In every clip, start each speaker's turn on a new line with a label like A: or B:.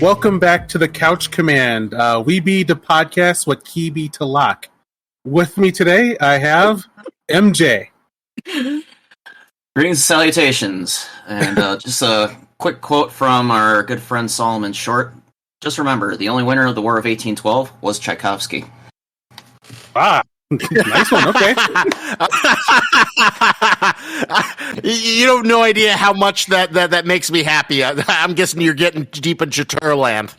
A: Welcome back to the Couch Command. We be the podcast what key be to lock. With me today, I have MJ.
B: Greetings and salutations. And just a quick quote from our good friend Solomon Short. Just remember, the only winner of the War of 1812 was Tchaikovsky.
A: Ah, nice one, okay.
C: You have no idea how much that makes me happy. I'm guessing you're getting deep in Chatur land.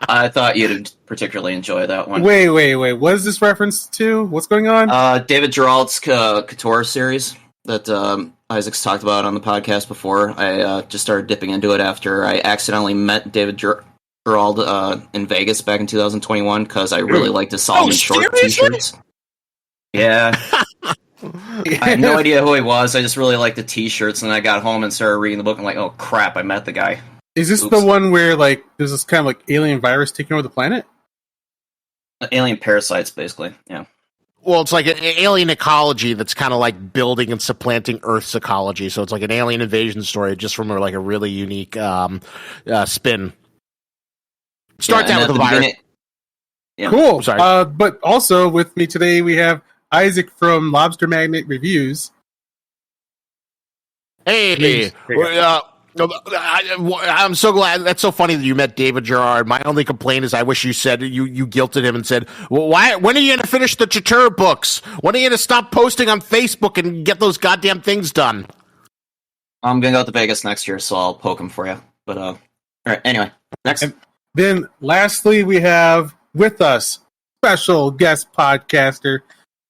B: I thought you'd particularly enjoy that one.
A: Wait. What is this reference to? What's going on?
B: David Gerald's Couture series that Isaac's talked about on the podcast before. I just started dipping into it after I accidentally met David Gerald in Vegas back in 2021 because I really liked his Solomon Short t-shirts. Yeah. I had no idea who he was. I just really liked the t-shirts, and I got home and started reading the book. And I'm like, oh crap, I met the guy.
A: Is this the one where like there's this kind of like alien virus taking over the planet?
B: Alien parasites, basically. Yeah.
C: Well, it's like an alien ecology that's kind of like building and supplanting Earth's ecology. So it's like an alien invasion story, just from like a really unique spin. Start that with a virus.
A: Yeah. Cool. Sorry. But also with me today we have Isaac from Lobster Magnet Reviews.
C: Hey, I'm so glad. That's so funny that you met David Gerard. My only complaint is I wish you said you guilted him and said, well, why? When are you going to finish the Chatur books? When are you going to stop posting on Facebook and get those goddamn things done?
B: I'm going to go to Vegas next year, so I'll poke him for you. But all right. Anyway, next. And
A: then, lastly, we have with us special guest podcaster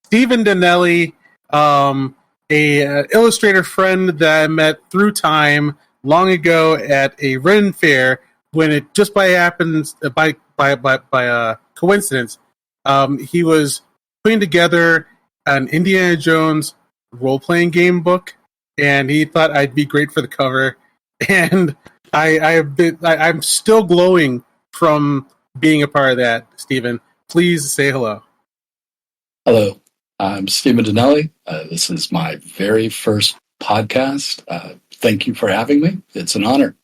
A: Stephen Daniele, a illustrator friend that I met through time long ago at a Ren fair when it just by coincidence, he was putting together an Indiana Jones role-playing game book, and he thought I'd be great for the cover. And I'm still glowing from being a part of that. Stephen, please say hello.
D: Hello, I'm Stephen Daniele. This is my very first podcast. Thank you for having me. It's an honor.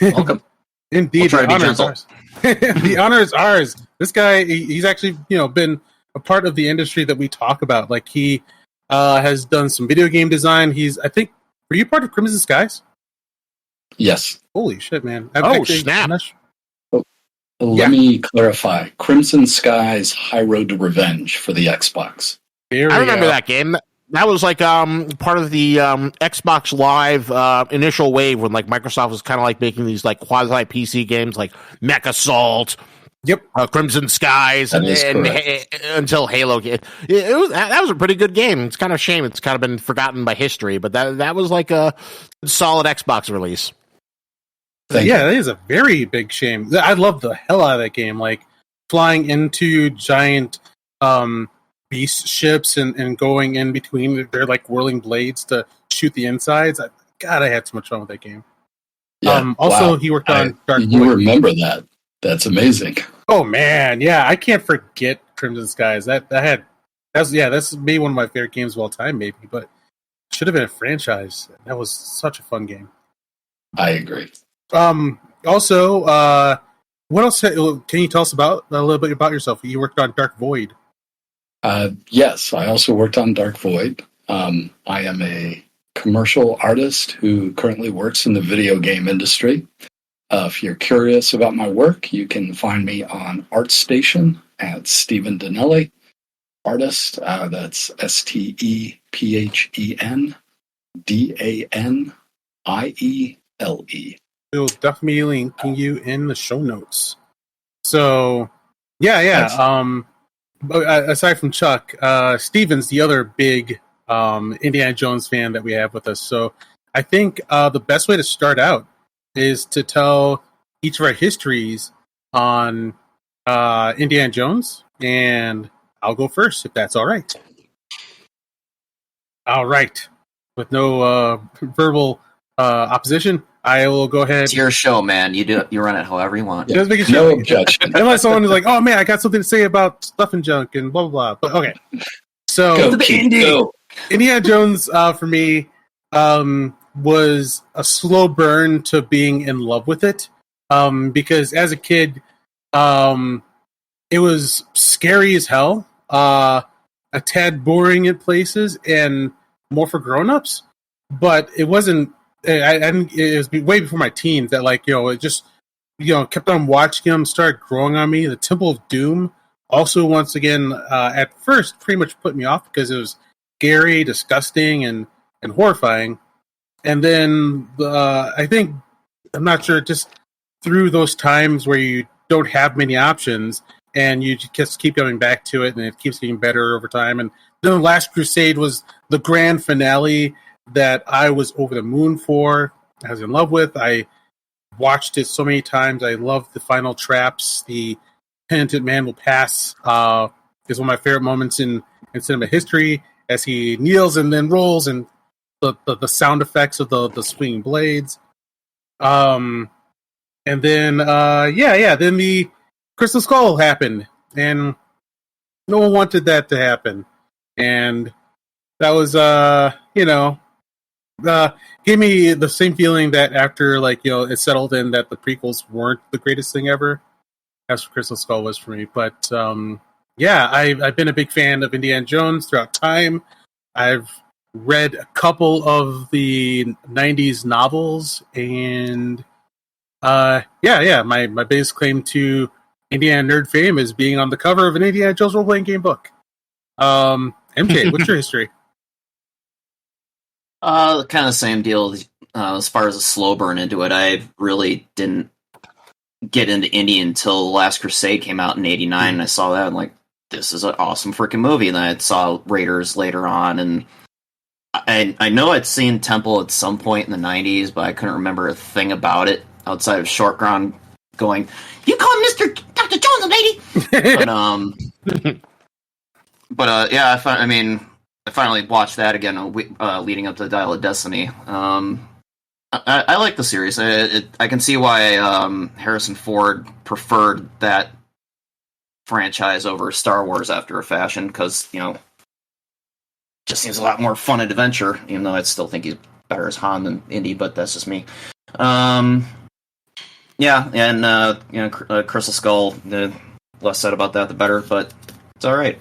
B: Welcome.
A: Indeed, the honor is ours. The honor is ours. This guy, he's actually, been a part of the industry that we talk about. Like he has done some video game design. Were you part of Crimson Skies?
D: Yes.
A: Holy shit, man!
C: Snap!
D: Let me clarify. Crimson Skies: High Road to Revenge for the Xbox.
C: I remember that game. That was like part of the Xbox Live initial wave when like Microsoft was kind of like making these like quasi PC games like Mech Assault, Crimson Skies, and until Halo. That was a pretty good game. It's kind of a shame it's kind of been forgotten by history, but that was like a solid Xbox release.
A: That is a very big shame. I love the hell out of that game, like flying into giant beast ships and going in between their like whirling blades to shoot the insides. I had so much fun with that game.
D: Yeah.
A: Also, he worked on Dark Void.
D: You remember that? That's amazing.
A: Oh man, yeah, I can't forget Crimson Skies. That's maybe one of my favorite games of all time, maybe, but it should have been a franchise. That was such a fun game.
D: I agree.
A: Also, what else can you tell us a little bit about yourself? You worked on Dark Void.
D: Yes, I also worked on Dark Void. I am a commercial artist who currently works in the video game industry. If you're curious about my work, you can find me on ArtStation at Stephen Daniele. Artist, that's STEPHENDANIELE.
A: We'll definitely be linking you in the show notes. So, yeah. Aside from Chuck, Steven's the other big Indiana Jones fan that we have with us. So I think the best way to start out is to tell each of our histories on Indiana Jones, and I'll go first if that's all right. All right. With no verbal opposition, I will go ahead.
B: It's your show, man. You run it however you want.
A: Yeah.
D: No objection.
A: Unless someone is like, "Oh man, I got something to say about stuff and junk and blah blah blah." But okay, so Indiana Jones for me was a slow burn to being in love with it. because as a kid, it was scary as hell, a tad boring at places, and more for grown-ups. But it wasn't. It was way before my teens that, like, it just, kept on watching them, started growing on me. The Temple of Doom also, once again, at first, pretty much put me off because it was scary, disgusting, and horrifying. And then I think, I'm not sure, just through those times where you don't have many options and you just keep going back to it and it keeps getting better over time. And then The Last Crusade was the grand finale that I was over the moon for. I was in love with. I watched it so many times. I loved the final traps. The Penitent Man Will Pass is one of my favorite moments in cinema history, as he kneels and then rolls, and the sound effects of the swinging blades. And then then the Crystal Skull happened, and no one wanted that to happen. And that was gave me the same feeling that after, like, it settled in that the prequels weren't the greatest thing ever, as Crystal Skull was for me. But I've been a big fan of Indiana Jones throughout time. I've read a couple of the 90s novels, and my biggest claim to Indiana nerd fame is being on the cover of an Indiana Jones role-playing game book. MJ, what's your history?
B: Kind of the same deal. As far as a slow burn into it, I really didn't get into Indy until The Last Crusade came out in '89, and I saw that, and like, this is an awesome freaking movie. And then I saw Raiders later on, and I know I'd seen Temple at some point in the '90s, but I couldn't remember a thing about it outside of Shortground going, "You call him Mr. Dr. Jones, lady?" I finally watched that again leading up to the Dial of Destiny. I like the series. I can see why Harrison Ford preferred that franchise over Star Wars after a fashion, because, just seems a lot more fun and adventure, even though I still think he's better as Han than Indy, but that's just me. Crystal Skull, the less said about that, the better, but it's alright.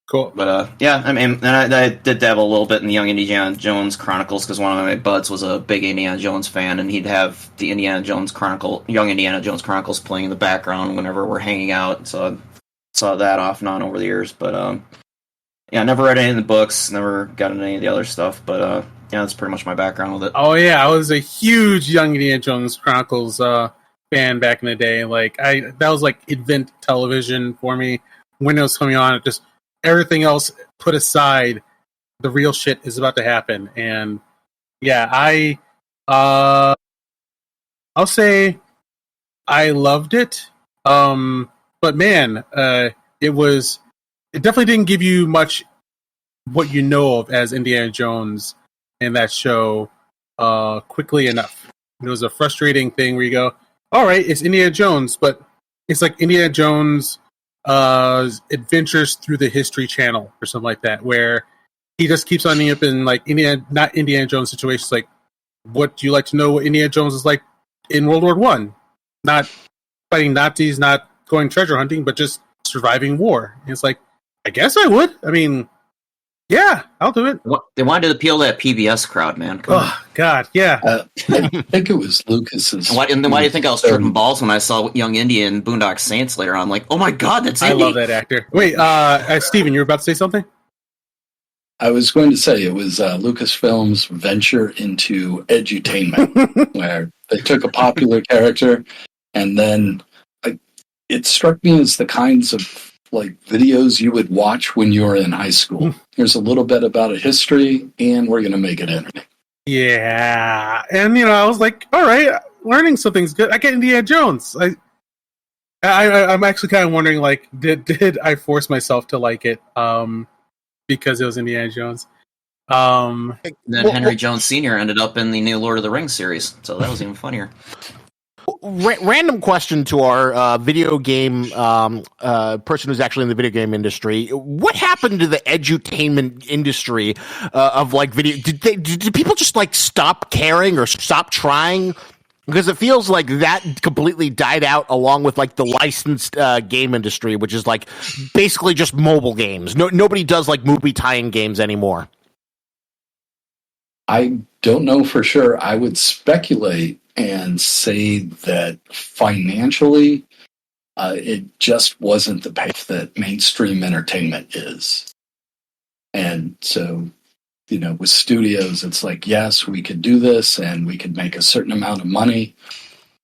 A: Cool.
B: But, I did dabble a little bit in the Young Indiana Jones Chronicles, because one of my buds was a big Indiana Jones fan, and he'd have the Young Indiana Jones Chronicles playing in the background whenever we're hanging out, so I saw that off and on over the years, but, I never read any of the books, never got into any of the other stuff, but, that's pretty much my background with it.
A: Oh, yeah, I was a huge Young Indiana Jones Chronicles fan back in the day. Like, that was like event television for me. When it was coming on, it just, everything else put aside, the real shit is about to happen. And I'll say I loved it. But man, it definitely didn't give you much what you know of as Indiana Jones in that show quickly enough. It was a frustrating thing where you go, all right, it's Indiana Jones, but it's like Indiana Jones adventures through the History Channel or something like that, where he just keeps on ending up in like not Indiana Jones situations. Like, what do you like to know what Indiana Jones is like in World War One? Not fighting Nazis, not going treasure hunting, but just surviving war. And it's like, I guess I would. I mean, yeah, I'll do it.
B: They wanted to appeal to that PBS crowd, man. Come on.
A: God, yeah.
D: I think it was Lucas's.
B: Why do you think I was tripping balls when I saw Young Indy and Boondock Saints later on? I'm like, oh my god, that's Indy.
A: I love that actor. Wait, Steven, you were about to say something?
D: I was going to say it was Lucasfilm's venture into edutainment, where they took a popular character, and then it struck me as the kinds of videos you would watch when you were in high school. Here's a little bit about a history, and we're going to make it entertaining.
A: Yeah, and I was like, all right, learning something's good. I get Indiana Jones. I'm actually kind of wondering, like, did I force myself to like it because it was Indiana Jones?
B: Then Henry Jones Sr. ended up in the new Lord of the Rings series, so that was even funnier.
C: Random question to our video game person who's actually in the video game industry. What happened to the edutainment industry of video? Did people just stop caring or stop trying? Because it feels like that completely died out along with like the licensed game industry, which is like basically just mobile games. Nobody does like movie tie-in games anymore.
D: I don't know for sure. I would speculate and say that financially, it just wasn't the pace that mainstream entertainment is. And so, with studios, it's like, yes, we could do this and we could make a certain amount of money,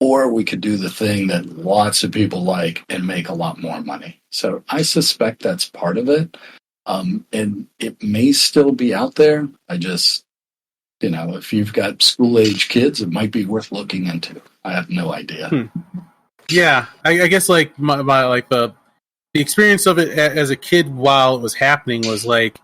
D: or we could do the thing that lots of people like and make a lot more money. So I suspect that's part of it. And it may still be out there. I just, if you've got school-age kids, it might be worth looking into. I have no idea.
A: Yeah, I guess like my like the experience of it as a kid while it was happening was like,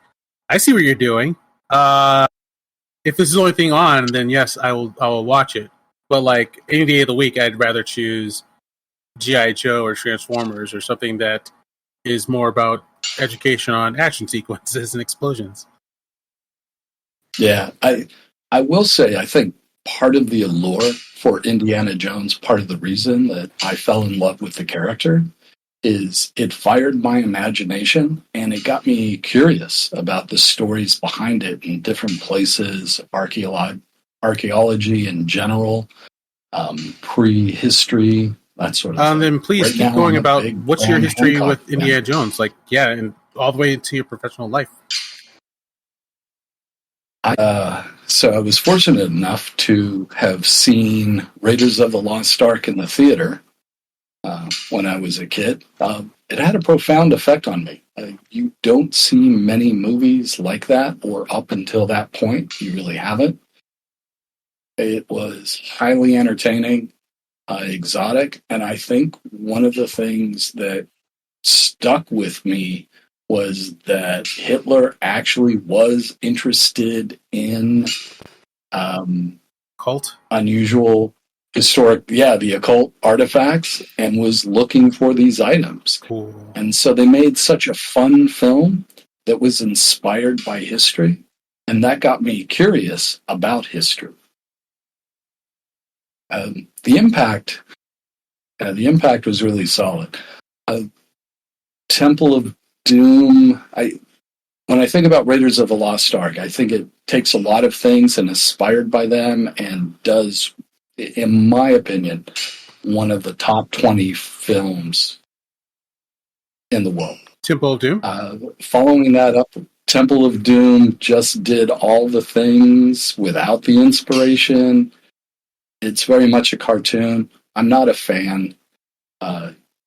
A: I see what you're doing. If this is the only thing on, then yes, I will watch it. But like any day of the week, I'd rather choose G.I. Joe or Transformers or something that is more about education on action sequences and explosions.
D: Yeah, I will say, I think part of the allure for Indiana Jones, part of the reason that I fell in love with the character, is it fired my imagination and it got me curious about the stories behind it in different places, archaeology in general, prehistory, that sort of thing.
A: Then please keep going about what's your history with Indiana Jones, like and all the way into your professional life.
D: So I was fortunate enough to have seen Raiders of the Lost Ark in the theater when I was a kid. It had a profound effect on me. You don't see many movies like that, or up until that point, you really haven't. It was highly entertaining, exotic, and I think one of the things that stuck with me was that Hitler actually was interested in
A: cult,
D: unusual historic, the occult artifacts, and was looking for these items.
A: Cool.
D: And so they made such a fun film that was inspired by history, and that got me curious about history. The impact was really solid. Temple of Doom. When I think about Raiders of the Lost Ark, I think it takes a lot of things and inspired by them, and does, in my opinion, one of the top 20 films in the world.
A: Temple of Doom.
D: Following that up, Temple of Doom just did all the things without the inspiration. It's very much a cartoon. I'm not a fan.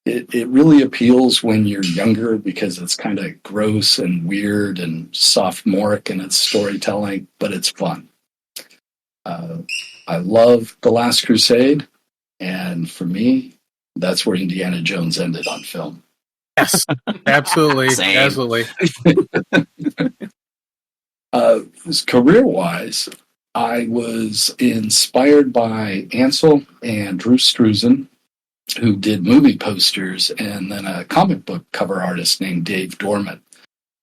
D: It really appeals when you're younger because it's kind of gross and weird and sophomoric in its storytelling, but it's fun. I love The Last Crusade, and for me, that's where Indiana Jones ended on film.
A: Yes, absolutely.
B: Same.
A: Absolutely.
D: Career-wise, I was inspired by Ansel and Drew Struzan, who did movie posters, and then a comic book cover artist named Dave Dorman.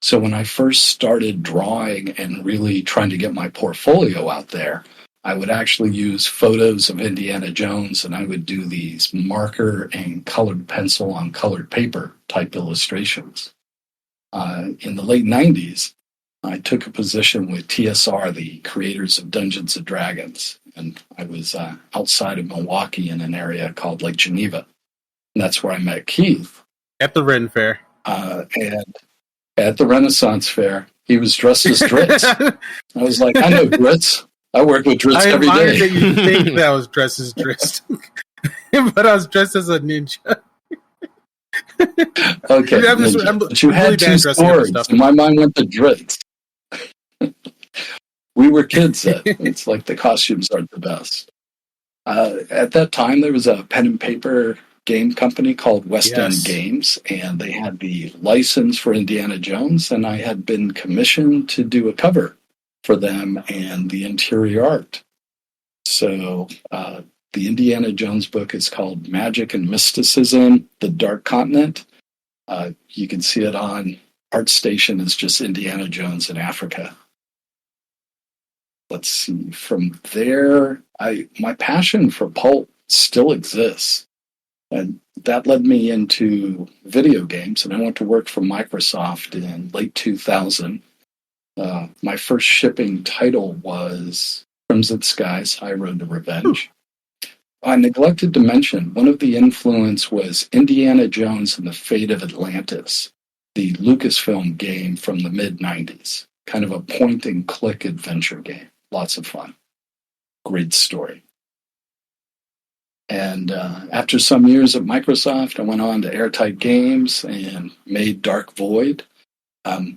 D: So when I first started drawing and really trying to get my portfolio out there, I would actually use photos of Indiana Jones, and I would do these marker and colored pencil on colored paper type illustrations. In the late 90s, I took a position with TSR, the creators of Dungeons & Dragons, and I was outside of Milwaukee in an area called Lake Geneva. And that's where I met Keith.
A: At the Ren Fair.
D: And at the Renaissance Fair, he was dressed as Dritz. I was like, I know Dritz. I work with Dritz every day.
A: That you think that I was dressed as Dritz. But I was dressed as a ninja.
D: Okay, but you had two swords. My mind went to Dritz. We were kids then. It's like the costumes aren't the best. At that time, there was a pen and paper game company called West End Games, and they had the license for Indiana Jones, and I had been commissioned to do a cover for them and the interior art. So the Indiana Jones book is called Magic and Mysticism, The Dark Continent. You can see it on ArtStation. It's just Indiana Jones in Africa. let's see. From there, my passion for pulp still exists. And that led me into video games, and I went to work for Microsoft in late 2000. My first shipping title was Crimson Skies, High Road to Revenge. I neglected to mention, one of the influence was Indiana Jones and the Fate of Atlantis, the Lucasfilm game from the mid-90s. Kind of a point-and-click adventure game. Lots of fun. Great story. And after some years at Microsoft, I went on to Airtight Games and made Dark Void.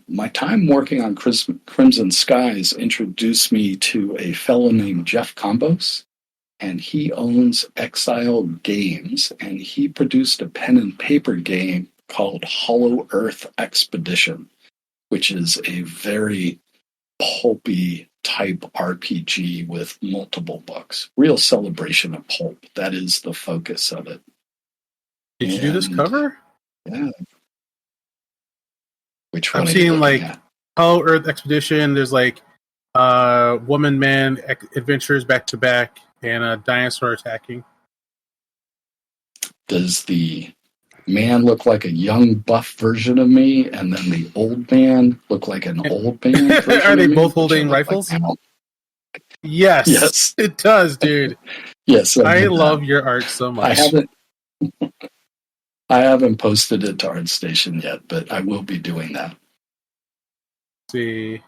D: My time working on Crimson Skies introduced me to a fellow named Jeff Combos, and he owns Exile Games, and he produced a pen and paper game called Hollow Earth Expedition, which is a very pulpy type RPG with multiple books. Real celebration of pulp. That is the focus of it.
A: Did you do this cover?
D: Yeah. Which one?
A: I'm seeing like Hollow Earth Expedition. There's like woman-man adventures back to back and a dinosaur attacking.
D: Does the man look like a young buff version of me, and then the old man look like an old man?
A: Are they both holding rifles?
D: Like
A: yes, it does, dude.
D: Yes,
A: I love your art so much.
D: I haven't posted it to ArtStation yet, but I will be doing that.
A: See,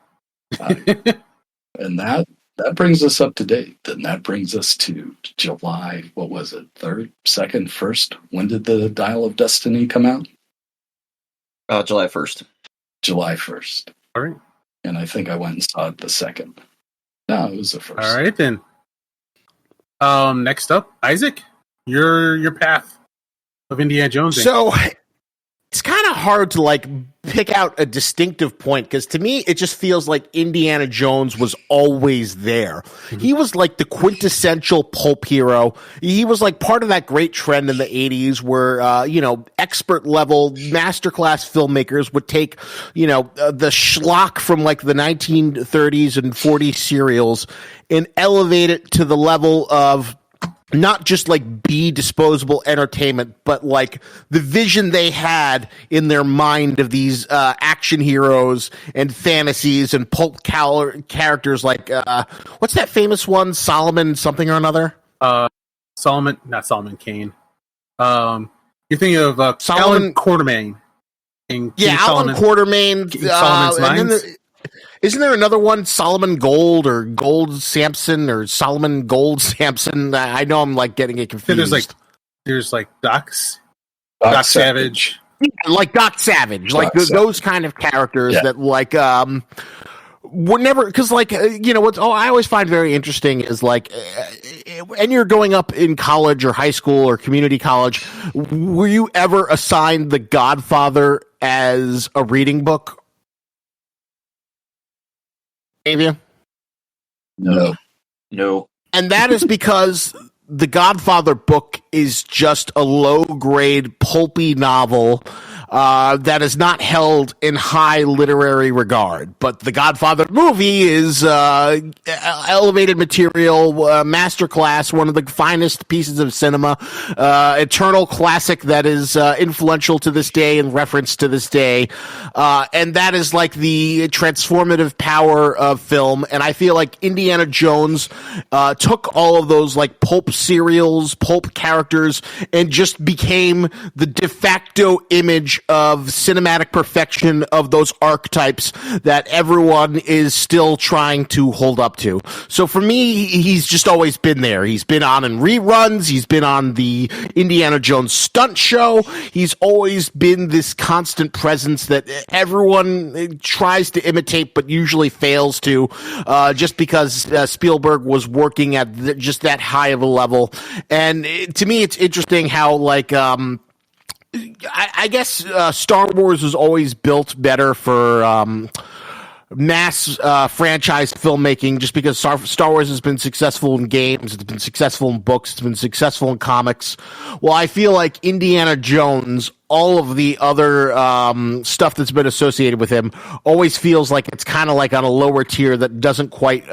D: and that brings us up to date. Then that brings us to July. What was it? 3rd, 2nd, 1st? When did the Dial of Destiny come out?
B: July 1st.
D: July 1st.
A: All right.
D: And I think I went and saw it the 2nd. No, it was the 1st.
A: All right then. Next up, Isaac, your path of Indiana Jones.
C: So it's kind of hard to like pick out a distinctive point, because to me it just feels like Indiana Jones was always there. He was like the quintessential pulp hero. He was like part of that great trend in the 80s where expert level masterclass filmmakers would take the schlock from like the 1930s and 40s serials and elevate it to the level of not just like B disposable entertainment, but like the vision they had in their mind of these action heroes and fantasies and pulp characters like what's that famous one? Solomon something or another?
A: Not Solomon Kane. You're thinking of Alan Quartermain.
C: Alan Quartermain.
A: Solomon's Mines.
C: Isn't there another one, Solomon Gold or Gold Sampson or Solomon Gold Sampson? I know I'm like getting it confused.
A: There's like Doc
D: Savage.
C: Like Doc Savage, like those kind of characters that like were never, because like what I always find very interesting is like, and you're going up in college or high school or community college, were you ever assigned The Godfather as a reading book? Avia?
D: No.
C: And that is because the Godfather book is just a low-grade, pulpy novel that is not held in high literary regard. But the Godfather movie is elevated material, masterclass, one of the finest pieces of cinema, eternal classic that is influential to this day and referenced to this day. And that is like the transformative power of film. And I feel like Indiana Jones took all of those like pulp serials, pulp characters, and just became the de facto image of cinematic perfection of those archetypes that everyone is still trying to hold up to. So for me, he's just always been there. He's been on in reruns. He's been on the Indiana Jones stunt show. He's always been this constant presence that everyone tries to imitate but usually fails to, just because Spielberg was working at just that high of a level. And to me, it's interesting how like I guess Star Wars was always built better for mass franchise filmmaking, just because Star Wars has been successful in games, it's been successful in books, it's been successful in comics. Well, I feel like Indiana Jones, all of the other stuff that's been associated with him, always feels like it's kind of like on a lower tier that doesn't quite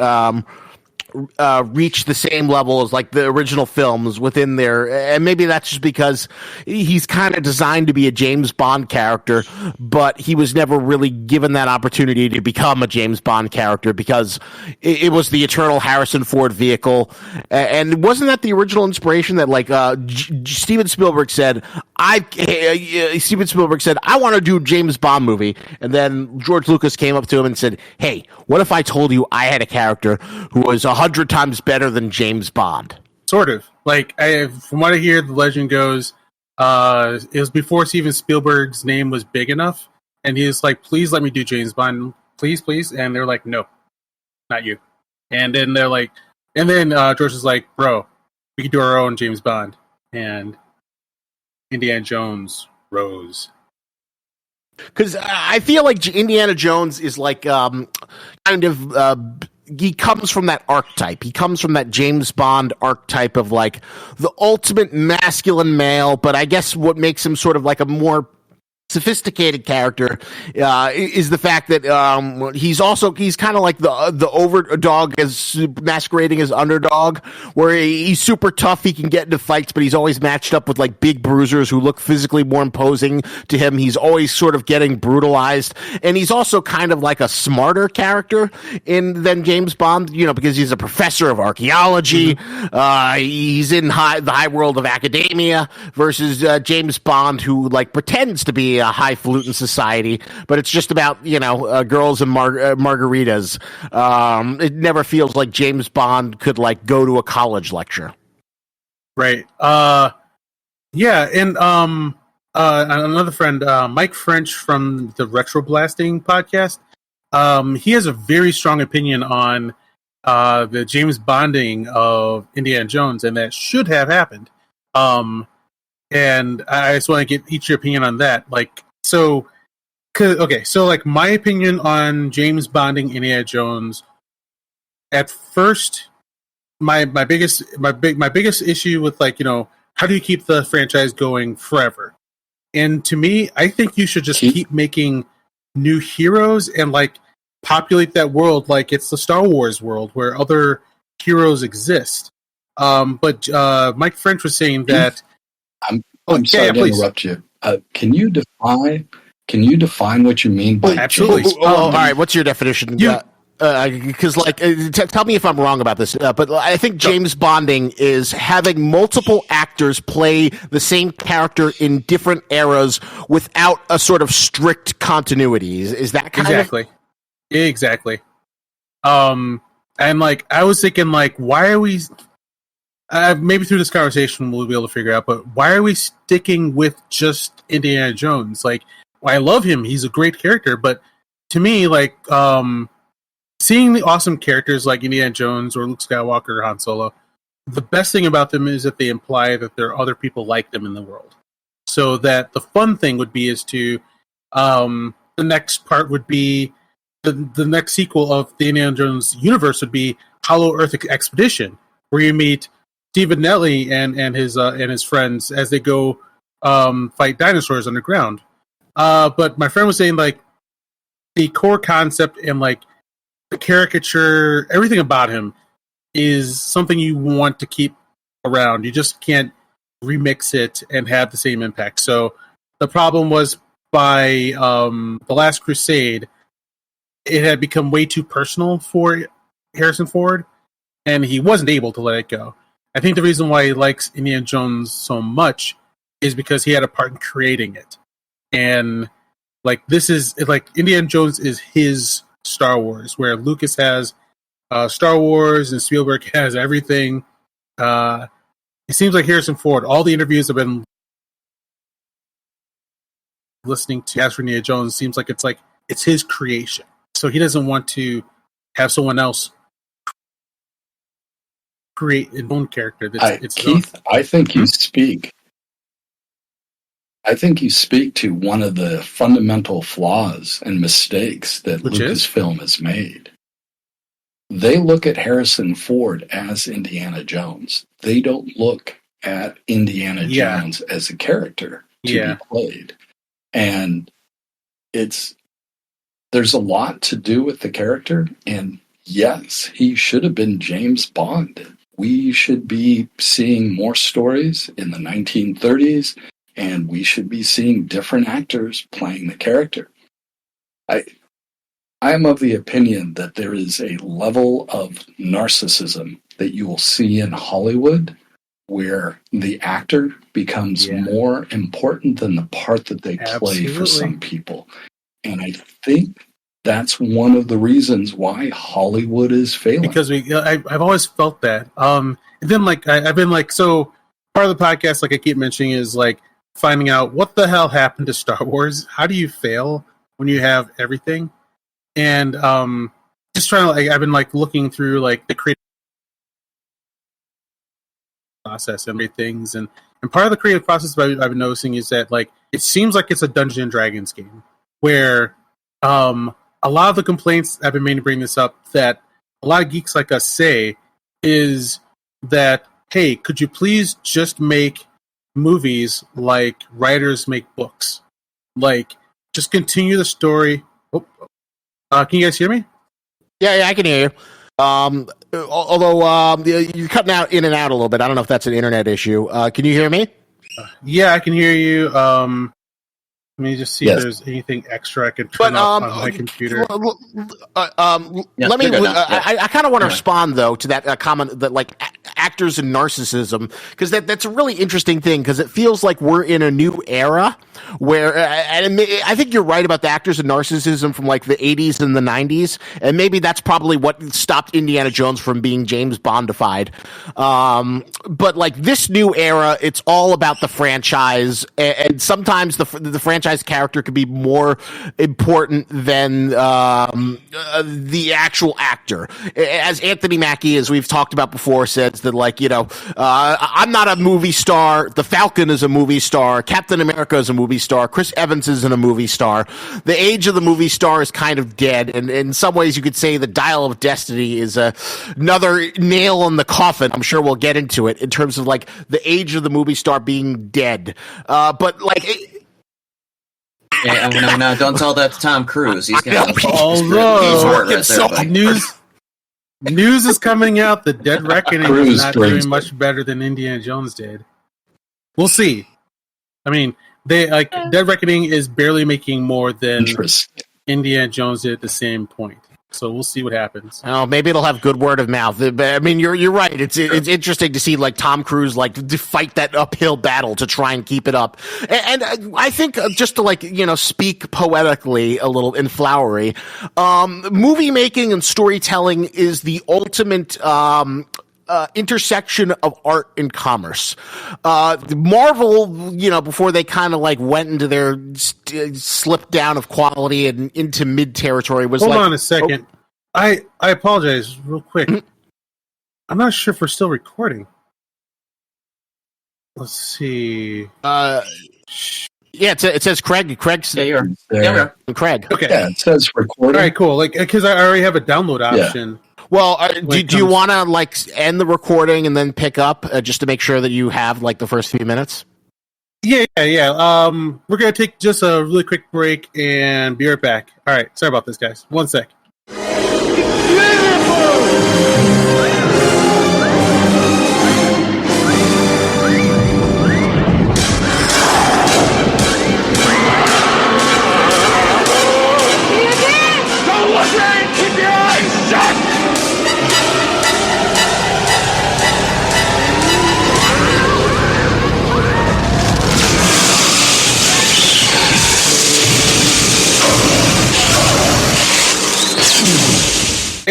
C: reach the same level as like the original films within there, and maybe that's just because he's kind of designed to be a James Bond character, but he was never really given that opportunity to become a James Bond character because it was the eternal Harrison Ford vehicle. And wasn't that the original inspiration that like Steven Spielberg said, I want to do a James Bond movie, and then George Lucas came up to him and said, hey, what if I told you I had a character who was 100 times better than James Bond?
A: Sort of. Like, from what I hear, the legend goes, it was before Steven Spielberg's name was big enough, and he was like, please let me do James Bond, please, please. And they're like, no, not you. And then they're like, and then George is like, bro, we can do our own James Bond. And Indiana Jones rose.
C: Because I feel like Indiana Jones is like kind of he comes from that archetype. He comes from that James Bond archetype of like the ultimate masculine male, but I guess what makes him sort of like a more sophisticated character is the fact that he's kind of like the overdog as masquerading as underdog, where he's super tough, he can get into fights, but he's always matched up with like big bruisers who look physically more imposing to him. He's always sort of getting brutalized, and he's also kind of like a smarter character than James Bond, because he's a professor of archaeology. Mm-hmm. He's in the high world of academia versus James Bond, who like pretends to be a highfalutin society, but it's just about girls and margaritas. It never feels like James Bond could like go to a college lecture,
A: right? Yeah, and another friend, Mike French from the Retro Blasting podcast, he has a very strong opinion on the James Bonding of Indiana Jones, and that should have happened. And I just want to get each your opinion on that. Like, so like my opinion on James Bonding Indiana Jones. At first, my biggest issue with like how do you keep the franchise going forever? And to me, I think you should just keep making new heroes and like populate that world like it's the Star Wars world where other heroes exist. But Mike French was saying that.
D: I'm sorry to interrupt you. Can you define what you mean by
A: absolutely?
C: All right, what's your definition? Because tell me if I'm wrong about this. But I think James Bonding is having multiple actors play the same character in different eras without a sort of strict continuity. Is that kind
A: of exactly? And like I was thinking, like, why are we? Maybe through this conversation we'll be able to figure out, but why are we sticking with just Indiana Jones? Like, I love him; he's a great character, but to me, like, seeing the awesome characters like Indiana Jones or Luke Skywalker or Han Solo, the best thing about them is that they imply that there are other people like them in the world. So that the fun thing would be is to the next part would be the next sequel of the Indiana Jones universe would be Hollow Earth Expedition, where you meet Stephen Nelly and his friends as they go fight dinosaurs underground. But my friend was saying like the core concept and like the caricature, everything about him is something you want to keep around. You just can't remix it and have the same impact. So the problem was by The Last Crusade, it had become way too personal for Harrison Ford, and he wasn't able to let it go. I think the reason why he likes Indiana Jones so much is because he had a part in creating it. And like this is like Indiana Jones is his Star Wars, where Lucas has Star Wars and Spielberg has everything. It seems like Harrison Ford, all the interviews I've been listening to as for Indiana Jones, seems like it's his creation. So he doesn't want to have someone else create an own character.
D: Keith, I think you speak to one of the fundamental flaws and mistakes that Lucasfilm has made. They look at Harrison Ford as Indiana Jones. They don't look at Indiana Jones as a character to be played. And there's a lot to do with the character. And yes, he should have been James Bond. We should be seeing more stories in the 1930s, and we should be seeing different actors playing the character. I am of the opinion that there is a level of narcissism that you will see in Hollywood where the actor becomes more important than the part that they play for some people. And I think that's one of the reasons why Hollywood is failing.
A: Because I've always felt that. And then I've been so part of the podcast, like I keep mentioning, is like finding out what the hell happened to Star Wars. How do you fail when you have everything? And just trying to I've been looking through the creative process and things, and part of the creative process I've been noticing is that it seems like it's a Dungeons and Dragons game where a lot of the complaints I've been meaning to bring this up that a lot of geeks like us say is that, hey, could you please just make movies like writers make books? Just continue the story. Can you guys hear me?
C: Yeah, I can hear you. Although you're cutting out in and out a little bit. I don't know if that's an internet issue. Can you hear me?
A: Yeah, I can hear you. Let me just see if there's anything extra I can turn off on my computer.
C: Let me. I kind of want to respond though to that comment that actors and narcissism, because that's a really interesting thing, because it feels like we're in a new era where, and I think you're right about the actors and narcissism from the 80s and the 90s, and maybe that's probably what stopped Indiana Jones from being James Bondified. But this new era, it's all about the franchise, and sometimes the franchise character could be more important than the actual actor. As Anthony Mackie, as we've talked about before, says that I'm not a movie star. The Falcon is a movie star. Captain America is a movie star. Chris Evans isn't a movie star. The age of the movie star is kind of dead, and in some ways you could say the Dial of Destiny is another nail in the coffin. I'm sure we'll get into it in terms of the age of the movie star being dead. But
B: no, don't tell that to Tom Cruise. He's gonna.
A: Although news is coming out that Dead Reckoning is not doing much better than Indiana Jones did. We'll see. I mean, Dead Reckoning is barely making more than Indiana Jones did at the same point. So we'll see what happens.
C: Oh, maybe it'll have good word of mouth. I mean, you're right. It's interesting to see Tom Cruise fight that uphill battle to try and keep it up. And I think just to speak poetically a little and flowery, movie making and storytelling is the ultimate intersection of art and commerce. Marvel, before they kind of went into their slip down of quality and into mid territory, was
A: hold on a second. I apologize real quick. Mm-hmm. I'm not sure if we're still recording. Let's see.
C: Yeah, it says Craig. Craig's
B: you're there.
C: Craig.
A: Okay.
D: Yeah, it says recording.
A: All right, cool. Because I already have a download option.
D: Yeah.
C: Well, do you want to end the recording and then pick up just to make sure that you have the first few minutes?
A: Yeah. We're gonna take just a really quick break and be right back. All right. Sorry about this, guys. 1 sec.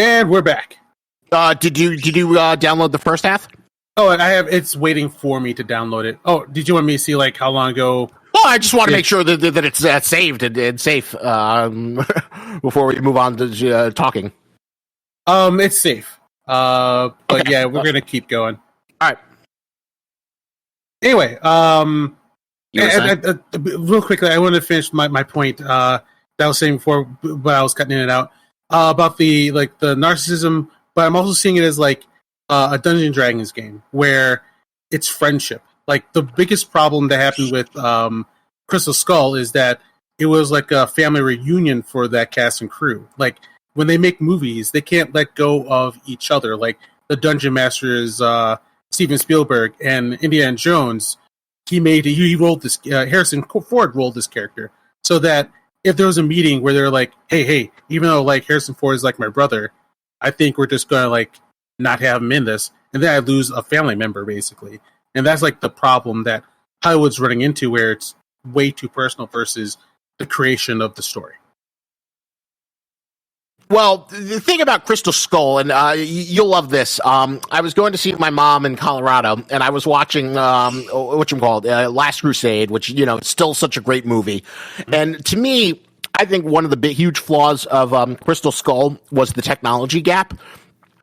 A: And we're back.
C: Did you download the first half?
A: Oh, I have. It's waiting for me to download it. Oh, did you want me to see how long ago?
C: Well, I just want to make sure that it's saved and safe before we move on to talking.
A: It's safe. But okay. Yeah, we're gonna keep going.
C: All right.
A: Anyway, real quickly, I wanted to finish my point that I was saying before, but I was cutting it out. About the the narcissism, but I'm also seeing it as a Dungeons and Dragons game where it's friendship. The biggest problem that happened with Crystal Skull is that it was a family reunion for that cast and crew. when they make movies, they can't let go of each other. Like the Dungeon Master is Steven Spielberg, and Indiana Jones, he rolled this. Harrison Ford rolled this character so that if there was a meeting where they're like, hey, even though like Harrison Ford is like my brother, I think we're just gonna like not have him in this, and then I lose a family member basically, and that's like the problem that Hollywood's running into, where it's way too personal versus the creation of the story.
C: Well, the thing about Crystal Skull, and you'll love this. I was going to see my mom in Colorado, and I was watching Last Crusade, which it's still such a great movie. And to me, I think one of the big, huge flaws of Crystal Skull was the technology gap.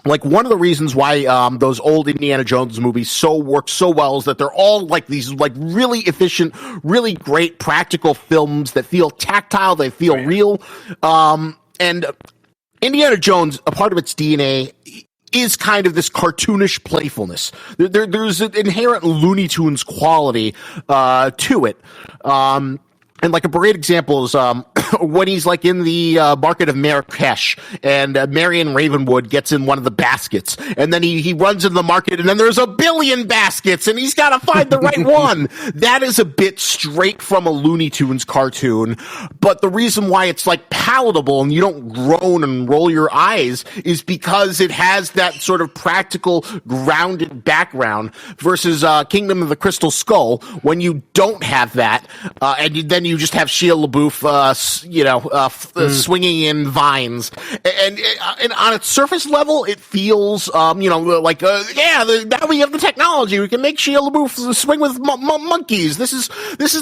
C: Like, one of the reasons why those old Indiana Jones movies work so well is that they're all like these like really efficient, really great practical films that feel tactile, they feel real, and Indiana Jones, a part of its DNA, is kind of this cartoonish playfulness. There's an inherent Looney Tunes quality to it. And like a great example is when he's like in the market of Marrakesh, and Marion Ravenwood gets in one of the baskets, and then he runs into the market, and then there's a billion baskets, and he's got to find the right one. That is a bit straight from a Looney Tunes cartoon, but the reason why it's like palatable and you don't groan and roll your eyes is because it has that sort of practical, grounded background versus Kingdom of the Crystal Skull, when you don't have that, and then you just have Shia LaBeouf, swinging in vines, and on its surface level, it feels, now we have the technology. We can make Shia LaBeouf swing with monkeys. This is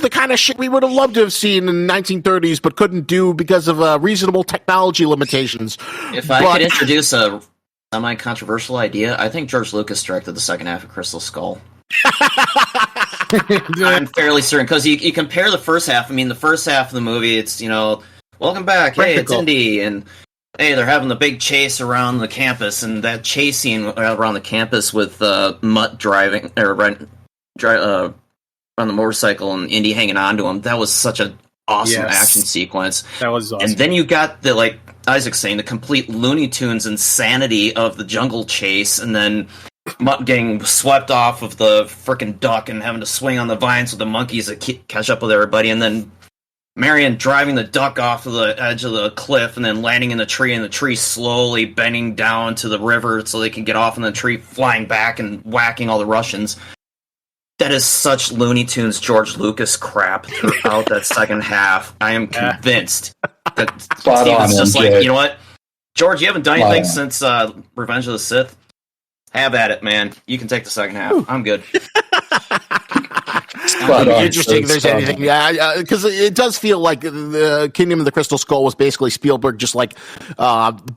C: the kind of shit we would have loved to have seen in the 1930s, but couldn't do because of reasonable technology limitations.
B: If I could introduce a semi-controversial idea, I think George Lucas directed the second half of Crystal Skull. I'm fairly certain, because you compare the first half. I mean, the first half of the movie, it's, welcome back, hey, it's Indy, and hey, they're having the big chase around the campus, and that chase scene around the campus with Mutt driving, or on the motorcycle, and Indy hanging on to him, that was such an awesome action sequence.
A: That was awesome.
B: And then you got the, like Isaac's saying, the complete Looney Tunes insanity of the jungle chase, and then Mutt getting swept off of the frickin' duck and having to swing on the vines with the monkeys that catch up with everybody, and then Marion driving the duck off of the edge of the cliff and then landing in the tree, and the tree slowly bending down to the river so they can get off, and the tree flying back and whacking all the Russians. That is such Looney Tunes George Lucas crap throughout that second half. I am convinced that Steven's just like, you know what, George, you haven't done anything since Revenge of the Sith. Have at it, man. You can take the second half. I'm good.
C: Interesting if there's anything, because it does feel like the Kingdom of the Crystal Skull was basically Spielberg just like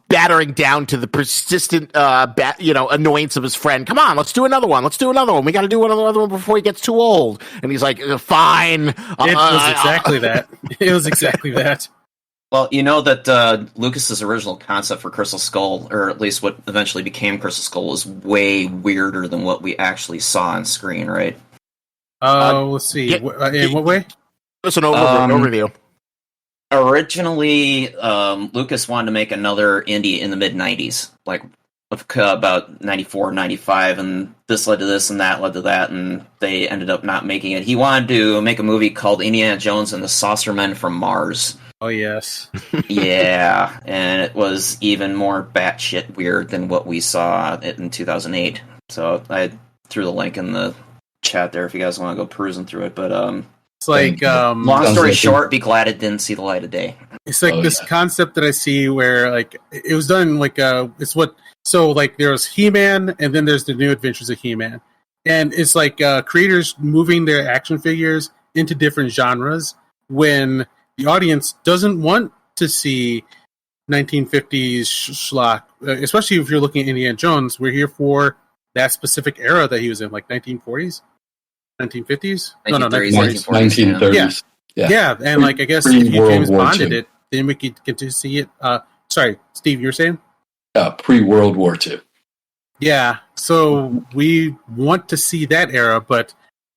C: battering down to the persistent annoyance of his friend. Come on, let's do another one. We got to do another one before he gets too old. And he's like, fine.
A: It was exactly that. It was exactly that.
B: Well, you know that Lucas's original concept for Crystal Skull, or at least what eventually became Crystal Skull, was way weirder than what we actually saw on screen, right?
A: Let's see. In what way?
C: Just an overview.
B: Originally, Lucas wanted to make another Indy in the mid-90s, like about 94, 95, and this led to this and that led to that, and they ended up not making it. He wanted to make a movie called Indiana Jones and the Saucermen from Mars.
A: Oh, yes.
B: Yeah, and it was even more batshit weird than what we saw in 2008. So I threw the link in the chat there if you guys want to go perusing through it. But
A: it's like,
B: long story short, be glad it didn't see the light of day.
A: It's like concept that I see where like it was done like it's what, so like there's He-Man and then there's the New Adventures of He-Man, and it's like creators moving their action figures into different genres when the audience doesn't want to see 1950s schlock, especially if you're looking at Indiana Jones. We're here for that specific era that he was in, like 1940s, 1950s?
B: 1930s.
D: 1930s.
A: Yeah, and like I guess if you James Bonded it, then we could get to see it. Sorry, Steve, you were saying?
D: Pre-World War II.
A: Yeah, so we want to see that era, but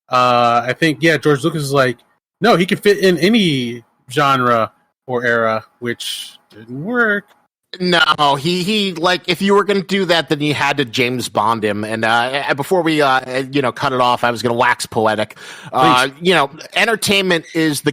A: I think, George Lucas is like, no, he could fit in any genre or era, which didn't work.
C: No, he like if you were going to do that, then you had to James Bond him. And before we cut it off, I was going to wax poetic. Entertainment is the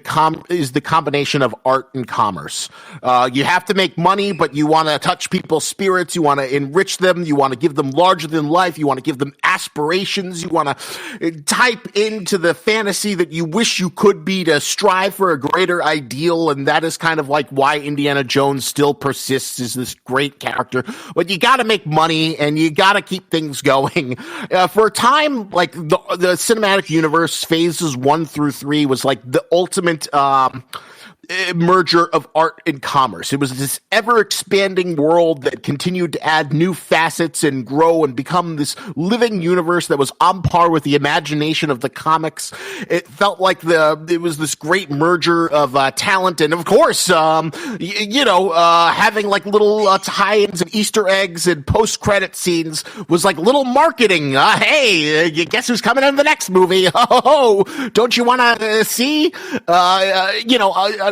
C: combination of art and commerce. You have to make money, but you want to touch people's spirits. You want to enrich them. You want to give them larger than life. You want to give them aspirations. You want to type into the fantasy that you wish you could be to strive for a greater ideal. And that is kind of like why Indiana Jones still persists. Is this great character, but you got to make money and you got to keep things going. For a time, like the cinematic universe phases 1 through 3 was like the ultimate merger of art and commerce. It was this ever-expanding world that continued to add new facets and grow and become this living universe that was on par with the imagination of the comics. It felt like it was this great merger of talent, and of course, having like little tie-ins and Easter eggs and post-credit scenes was like little marketing. Hey, guess who's coming in the next movie? Oh, don't you want to see?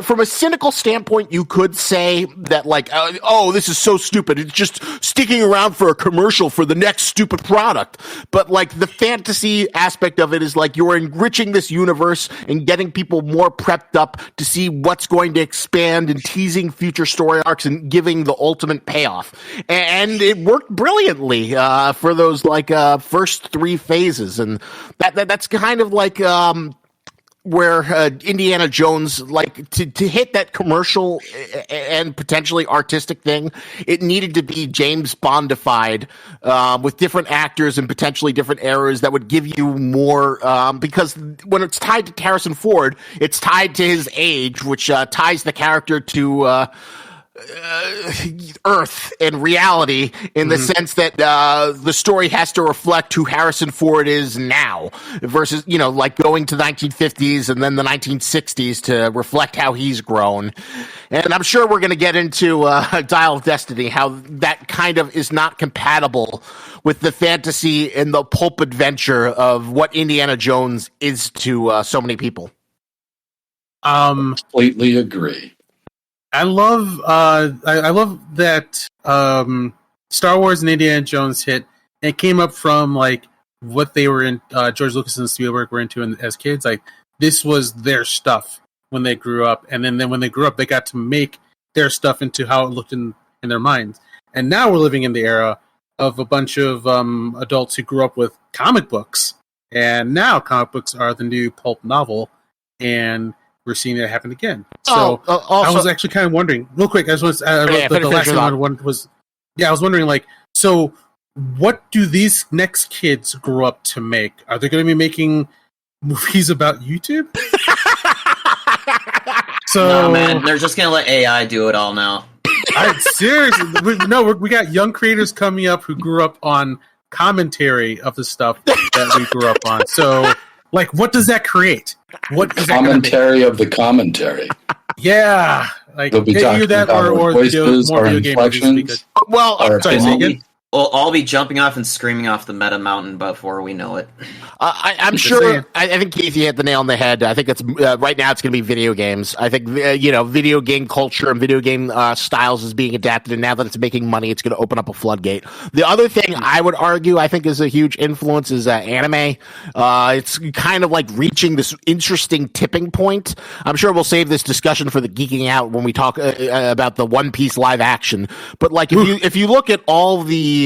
C: From a cynical standpoint, you could say that, like, this is so stupid. It's just sticking around for a commercial for the next stupid product. But, like, the fantasy aspect of it is, like, you're enriching this universe and getting people more prepped up to see what's going to expand and teasing future story arcs and giving the ultimate payoff. And it worked brilliantly for those, like, first 3 phases. And that's kind of like where Indiana Jones, like, to hit that commercial and potentially artistic thing, it needed to be James Bondified with different actors and potentially different eras that would give you more, because when it's tied to Harrison Ford, it's tied to his age, which ties the character to Earth and reality in the sense that the story has to reflect who Harrison Ford is now versus, like going to the 1950s and then the 1960s to reflect how he's grown. And I'm sure we're going to get into Dial of Destiny, how that kind of is not compatible with the fantasy and the pulp adventure of what Indiana Jones is to so many people.
D: Completely agree.
A: I love that Star Wars and Indiana Jones hit. And it came up from like what they were in, George Lucas and Spielberg were into as kids. Like this was their stuff when they grew up, and then when they grew up, they got to make their stuff into how it looked in their minds. And now we're living in the era of a bunch of adults who grew up with comic books, and now comic books are the new pulp novel, and we're seeing that happen again. So I was actually kind of wondering, real quick, I was the last thing I wanted was, I was wondering, like, so what do these next kids grow up to make? Are they going to be making movies about YouTube?
B: No, man, they're just going to let AI do it all now.
A: Seriously, we got young creators coming up who grew up on commentary of the stuff that we grew up on. So, like, what does that create? What is
D: commentary of the commentary?
A: Yeah, like
D: they'll be
A: either that or
D: voices
A: more
D: or
A: video game movies.
C: Well,
B: We'll all be jumping off and screaming off the meta mountain before we know it.
C: I'm sure. I think Keith, you hit the nail on the head. I think it's right now. It's going to be video games. I think video game culture and video game styles is being adapted, and now that it's making money, it's going to open up a floodgate. The other thing I would argue, I think, is a huge influence is anime. It's kind of like reaching this interesting tipping point. I'm sure we'll save this discussion for the geeking out when we talk about the One Piece live action. But like, if you look at all the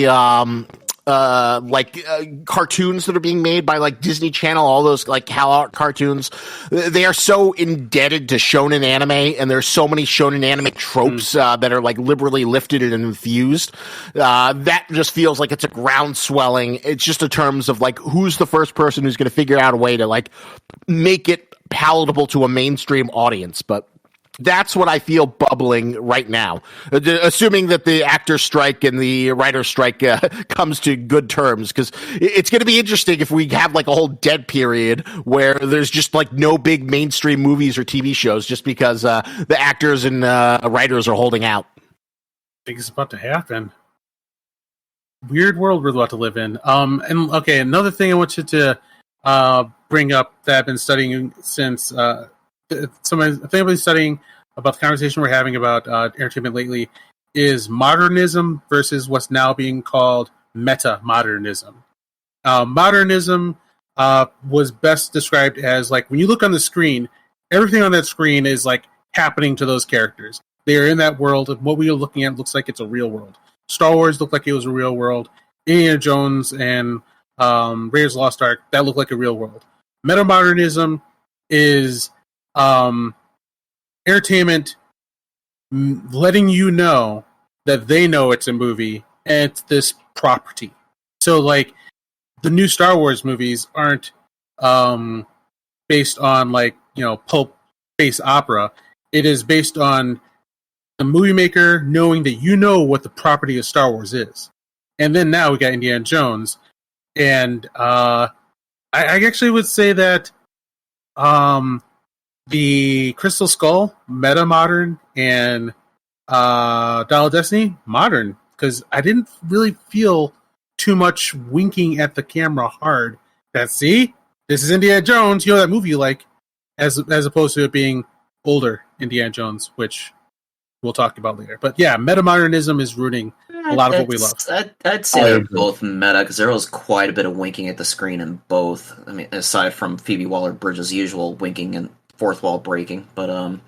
C: cartoons that are being made by like Disney Channel, all those like Cal Art cartoons, they are so indebted to shonen anime, and there's so many shonen anime tropes that are like liberally lifted and infused. That just feels like it's a groundswelling. It's just in terms of like who's the first person who's going to figure out a way to like make it palatable to a mainstream audience. But that's what I feel bubbling right now, assuming that the actor strike and the writer strike comes to good terms, because it's going to be interesting if we have like a whole dead period where there's just like no big mainstream movies or TV shows just because the actors and writers are holding out.
A: I think it's about to happen. Weird world we're about to live in. And okay, another thing I want you to bring up that I've been studying since I think I've been studying about the conversation we're having about entertainment lately is modernism versus what's now being called meta-modernism. Modernism was best described as like when you look on the screen, everything on that screen is like happening to those characters. They are in that world, and what we are looking at looks like it's a real world. Star Wars looked like it was a real world. Indiana Jones and Raiders of the Lost Ark, that looked like a real world. Metamodernism is entertainment letting you know that they know it's a movie and it's this property. So, like, the new Star Wars movies aren't based on, like, you know, pulp space opera. It is based on the movie maker knowing that you know what the property of Star Wars is. And then now we got Indiana Jones. And I actually would say that the Crystal Skull, meta-modern, and Dial of Destiny, modern. Because I didn't really feel too much winking at the camera hard. That, see? This is Indiana Jones, you know that movie you like, as opposed to it being older Indiana Jones, which we'll talk about later. But yeah, metamodernism is ruining a lot of what we love.
B: I'd say they're both meta, because there was quite a bit of winking at the screen in both. I mean, aside from Phoebe Waller-Bridge's usual winking and fourth wall breaking. But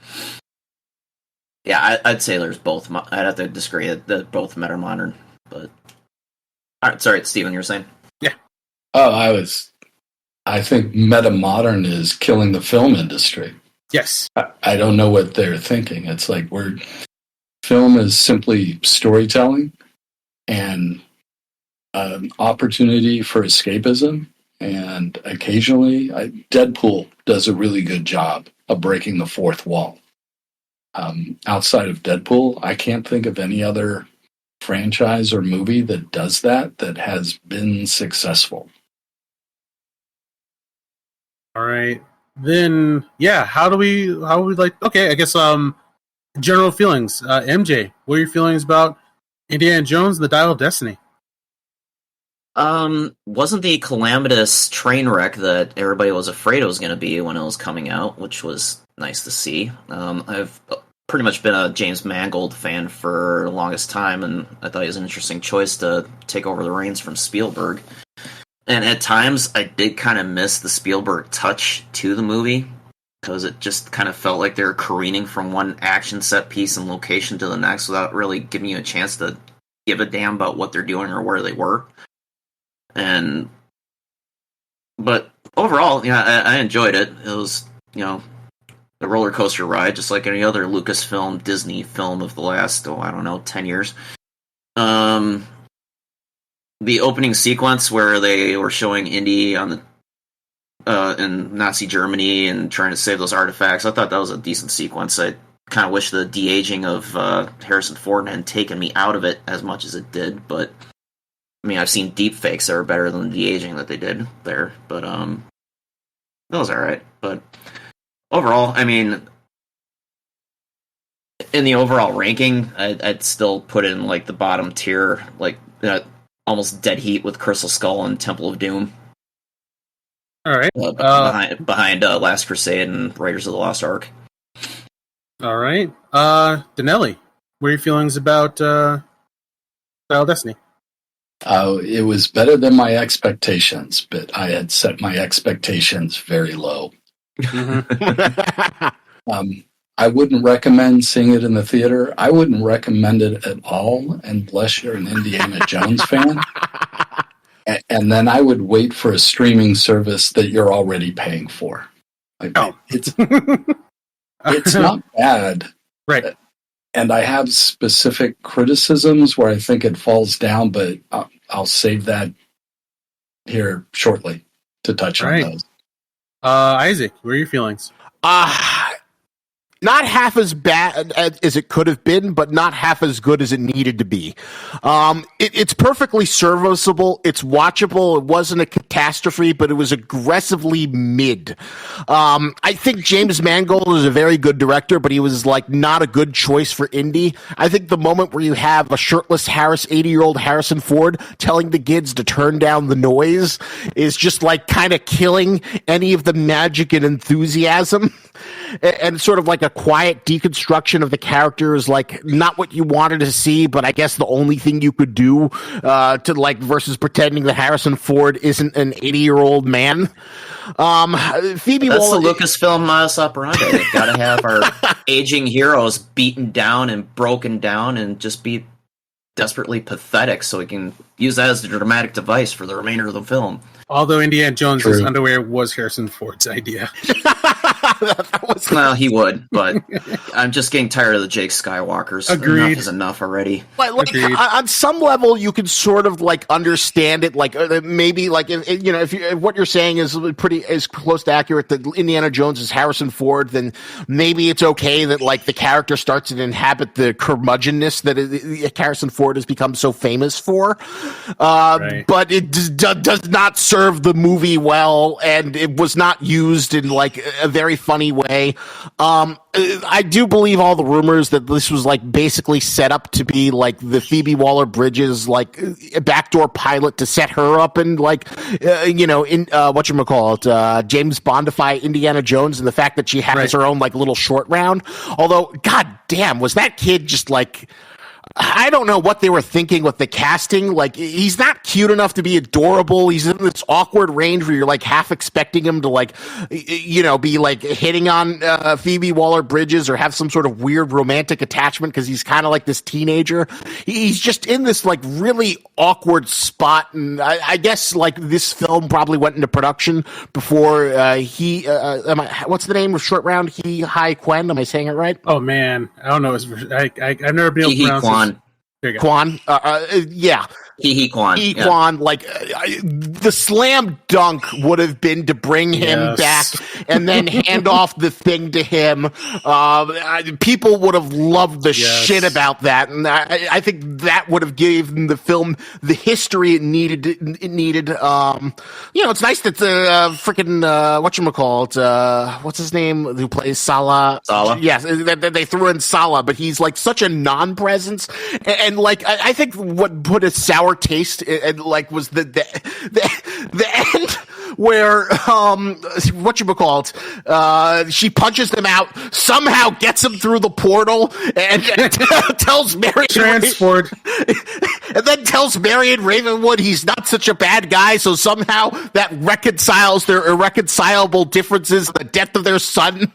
B: yeah, I'd say there's both. I'd have to disagree that they're both meta modern. But all right, sorry, Steven, you were saying?
A: Yeah.
D: Oh, I think meta modern is killing the film industry.
A: Yes.
D: I don't know what they're thinking. It's like film is simply storytelling and an opportunity for escapism. And occasionally, Deadpool does a really good job of breaking the fourth wall. Outside of Deadpool, I can't think of any other franchise or movie that does that has been successful.
A: All right. Then, yeah, how do we like, okay, I guess, general feelings. MJ, what are your feelings about Indiana Jones and the Dial of Destiny?
B: Wasn't the calamitous train wreck that everybody was afraid it was going to be when it was coming out, which was nice to see. I've pretty much been a James Mangold fan for the longest time, and I thought he was an interesting choice to take over the reins from Spielberg. And at times, I did kind of miss the Spielberg touch to the movie, because it just kind of felt like they were careening from one action set piece and location to the next without really giving you a chance to give a damn about what they're doing or where they were. But overall, yeah, I enjoyed it. It was, you know, a roller coaster ride, just like any other Lucasfilm, Disney film of the last, 10 years. The opening sequence where they were showing Indy on the in Nazi Germany and trying to save those artifacts, I thought that was a decent sequence. I kind of wish the de-aging of Harrison Ford hadn't taken me out of it as much as it did, but I mean, I've seen deep fakes that are better than the de-aging that they did there, but that was alright. But overall, I mean, in the overall ranking, I'd still put it in like the bottom tier, like almost dead heat with Crystal Skull and Temple of Doom.
A: All right,
B: behind Last Crusade and Raiders of the Lost Ark.
A: All right, Danelli, what are your feelings about Dial of Destiny?
D: It was better than my expectations, but I had set my expectations very low.
A: Mm-hmm.
D: I wouldn't recommend seeing it in the theater. I wouldn't recommend it at all unless you're an Indiana Jones fan. And then I would wait for a streaming service that you're already paying for. Like, it's not bad.
A: Right.
D: And I have specific criticisms where I think it falls down, but I'll save that here shortly to touch on those.
A: Isaac, what are your feelings?
C: Not half as bad as it could have been, but not half as good as it needed to be. It's perfectly serviceable. It's watchable. It wasn't a catastrophe, but it was aggressively mid. I think James Mangold is a very good director, but he was like not a good choice for Indy. I think the moment where you have a shirtless 80-year-old Harrison Ford telling the kids to turn down the noise is just like kind of killing any of the magic and enthusiasm. and sort of like a quiet deconstruction of the characters, like not what you wanted to see, but I guess the only thing you could do to like versus pretending that Harrison Ford isn't an 80-year-old man. Phoebe
B: That's
C: Waller,
B: the Lucasfilm modus operandi. They've got to have our aging heroes beaten down and broken down and just be desperately pathetic so we can use that as the dramatic device for the remainder of the film.
A: Although Indiana Jones' underwear was Harrison Ford's idea.
B: Well, he would, but I'm just getting tired of the Jake Skywalkers.
A: Agreed.
B: Enough is enough already.
C: Like on some level, you can sort of like understand it. Like maybe like if what you're saying is close to accurate that Indiana Jones is Harrison Ford, then maybe it's okay that like the character starts to inhabit the curmudgeonness that Harrison Ford has become so famous for. Right. But it does not serve the movie well, and it was not used in like a very funny way. I do believe all the rumors that this was like basically set up to be like the Phoebe Waller-Bridges like a backdoor pilot to set her up and like in whatchamacallit, James Bondify Indiana Jones, and the fact that she has her own like little short round. Although, god damn, was that kid just like, I don't know what they were thinking with the casting. Like, he's not cute enough to be adorable. He's in this awkward range where you're like half expecting him to like, be like hitting on Phoebe Waller-Bridges or have some sort of weird romantic attachment because he's kind of like this teenager. He's just in this like really awkward spot, and I guess like this film probably went into production before what's the name of Short Round? Hi Quen. Am I saying it right?
A: Oh man, I don't know. I've never been able to pronounce it.
C: Quan, yeah.
B: Quan.
C: Quan, like, the slam dunk would have been to bring him back and then hand off the thing to him. People would have loved the shit about that, and I think that would have given the film the history it needed. It's nice that the freaking what's his name, who plays Sala? Yes, they threw in Sala, but he's like such a non-presence, and like I think what put a sour taste and like was the end where she punches them out, somehow gets him through the portal, and tells Marion
A: transport
C: and then tells Marion Ravenwood he's not such a bad guy, so somehow that reconciles their irreconcilable differences in the death of their son.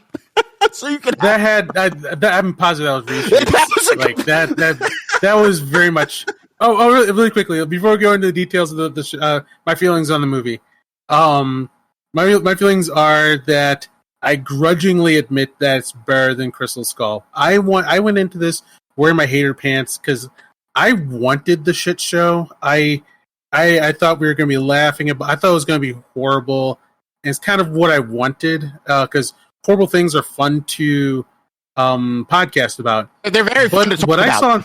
C: So you could I'm positive that was research. That was very much. Really quickly before we go into the details of my feelings on the movie. My feelings are that I grudgingly admit that it's better than Crystal Skull. I went into this wearing my hater pants because I wanted the shit show. I thought we were going to be laughing about. I thought it was going to be horrible. And it's kind of what I wanted because horrible things are fun to podcast about. They're very fun to talk about. I saw.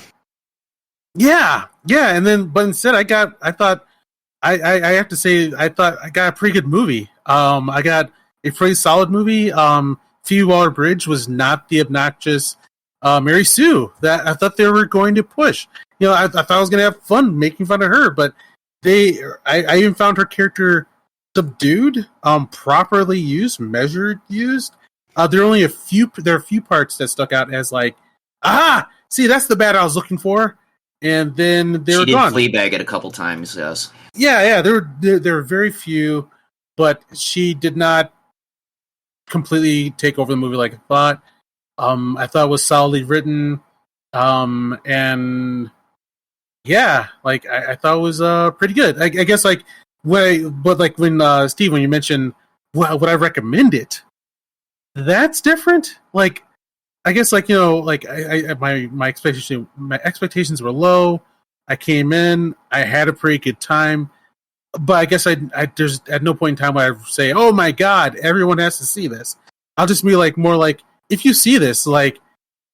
A: Yeah, but instead I thought I have to say I thought I got a pretty good movie. I got a pretty solid movie. Phoebe Waller-Bridge was not the obnoxious Mary Sue that I thought they were going to push. I thought I was going to have fun making fun of her, but I even found her character subdued, properly used, measured used. There are a few parts that stuck out as like, see, that's the bad I was looking for. And then they were gone.
B: She did Fleabag it a couple times, yes.
A: Yeah. There were very few, but she did not completely take over the movie like I thought. I thought it was solidly written, and yeah, like I thought it was pretty good. I guess like when Steve, when you mentioned would I recommend it, that's different. Like. I guess, like, my expectations were low. I came in, I had a pretty good time, but I guess there's at no point in time where I say, "Oh my god, everyone has to see this." I'll just be like, more like, if you see this, like,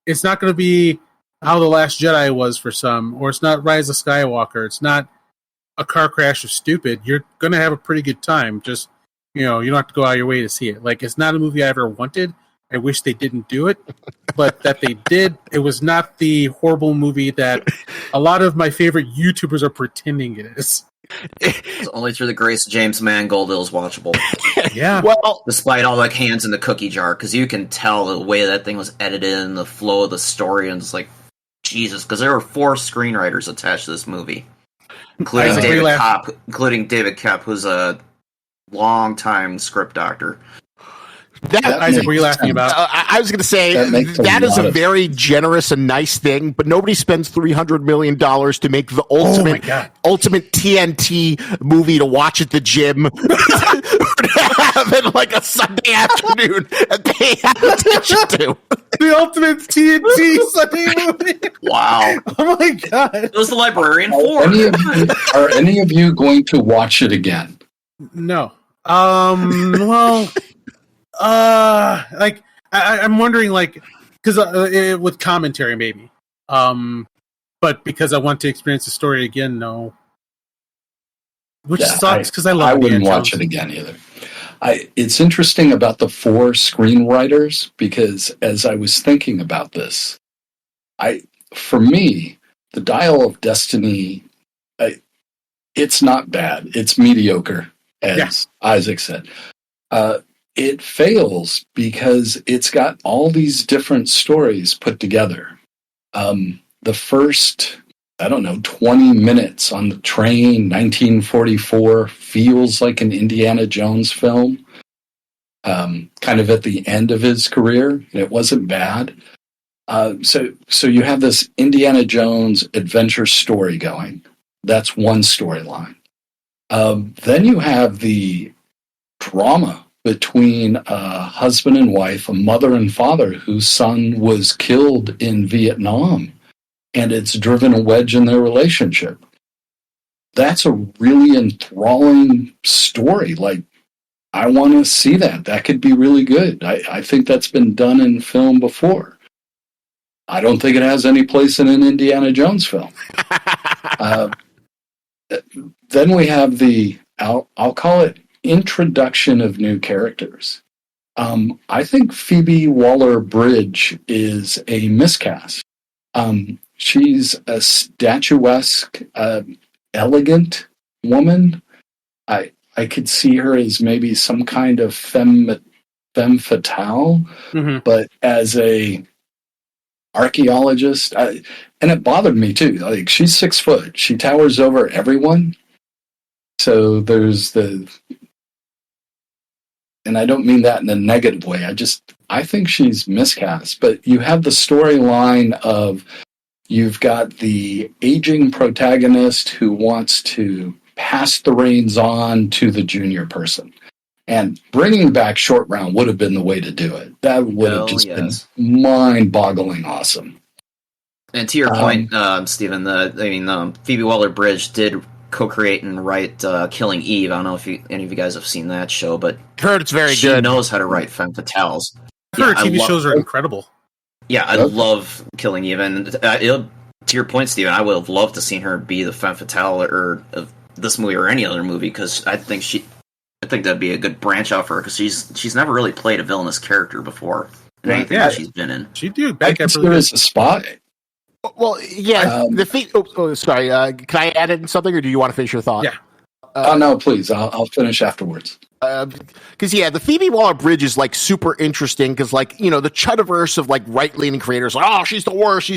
A: it's not going to be how The Last Jedi was for some, or it's not Rise of Skywalker. It's not a car crash of stupid. You're going to have a pretty good time. Just, you don't have to go out of your way to see it. Like, it's not a movie I ever wanted, I wish they didn't do it, but that they did. It was not the horrible movie that a lot of my favorite YouTubers are pretending it is.
B: It's only through the grace of James Mangold it was watchable.
A: Yeah.
C: Well,
B: despite all like hands in the cookie jar, because you can tell the way that thing was edited and the flow of the story, and it's like, Jesus, because there were 4 screenwriters attached to this movie, including David Kopp, who's a long-time script doctor.
A: Isaac, were you laughing about?
C: I was going to say that is a very generous and nice thing, but nobody spends $300 million to make the ultimate TNT movie to watch at the gym, or to have it like a Sunday afternoon and pay attention to.
A: The ultimate TNT Sunday movie.
B: Wow!
A: Oh my god!
B: It was the Librarian 4.
D: Are any of you going to watch it again?
A: No. Well. I'm wondering, like, because with commentary, maybe. But because I want to experience the story again, no. Which sucks because I love.
D: I wouldn't watch it again either. It's interesting about the 4 screenwriters, because as I was thinking about this, for me, the Dial of Destiny, it's not bad. It's mediocre, as Isaac said. It fails because it's got all these different stories put together. The first, 20 minutes on the train, 1944, feels like an Indiana Jones film, kind of at the end of his career, and it wasn't bad. So you have this Indiana Jones adventure story going. That's one storyline. Then you have the drama between a husband and wife, a mother and father whose son was killed in Vietnam, and it's driven a wedge in their relationship. That's a really enthralling story. Like, I want to see that. That could be really good. I think that's been done in film before. I don't think it has any place in an Indiana Jones film. Then we have I'll call it introduction of new characters. I think Phoebe Waller-Bridge is a miscast. She's a statuesque, elegant woman. I could see her as maybe some kind of femme fatale, but as a archaeologist, and it bothered me too. Like, she's 6 foot, she towers over everyone. So there's and I don't mean that in a negative way. I think she's miscast. But you have the storyline of, you've got the aging protagonist who wants to pass the reins on to the junior person. And bringing back Short Round would have been the way to do it. That would have been mind-boggling awesome.
B: And to your point, Stephen, Phoebe Waller-Bridge did co-create and write Killing Eve. I don't know if any of you guys have seen that show, but
C: heard it's very good.
B: She knows how to write femme fatales.
A: Her TV shows are incredible.
B: Yeah, I love Killing Eve, and to your point, Stephen, I would have loved to seen her be the femme fatale of this movie or any other movie, because I think that'd be a good branch out for her, because she's never really played a villainous character before in anything that she's been in.
A: She did
D: back up really as a spy.
C: Well, yeah. Sorry. Can I add in something, or do you want to finish your thought?
A: Yeah.
D: No, please. I'll finish afterwards.
C: Because the Phoebe Waller-Bridge is like super interesting, because the Chuddiverse of like right-leaning creators, like, oh, she's the worst,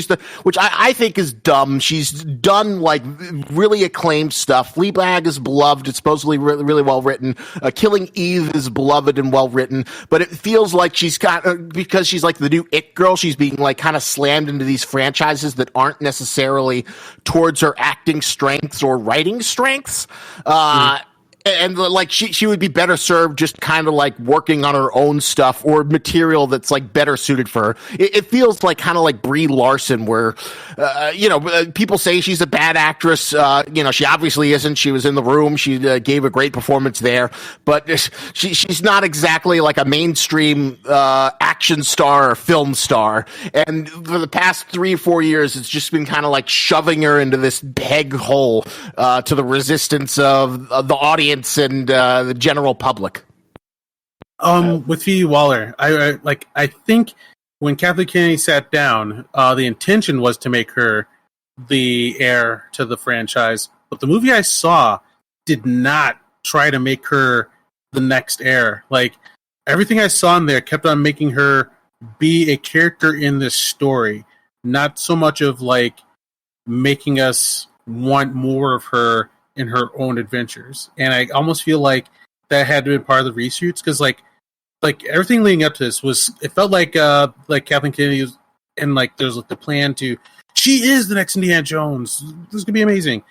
C: which I think is dumb. She's done like really acclaimed stuff. Fleabag is beloved, it's supposedly really, really well written. Killing Eve is beloved and well written, but it feels like she's got, because she's like the new it girl, she's being like kind of slammed into these franchises that aren't necessarily towards her acting strengths or writing strengths. And like she would be better served just kind of like working on her own stuff or material that's like better suited for her. It feels like kind of like Brie Larson, where people say she's a bad actress. She obviously isn't. She was in The Room. She gave a great performance there, but she's not exactly like a mainstream action star or film star. And for the past 3 or 4 years, it's just been kind of like shoving her into this peg hole to the resistance of the audience and the general public.
A: With Phoebe Waller, I think when Kathleen Kennedy sat down, the intention was to make her the heir to the franchise, but the movie I saw did not try to make her the next heir. Like, everything I saw in there kept on making her be a character in this story, not so much of like making us want more of her in her own adventures. And I almost feel like that had to be part of the reshoots, because like everything leading up to this was, it felt like Kathleen Kennedy was, and like there's like the plan to, she is the next Indiana Jones. This is gonna be amazing.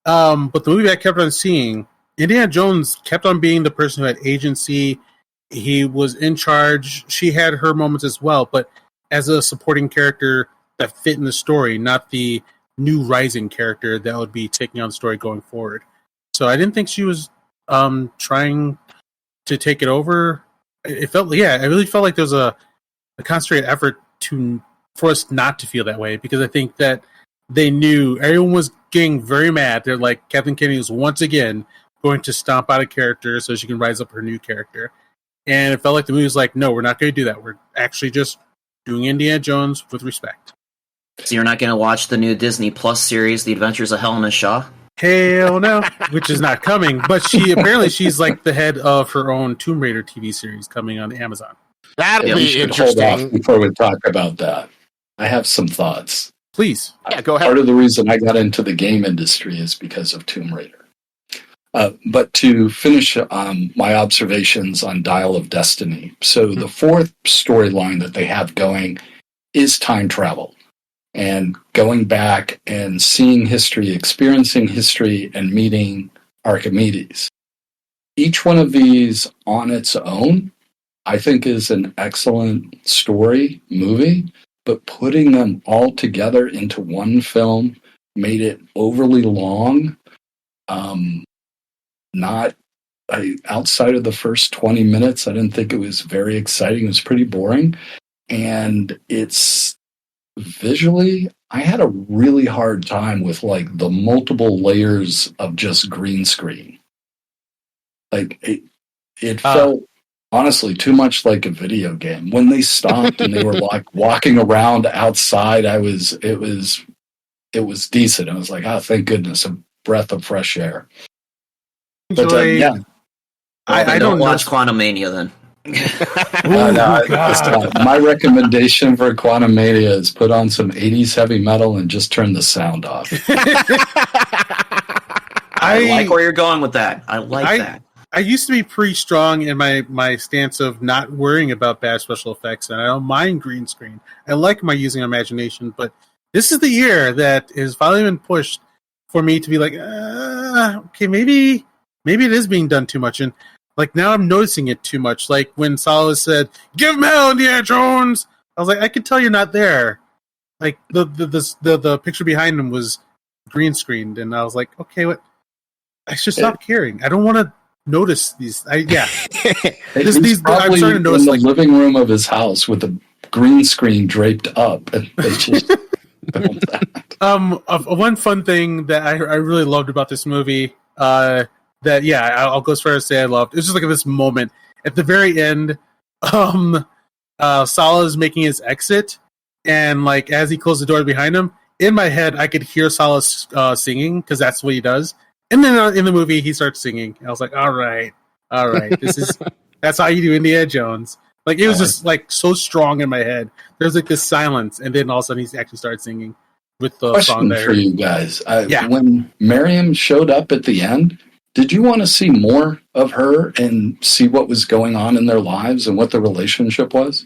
A: But the movie I kept on seeing, Indiana Jones kept on being the person who had agency. He was in charge. She had her moments as well, but as a supporting character that fit in the story, not the new rising character that would be taking on the story going forward. So I didn't think she was trying to take it over. It felt, I really felt like there was a concentrated effort for us not to feel that way, because I think that they knew everyone was getting very mad. They're like, Kathleen Kennedy is once again going to stomp out a character so she can rise up her new character. And it felt like the movie was like, no, we're not going to do that. We're actually just doing Indiana Jones with respect.
B: So you're not going to watch the new Disney Plus series, The Adventures of Helena Shaw?
A: Hell no, which is not coming. But she's like the head of her own Tomb Raider TV series coming on Amazon.
C: That'll be
D: interesting.
C: Hold off
D: before we talk about that, I have some thoughts.
A: Please.
C: Yeah, go ahead.
D: Part of the reason I got into the game industry is because of Tomb Raider. But to finish my observations on Dial of Destiny, so the fourth storyline that they have going is time travel. And going back and seeing history, experiencing history, and meeting Archimedes. Each one of these on its own, I think, is an excellent story, movie, but putting them all together into one film made it overly long. Outside of the first 20 minutes, I didn't think it was very exciting. It was pretty boring. And it's visually, I had a really hard time with like the multiple layers of just green screen. Like it felt honestly too much like a video game. When they stopped and they were like walking around outside, it was decent. I was like, oh, thank goodness, a breath of fresh air. But yeah.
B: I don't watch Quantumania then.
D: My recommendation for Quantumania is put on some 80s heavy metal and just turn the sound off.
B: I like where you're going with that. I like that.
A: I used to be pretty strong in my stance of not worrying about bad special effects, and I don't mind green screen. I like my using imagination, but this is the year that is finally been pushed for me to be like, okay, maybe it is being done too much. And like now I'm noticing it too much. Like when Salah said, "Give him hell, Indiana Jones," I was like, I could tell you're not there. Like the picture behind him was green screened, and I was like, okay, what? I should stop caring. I don't want to notice these.
D: I'm starting to notice in the living room of his house with the green screen draped up. And they just
A: one fun thing that I really loved about this movie. I'll go as far as say I loved. It was just like this moment at the very end. Salah is making his exit, and like as he closed the door behind him, in my head I could hear Salah singing because that's what he does. And then in the movie he starts singing. And I was like, all right, that's how you do Indiana Jones. Like it was just like so strong in my head. There's like this silence, and then all of a sudden he actually starts singing with the song there.
D: For you guys, when Miriam showed up at the end, did you want to see more of her and see what was going on in their lives and what the relationship was?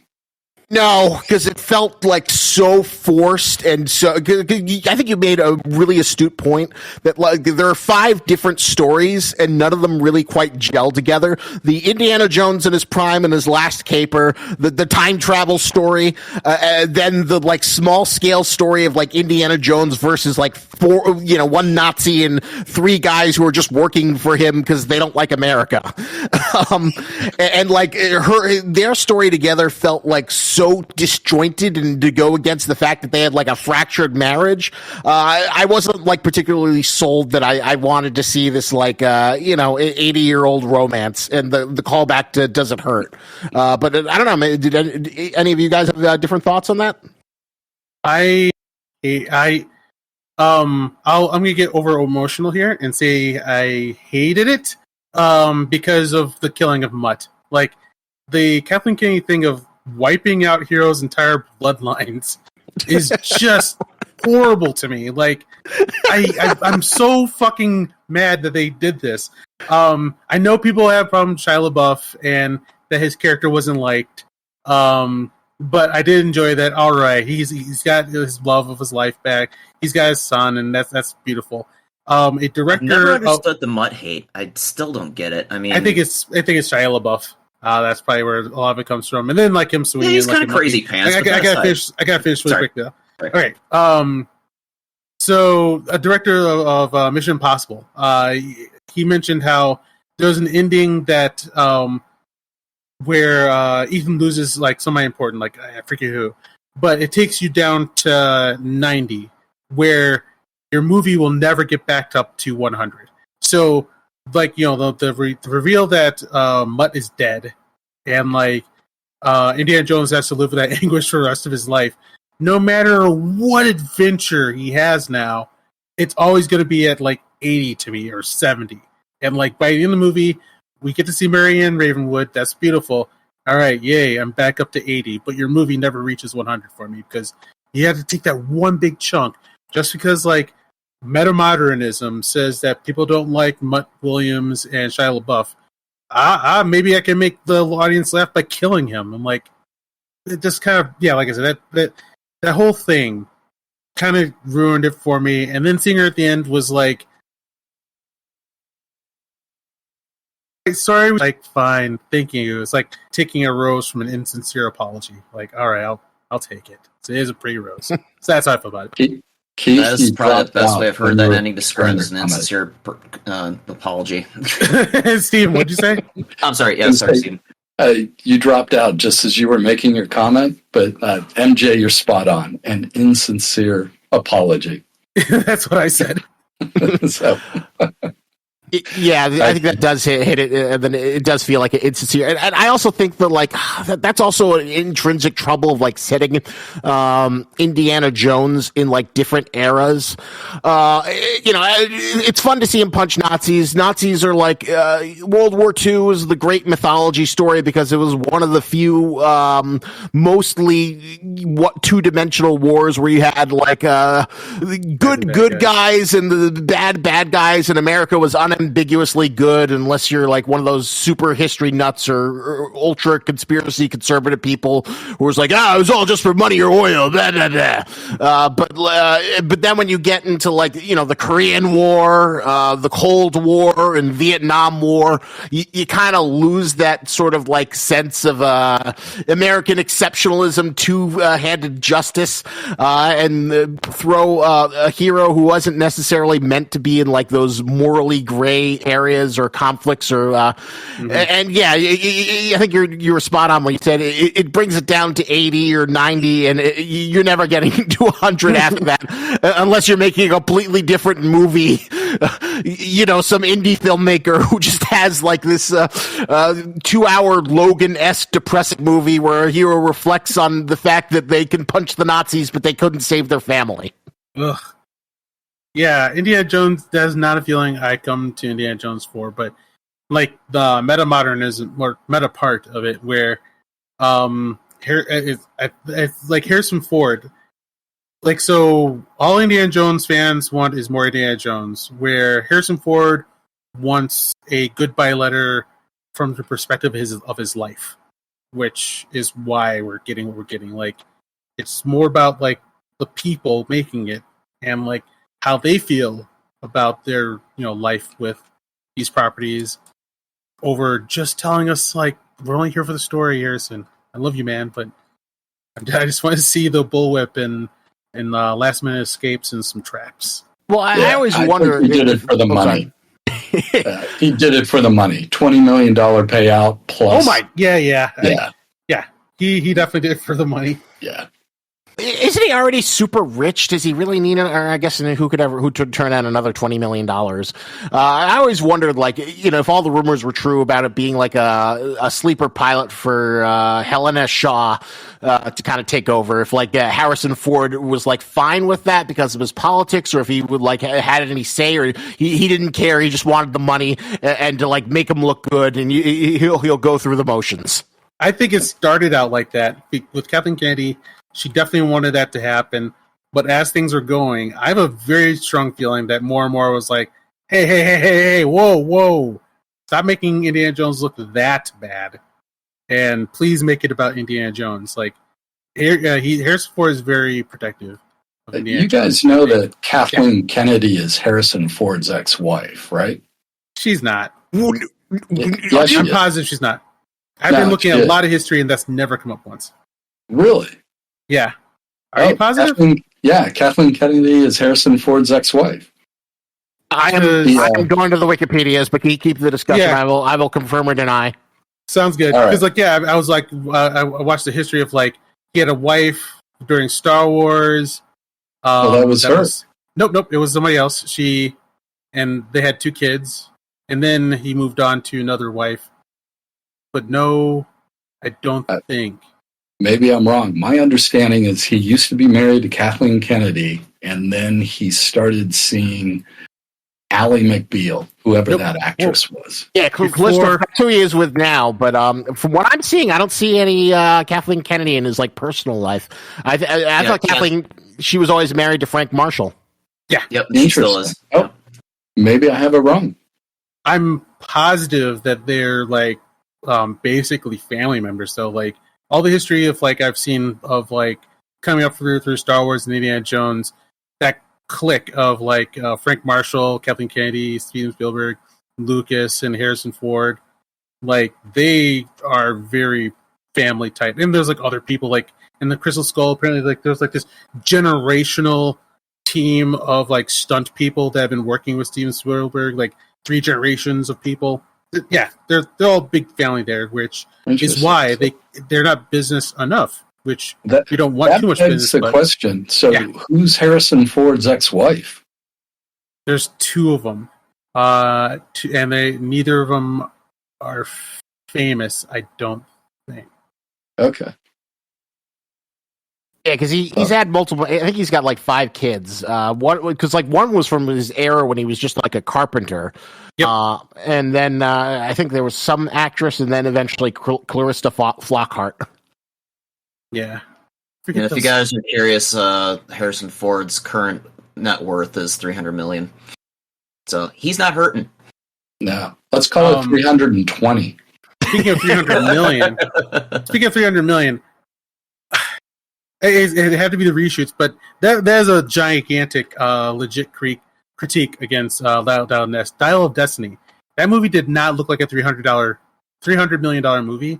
C: No, because it felt like so forced, and so I think you made a really astute point that like there are 5 different stories and none of them really quite gel together. The Indiana Jones in his prime and his last caper, the time travel story, then the like small scale story of like Indiana Jones versus like 1 Nazi and 3 guys who are just working for him because they don't like America, and like their story together felt like so so disjointed and to go against the fact that they had like a fractured marriage. I wasn't like particularly sold that I wanted to see this like 80-year-old romance, and the callback to "Does It Hurt?" But I don't know. Did any of you guys have different thoughts on that?
A: I'm gonna get over emotional here and say I hated it because of the killing of Mutt. Like the Kathleen Kennedy thing of wiping out Hero's entire bloodlines is just horrible to me. Like I'm so fucking mad that they did this. I know people have problems with Shia LaBeouf and that his character wasn't liked. But I did enjoy that. All right, he's got his love of his life back. He's got his son, and that's beautiful. A director.
B: I've never understood the Mutt hate. I still don't get it. I mean,
A: I think it's Shia LaBeouf. That's probably where a lot of it comes from. And then like him swinging.
B: Yeah, he's
A: like
B: kind of crazy pants.
A: I gotta finish really quick though.
B: Right.
A: All right. So a director of Mission Impossible. He mentioned how there was an ending that where Ethan loses like somebody important, like I forget who, but it takes you down to 90, where your movie will never get back up to 100. So, like the reveal that Mutt is dead, and like Indiana Jones has to live with that anguish for the rest of his life. No matter what adventure he has now, it's always going to be at like 80 to me or 70. And like by the end of the movie, we get to see Marianne Ravenwood. That's beautiful. All right, yay, I'm back up to 80. But your movie never reaches 100 for me because you had to take that one big chunk just because, like, metamodernism says that people don't like Mutt Williams and Shia LaBeouf. Maybe I can make the audience laugh by killing him. I'm like, it just kind of, like I said, that whole thing kind of ruined it for me. And then seeing her at the end was like, sorry, like, fine, thank you. It's like taking a rose from an insincere apology. Like, all right, I'll take it. So it is a pretty rose. So that's how I feel about it.
B: Keith, that's probably the best way I've heard that ending described as an insincere apology.
A: Steve, what'd you say?
B: I'm sorry. Yeah, sorry, Steve.
D: You dropped out just as you were making your comment, but MJ, you're spot on. An insincere apology.
A: That's what I said.
D: So.
C: I think that does hit it, and then it does feel like it's sincere. And I also think that like that's also an intrinsic trouble of like setting Indiana Jones in like different eras. It's fun to see him punch Nazis. Nazis are like World War II is the great mythology story because it was one of the few mostly two-dimensional wars where you had like good guys and the bad guys, and America was unambiguously good unless you're like one of those super history nuts or ultra conspiracy conservative people who was like, it was all just for money or oil, blah, blah, blah. But then when you get into like, the Korean War, the Cold War and Vietnam War, you kind of lose that sort of like sense of American exceptionalism, two-handed justice, and throw a hero who wasn't necessarily meant to be in like those morally gray areas or conflicts or and I think you were spot on when you said it brings it down to 80 or 90 and you're never getting to 100 after that unless you're making a completely different movie, some indie filmmaker who just has like this 2-hour Logan-esque depressing movie where a hero reflects on the fact that they can punch the Nazis but they couldn't save their family.
A: Ugh. Yeah, Indiana Jones, that's not a feeling I come to Indiana Jones for, but like the meta-modernism or meta part of it where it's like Harrison Ford. Like, so all Indiana Jones fans want is more Indiana Jones, where Harrison Ford wants a goodbye letter from the perspective of his life, which is why we're getting what we're getting. Like, it's more about like the people making it and like how they feel about their, life with these properties over just telling us, like, we're only here for the story, Harrison. I love you, man, but I just want to see the bullwhip and last minute escapes and some traps.
C: Well, I always wonder.
D: He did it for the money. He did it for the money. $20 million payout plus.
A: Oh my, yeah. he definitely did it for the money.
D: Yeah.
C: Isn't he already super rich? Does he really need it? Or I guess who could turn out another $20 million? I always wondered, like, if all the rumors were true about it being like a sleeper pilot for Helen S. Shaw to kind of take over, if like Harrison Ford was like fine with that because of his politics, or if he would like had any say, or he didn't care, he just wanted the money and to like make him look good, and he'll go through the motions.
A: I think it started out like that with Kathleen Kennedy. She definitely wanted that to happen, but as things are going, I have a very strong feeling that more and more was like, hey, whoa, stop making Indiana Jones look that bad, and please make it about Indiana Jones. Like, Harrison Ford is very protective of Indiana Jones.
D: You guys know that Kathleen Kennedy is Harrison Ford's ex-wife, right?
A: She's not.
D: Yes,
A: I'm positive she's not. I've been looking at a lot of history, and that's never come up once.
D: Really?
A: Yeah. Are you positive?
D: Kathleen Kennedy is Harrison Ford's ex-wife.
C: I'm going to the Wikipedias, but can you keep the discussion? Yeah. I will confirm or deny.
A: Sounds good. Because I was like, I watched the history of like he had a wife during Star Wars.
D: That was her.
A: Nope. It was somebody else. And they had 2 kids, and then he moved on to another wife. But no, I don't think.
D: Maybe I'm wrong. My understanding is he used to be married to Kathleen Kennedy, and then he started seeing Ally McBeal, whoever that actress was.
C: Yeah, Callisto, that's who he is with now. But from what I'm seeing, I don't see any Kathleen Kennedy in his like personal life. I thought Kathleen, she was always married to Frank Marshall.
A: Yeah,
B: yep, she still is.
D: Oh, maybe I have it wrong.
A: I'm positive that they're like basically family members. So like. All the history of like I've seen of like coming up through Star Wars and Indiana Jones, that clique of like Frank Marshall, Kathleen Kennedy, Steven Spielberg, Lucas, and Harrison Ford, like they are very family type. And there's like other people like in the Crystal Skull. Apparently, like there's like this generational team of like stunt people that have been working with Steven Spielberg, like 3 generations of people. Yeah, they're all big family there, which is why they're not business enough. Which you don't want too much business.
D: That's the question. So, who's Harrison Ford's ex-wife?
A: There's 2 of them, and neither of them are famous. I don't think.
D: Okay.
C: Yeah, because he's had multiple. I think he's got like 5 kids. Because like one was from his era when he was just like a carpenter. Yep. And then I think there was some actress, and then eventually Clarissa Flockhart.
A: Yeah.
B: If you guys are curious, Harrison Ford's current net worth is $300 million. So he's not hurting.
D: No, let's call it 320.
A: Speaking of 300 million, it had to be the reshoots, but that is a gigantic, legit critique against Dial of Destiny. That movie did not look like a $300 million movie.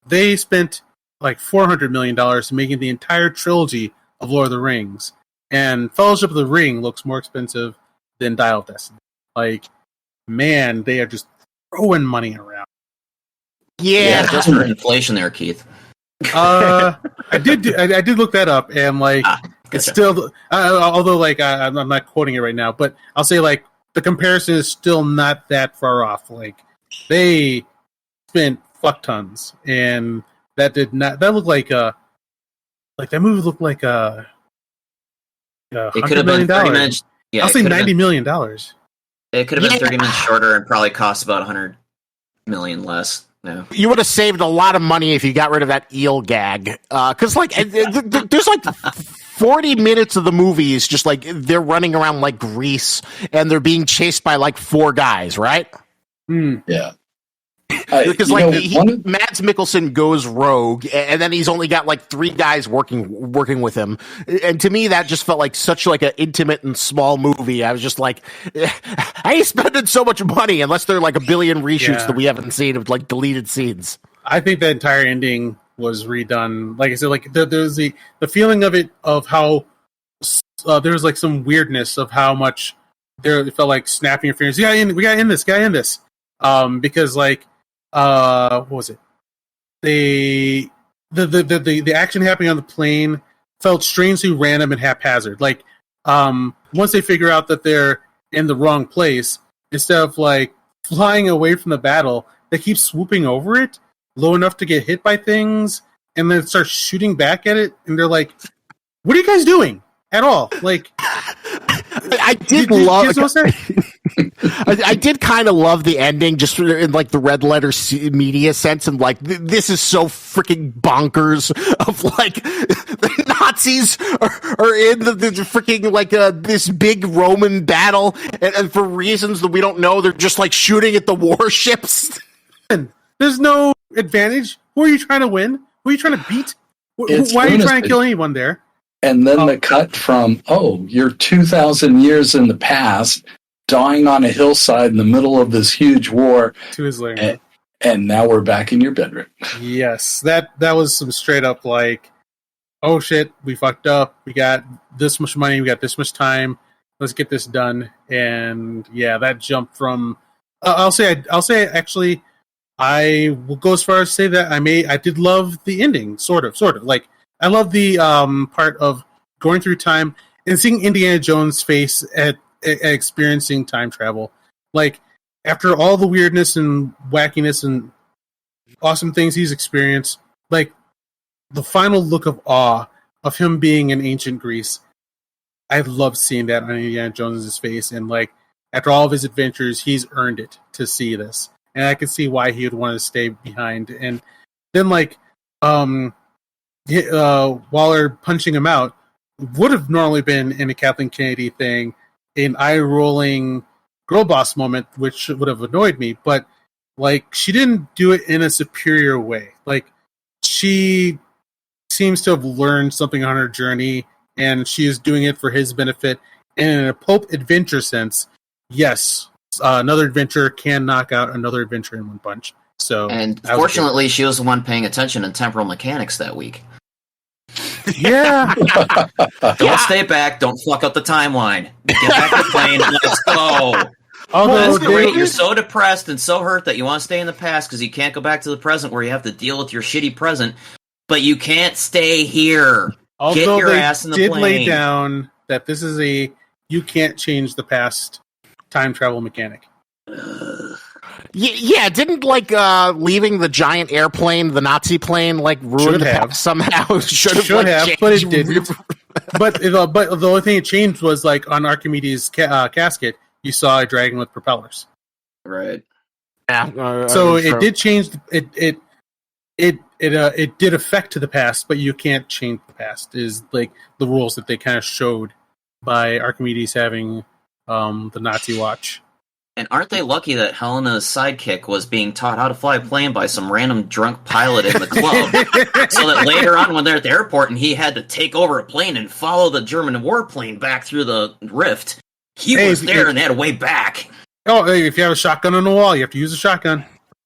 A: They spent like $400 million making the entire trilogy of Lord of the Rings, and Fellowship of the Ring looks more expensive than Dial of Destiny. Like, man, they are just throwing money around.
B: Yeah, just for inflation there, Keith.
A: I did look that up, and like it's still although like I'm not quoting it right now, but I'll say like the comparison is still not that far off. Like they spent fuck tons, and that looked like that movie looked like
B: it could have been 30 minutes. Yeah,
A: I'll say $90 million.
B: It could have been 30 minutes shorter and probably cost about $100 million less. Yeah.
C: You would have saved a lot of money if you got rid of that eel gag. Because, like, there's like 40 minutes of the movie is just like they're running around like Grease and they're being chased by like 4 guys, right?
D: Yeah.
C: Because Mads Mikkelsen goes rogue, and then he's only got like 3 guys working with him, and to me that just felt like such like an intimate and small movie. I was just like, I ain't spending so much money unless they're like a billion reshoots that we haven't seen of like deleted scenes.
A: I think the entire ending was redone. Like I said, like there's the feeling of it of how there was like some weirdness of how much it felt like snapping your fingers. We got in this. Because like. What was it? the action happening on the plane felt strangely random and haphazard. Like, once they figure out that they're in the wrong place, instead of like flying away from the battle, they keep swooping over it low enough to get hit by things, and then start shooting back at it. And they're like, "What are you guys doing at all?" Like,
C: I did kind of love the ending, just in like the red letter media sense, and like this is so freaking bonkers. Of like the Nazis are in the freaking like this big Roman battle, and for reasons that we don't know, they're just like shooting at the warships.
A: There's no advantage. Who are you trying to win? Who are you trying to beat? Why are you trying to kill anyone there?
D: And then the cut from, you're 2,000 years in the past, dying on a hillside in the middle of this huge war.
A: 2 years later.
D: And now we're back in your bedroom.
A: Yes, that was some straight up like, oh shit, we fucked up. We got this much money. We got this much time. Let's get this done. And yeah, that jump from, I'll say actually, I will go as far as to say that I did love the ending, sort of. Like, I love the part of going through time and seeing Indiana Jones' face at experiencing time travel. Like, after all the weirdness and wackiness and awesome things he's experienced, like, the final look of awe of him being in ancient Greece, I love seeing that on Indiana Jones' face. And, like, after all of his adventures, he's earned it to see this. And I can see why he would want to stay behind. And then, like, Waller punching him out would have normally been in a Kathleen Kennedy thing, an eye-rolling girl boss moment, which would have annoyed me. But, like, she didn't do it in a superior way. Like, she seems to have learned something on her journey, and she is doing it for his benefit. And in a Pope adventure sense, yes, another adventure can knock out another adventure in one punch. So,
B: and fortunately, she was the one paying attention in temporal mechanics that week.
A: Yeah.
B: Don't stay back. Don't fuck up the timeline. Get back to the plane. Let's go.
A: Although
B: that's great. You're so depressed and so hurt that you want to stay in the past because you can't go back to the present where you have to deal with your shitty present, but you can't stay here. Get your ass in the plane.
A: Did lay down that this is you can't change the past time travel mechanic.
C: Yeah, didn't like leaving the giant airplane, the Nazi plane, like ruin the past somehow? Should have,
A: but it didn't. but the only thing it changed was like on Archimedes' casket, you saw a dragon with propellers.
B: Right.
C: Yeah.
A: So it did change. It did affect to the past, but you can't change the past. Is like the rules that they kind of showed by Archimedes having the Nazi watch.
B: And aren't they lucky that Helena's sidekick was being taught how to fly a plane by some random drunk pilot in the club? So that later on when they're at the airport and he had to take over a plane and follow the German warplane back through the rift, he was there and they had a way back.
A: Oh, if you have a shotgun on the wall, you have to use a shotgun.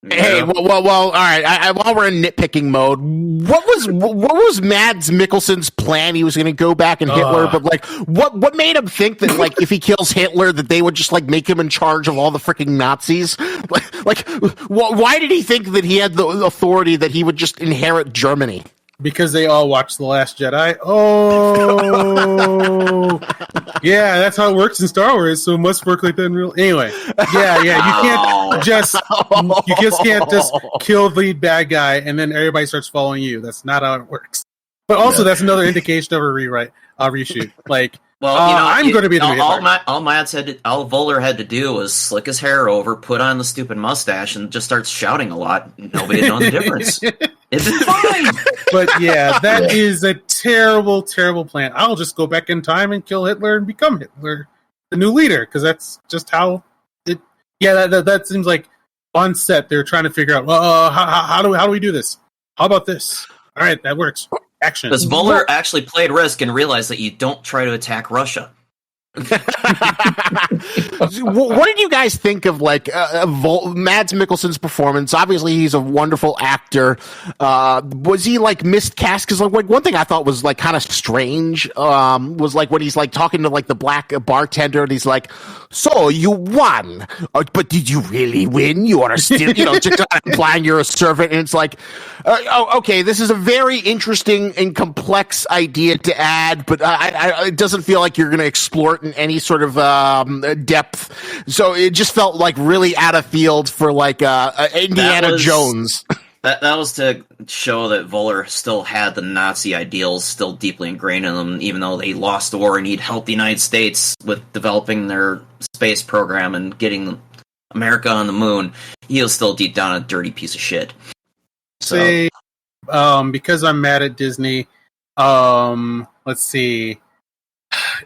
C: Hey, well, all right. While we're in nitpicking mode, what was Mads Mikkelsen's plan? He was going to go back and Hitler, but like, what made him think that like if he kills Hitler, that they would just like make him in charge of all the freaking Nazis? Like, why did he think that he had the authority that he would just inherit Germany?
A: Because they all watched The Last Jedi. Oh, yeah, that's how it works in Star Wars. So it must work like that in real. Anyway, yeah, you can't just kill the bad guy and then everybody starts following you. That's not how it works. But also, that's another indication of a reshoot. Like,
B: well,
A: I'm going to be the
B: all Voller had to do was slick his hair over, put on the stupid mustache, and just start shouting a lot. Nobody would know the difference. It's fine.
A: But yeah, that is a terrible, terrible plan. I'll just go back in time and kill Hitler and become Hitler, the new leader, because that's just how it. Yeah, that seems like on set they're trying to figure out. Well, how do we do this? How about this? All right, that works. Action.
B: Because Voller actually played Risk and realized that you don't try to attack Russia.
C: What did you guys think of Mads Mikkelsen's performance? Obviously, he's a wonderful actor. Was he miscast? Because one thing I thought was kind of strange was when he's talking to the black bartender, and he's like, "So you won, but did you really win? You are still, just implying you're a servant." And it's okay, this is a very interesting and complex idea to add, but it doesn't feel like you're going to explore it in any sort of depth. So it just felt really out of field for Indiana Jones.
B: That was to show that Voller still had the Nazi ideals still deeply ingrained in them, even though they lost the war and he'd helped the United States with developing their space program and getting America on the moon. He was still deep down a dirty piece of shit. So,
A: because I'm mad at Disney, let's see,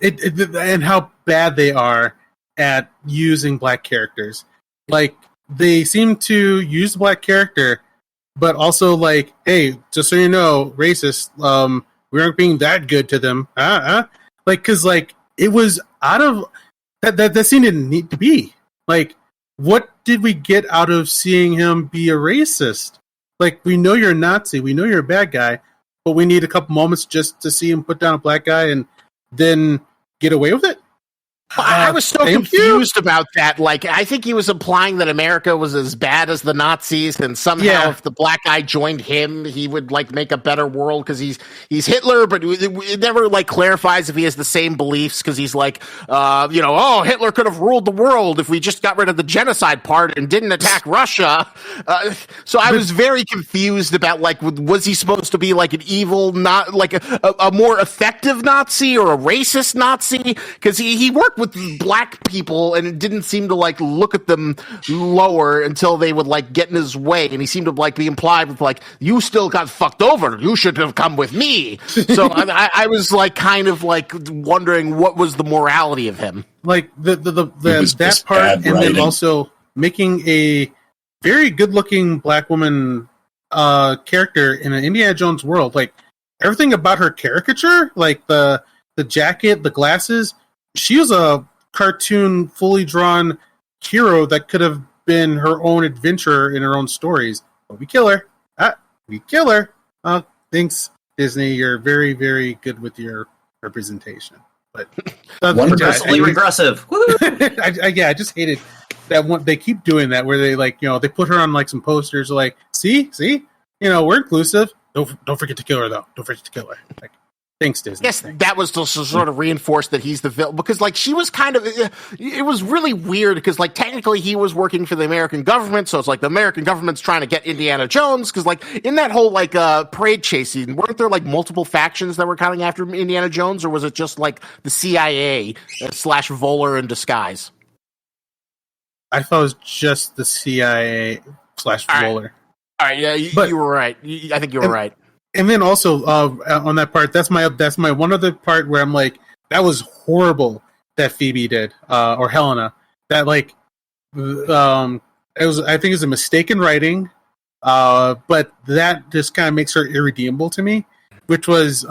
A: and how bad they are at using black characters. They seem to use the black character, but also hey, just so you know, racist. We aren't being that good to them. Because it was out of that scene didn't need to be. What did we get out of seeing him be a racist? We know you're a Nazi, we know you're a bad guy, but we need a couple moments just to see him put down a black guy and then get away with it?
C: I was so confused about that. I think he was implying that America was as bad as the Nazis, and somehow if the black guy joined him, he would make a better world because he's Hitler. But it never clarifies if he has the same beliefs because he's Hitler could have ruled the world if we just got rid of the genocide part and didn't attack Russia. So I was very confused about was he supposed to be an evil, not a more effective Nazi or a racist Nazi? Because he worked with black people, and it didn't seem to look at them lower until they would get in his way, and he seemed to be implied with you still got fucked over, you should have come with me. So I was kind of wondering what was the morality of him,
A: that part, and then also making a very good looking black woman character in an Indiana Jones world. Everything about her caricature, the jacket, the glasses. She was a cartoon, fully drawn hero that could have been her own adventurer in her own stories. But we kill her. We kill her. Thanks, Disney. You're very, very good with your representation. But
B: wonderfully regressive.
A: I just hated that one. They keep doing that where they they put her on some posters see, we're inclusive. Don't forget to kill her though. Don't forget to kill her. Thanks, Disney.
C: Yes, that was to sort of reinforce that he's the villain, because she was kind of, it was really weird because technically he was working for the American government, so it's the American government's trying to get Indiana Jones, because in that whole parade chase scene, weren't there multiple factions that were coming after Indiana Jones, or was it just the CIA / Voller in disguise?
A: I thought it was just the CIA / Voller.
C: All right, yeah, you were right. I think you were right.
A: And then also on that part, that's my one other part where I'm that was horrible that Phoebe did, or Helena. That it was, I think, it was a mistake in writing, but that just kind of makes her irredeemable to me. Which was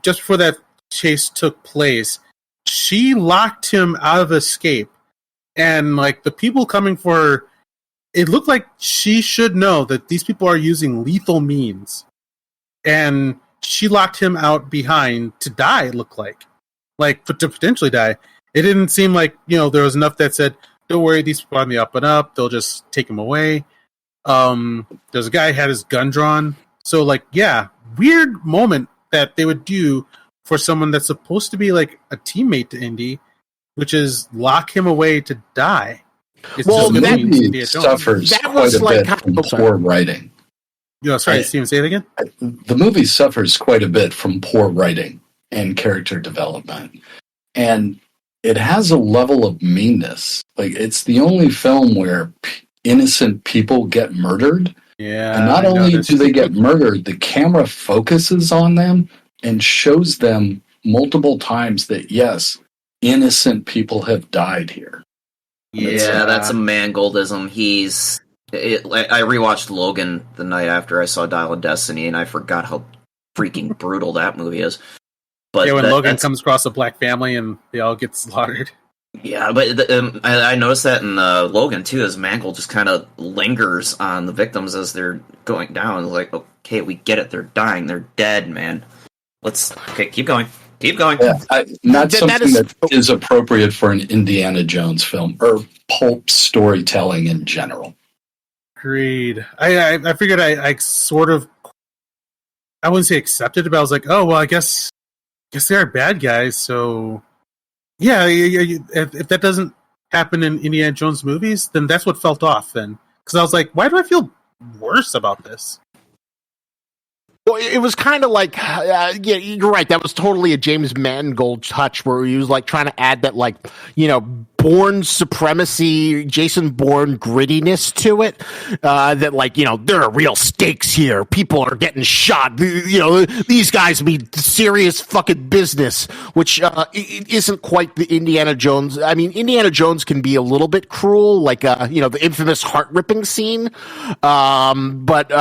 A: just before that chase took place, she locked him out of escape, and the people coming for her, it looked like she should know that these people are using lethal means. And she locked him out behind to die, it looked like to potentially die. It didn't seem there was enough that said, don't worry, these people are on the up and up, they'll just take him away. There's a guy who had his gun drawn. So, weird moment that they would do for someone that's supposed to be a teammate to Indy, which is lock him away to die.
D: The movie suffers quite a bit from poor writing.
A: Sorry, Steven, say it again?
D: The movie suffers quite a bit from poor writing and character development. And it has a level of meanness. It's the only film where innocent people get murdered.
A: Yeah.
D: And not only do they get murdered, the camera focuses on them and shows them multiple times that, yes, innocent people have died here.
B: Yeah, that's a Mangoldism. I rewatched Logan the night after I saw Dial of Destiny, and I forgot how freaking brutal that movie is. But
A: when Logan comes across a black family and they all get slaughtered.
B: Yeah, but I noticed that in Logan too, as Mangle just kind of lingers on the victims as they're going down. Like, okay, we get it. They're dying. They're dead, man. Keep going. Keep going.
D: Yeah, not something that is appropriate for an Indiana Jones film or pulp storytelling in general.
A: Agreed. I figured I sort of, I wouldn't say accepted it, but I was like, oh, well, I guess they are bad guys, so yeah, if that doesn't happen in Indiana Jones movies, then that's what felt off then. Because I was like, why do I feel worse about this?
C: Well, it was kind of like, yeah, you're right. That was totally a James Mangold touch where he was like trying to add that, like, Bourne supremacy, Jason Bourne grittiness to it. That, like, there are real stakes here. People are getting shot. These guys mean serious fucking business, which it isn't quite the Indiana Jones. I mean, Indiana Jones can be a little bit cruel, like, the infamous heart ripping scene. But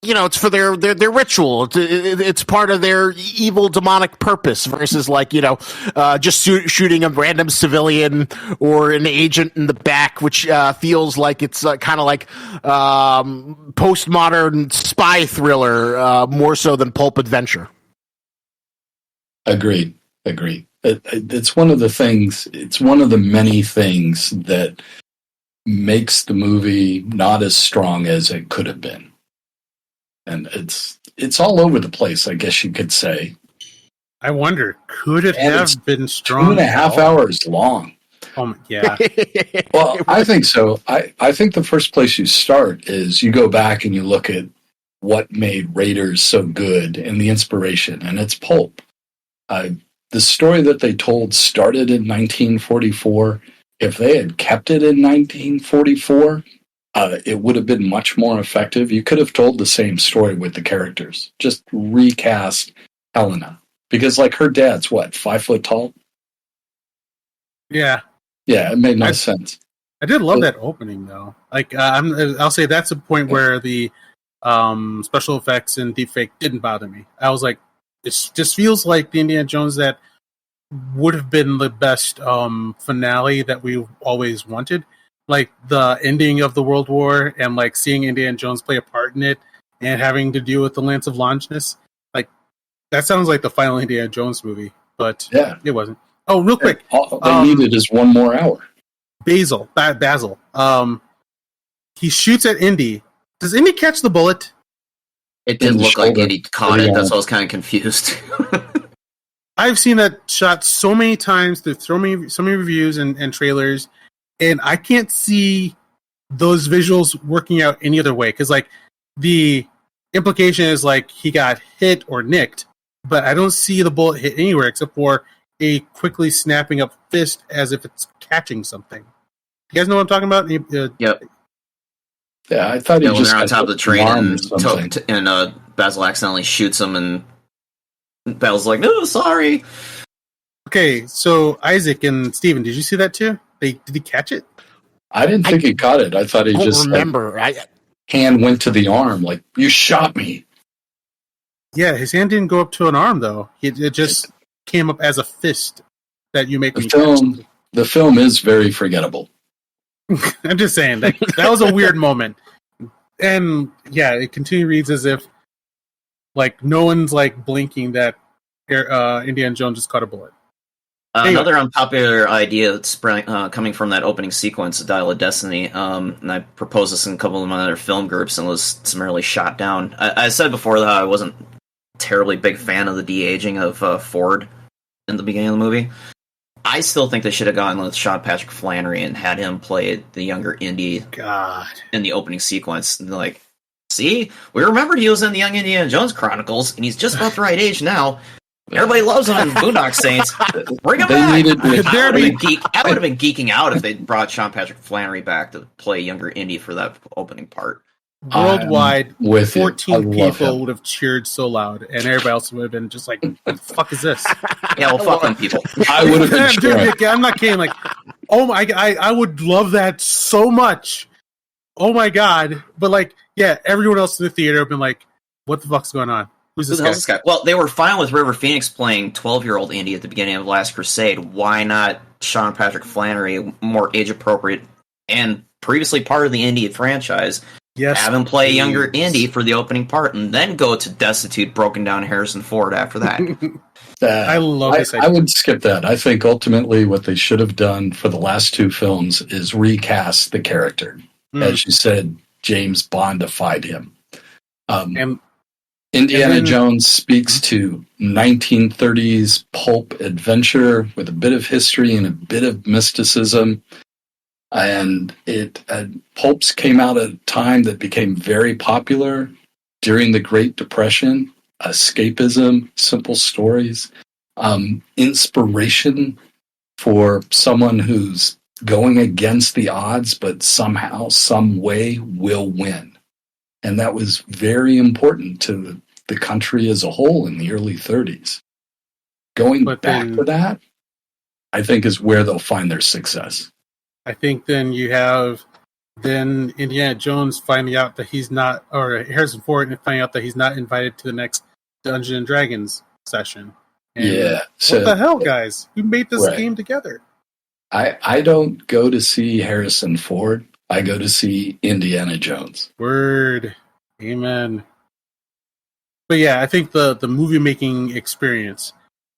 C: it's for their ritual. It's part of their evil demonic purpose versus like, just shooting a random civilian or an agent in the back, which feels like it's kind of like postmodern spy thriller more so than pulp adventure.
D: Agreed. It's one of the things, it's one of the many things that makes the movie not as strong as it could have been. And it's all over the place, I guess you could say.
A: I wonder, could it have been strong?
D: 2.5 hours long.
A: Yeah.
D: Well, I think so. I think the first place you start is you go back and you look at what made Raiders so good and the inspiration, and it's pulp. The story that they told started in 1944. If they had kept it in 1944... it would have been much more effective. You could have told the same story with the characters. Just recast Helena. Because, like, her dad's, 5 foot tall?
A: Yeah.
D: Yeah, it made no sense.
A: I did love that opening, though. Like, I'll say that's a point where the special effects and deepfake didn't bother me. I was like, this just feels like the Indiana Jones that would have been the best finale that we always wanted. Like the ending of the World War and like seeing Indiana Jones play a part in it and having to deal with the Lance of Longinus. Like that sounds like the final Indiana Jones movie, but yeah, it wasn't. Oh, real quick.
D: All they needed is one more hour.
A: Basil. He shoots at Indy. Does Indy catch the bullet?
B: It didn't look like Indy caught it. That's why I was kind of confused.
A: I've seen that shot so many times through so many reviews and trailers. And I can't see those visuals working out any other way. Because, like, the implication is, like, he got hit or nicked. But I don't see the bullet hit anywhere except for a quickly snapping up fist as if it's catching something. You guys know what I'm talking about?
B: Yep.
D: Yeah, I thought he
B: when
D: just
B: they're on top of the train
D: and
B: Basil accidentally shoots him and Basil's like, no, sorry.
A: Okay, so Isaac and Steven, did you see that too? Did he catch it?
D: I didn't think he caught it. I thought he just
C: remember.
D: Hand went to the arm, like, you shot me.
A: Yeah, his hand didn't go up to an arm though. It just came up as a fist that you make.
D: The film is very forgettable.
A: I'm just saying that was a weird moment, and yeah, it continually reads as if like no one's like blinking that Indiana Jones just caught a bullet.
B: Another unpopular idea that's coming from that opening sequence, Dial of Destiny, and I proposed this in a couple of my other film groups and was summarily shot down. I said before that I wasn't a terribly big fan of the de-aging of Ford in the beginning of the movie. I still think they should have gone with Sean Patrick Flannery and had him play the younger Indy in the opening sequence. And like, see, we remembered he was in the Young Indiana Jones Chronicles, and he's just about the right age now. Everybody loves him in Boondock Saints. Bring him back. I would have been geeking out if they brought Sean Patrick Flannery back to play younger Indy for that opening part.
A: Worldwide, 14 people would have cheered so loud, and everybody else would have been just like, what the fuck is this?
B: Yeah, well, fuck them people.
D: I would have been
A: Dude, I'm not kidding. Like, oh my God, I would love that so much. Oh my God. But like, yeah, everyone else in the theater have been like, what the fuck's going on? Who's
B: Who the hell's this guy? Well, they were fine with River Phoenix playing 12-year-old Indy at the beginning of Last Crusade. Why not Sean Patrick Flannery, more age-appropriate and previously part of the Indy franchise?
A: Yes,
B: have him play younger Indy for the opening part, and then go to destitute, broken down Harrison Ford after that.
A: I love this idea.
D: I would skip that. I think ultimately what they should have done for the last two films is recast the character. As you said, James Bondified him. Indiana Jones speaks to 1930s pulp adventure with a bit of history and a bit of mysticism. And pulps came out at a time that became very popular during the Great Depression. Escapism, simple stories, inspiration for someone who's going against the odds, but somehow, some way will win. And that was very important to the country as a whole in the early 30s. Going back to that, I think is where they'll find their success.
A: I think then you have Indiana Jones finding out that he's not, or Harrison Ford finding out that he's not invited to the next Dungeons and Dragons session. And what the hell, guys? We made this game together.
D: I don't go to see Harrison Ford. I go to see Indiana Jones.
A: Word. Amen. But yeah, I think the movie making experience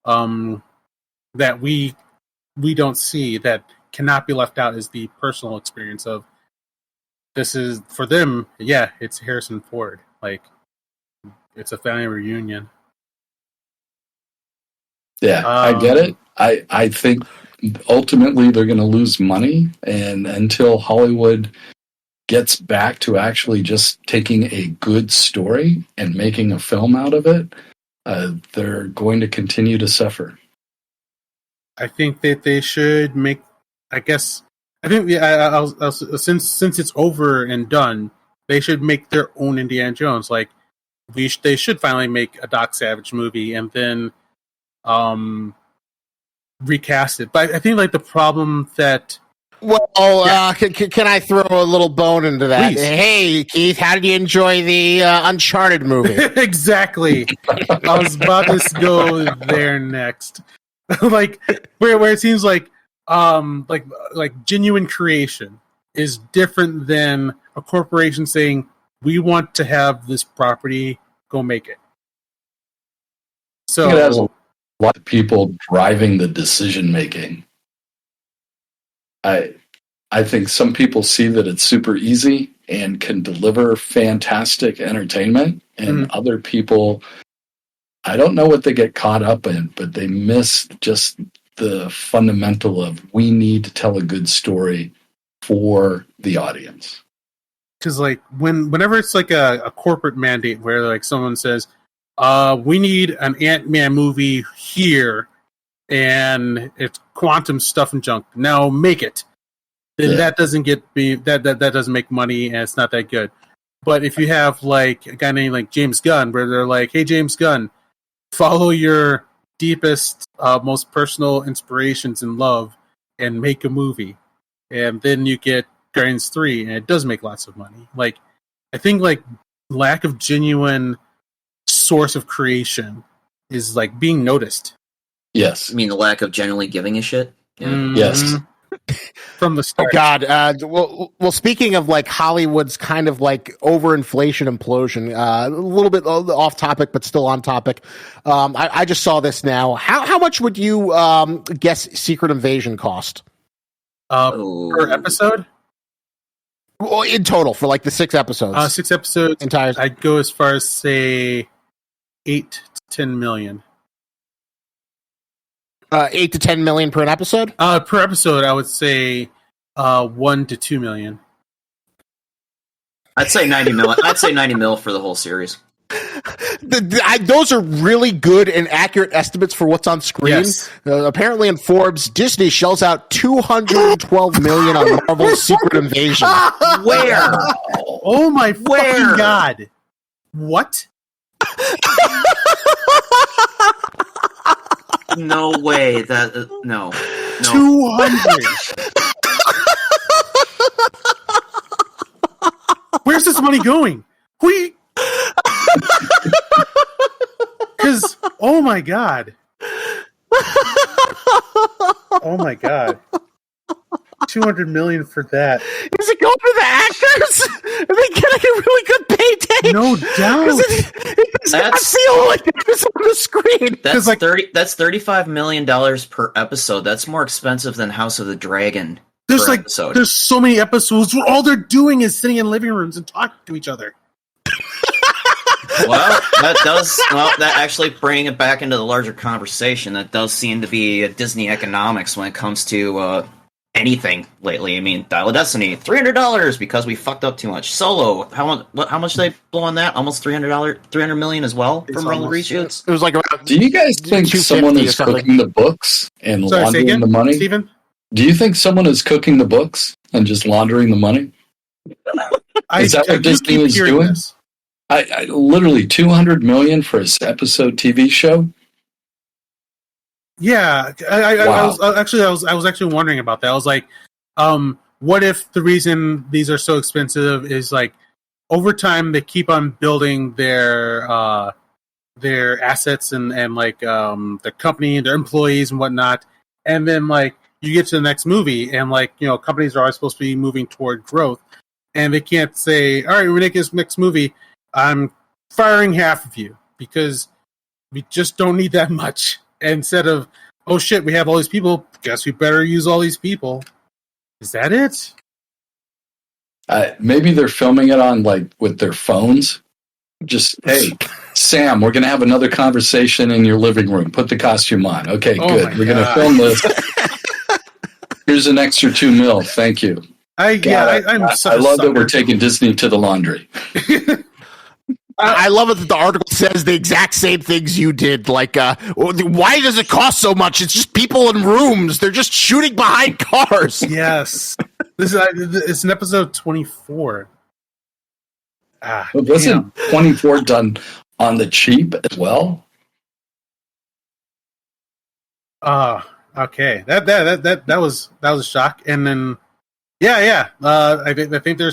A: that we don't see, that cannot be left out, is the personal experience of this is for them. Yeah, it's Harrison Ford. Like, it's a family reunion.
D: Yeah, I get it. I think ultimately they're going to lose money, and until Hollywood gets back to actually just taking a good story and making a film out of it, they're going to continue to suffer.
A: I think that they should make. Since it's over and done, they should make their own Indiana Jones. Like, they should finally make a Doc Savage movie and then recast it. But I think like the problem that.
C: Can I throw a little bone into that?
A: Please.
C: Hey, Keith, how did you enjoy the Uncharted movie?
A: Exactly. I was about to go there next. Like where it seems like genuine creation is different than a corporation saying, we want to have this property, go make it. So
D: it has a lot of people driving the decision making. I think some people see that it's super easy and can deliver fantastic entertainment, and other people, I don't know what they get caught up in, but they miss just the fundamental of, we need to tell a good story for the audience.
A: Because like whenever it's like a corporate mandate where like someone says, we need an Ant-Man movie here, and it's quantum stuff and junk, now make it. Then that doesn't that doesn't make money, and it's not that good. But if you have like a guy named like James Gunn, where they're like, hey, James Gunn, follow your deepest, most personal inspirations and love and make a movie, and then you get Guardians 3, and it does make lots of money. Like, I think like lack of genuine source of creation is like being noticed.
D: Yes.
B: I mean, the lack of genuinely giving a shit.
D: Yeah. Mm-hmm. Yes.
A: From the start.
C: Oh God. Well, speaking of like Hollywood's kind of like overinflation implosion, a little bit off topic, but still on topic. I just saw this now. How much would you guess Secret Invasion cost?
A: Per episode?
C: Well, in total for like the 6 episodes.
A: 6 episodes.
C: Entire.
A: I'd go as far as say 8 to 10 million.
C: 8 to 10 million per episode?
A: Per episode, I would say 1 to 2 million.
B: I'd say 90 mil. I'd say 90 mil for the whole series.
C: Those are really good and accurate estimates for what's on screen.
A: Yes.
C: Apparently, in Forbes, Disney shells out $212 million on Marvel's Secret Invasion.
B: Where?
A: Oh my fucking God! What?
B: No way. That no.
A: 200. Where's this money going? Oh my god. Oh my god. $200 million for that.
C: Is it going for the actors? Are they getting a really good payday?
A: No doubt.
C: It does not feel like it was on the screen.
B: That's like that's $35 million per episode. That's more expensive than House of the Dragon.
A: There's so many episodes where all they're doing is sitting in living rooms and talking to each other.
B: Well, that actually bringing it back into the larger conversation, that does seem to be Disney economics when it comes to anything lately. I mean, Dial of Destiny, $300 because we fucked up too much. Solo, how much did they blow on that? Almost $300 million as well from all the reshoots.
C: It was like around.
D: Do you guys think someone is cooking the books and laundering the money?
A: Steven?
D: Do you think someone is cooking the books and just laundering the money? Is that what Disney is doing? This. I literally $200 million for this episode TV show.
A: Yeah, I was actually wondering about that. I was like, what if the reason these are so expensive is like over time they keep on building their assets and like their company and their employees and whatnot, and then like you get to the next movie and like companies are always supposed to be moving toward growth, and they can't say, all right, we're making this next movie, I'm firing half of you because we just don't need that much. Instead of, oh shit, we have all these people, guess we better use all these people. Is that it?
D: Maybe they're filming it on like with their phones. Just, hey, Sam, we're going to have another conversation in your living room. Put the costume on. Okay, good. We're going to film this. Here's an extra $2 million. Thank you.
A: I
D: love that we're taking Disney to the laundry.
C: I love it that the article says the exact same things you did. Like, why does it cost so much? It's just people in rooms. They're just shooting behind cars.
A: Yes. It's an episode 24.
D: Wasn't 24 done on the cheap as well?
A: Okay. That was a shock. And then, yeah. I think they're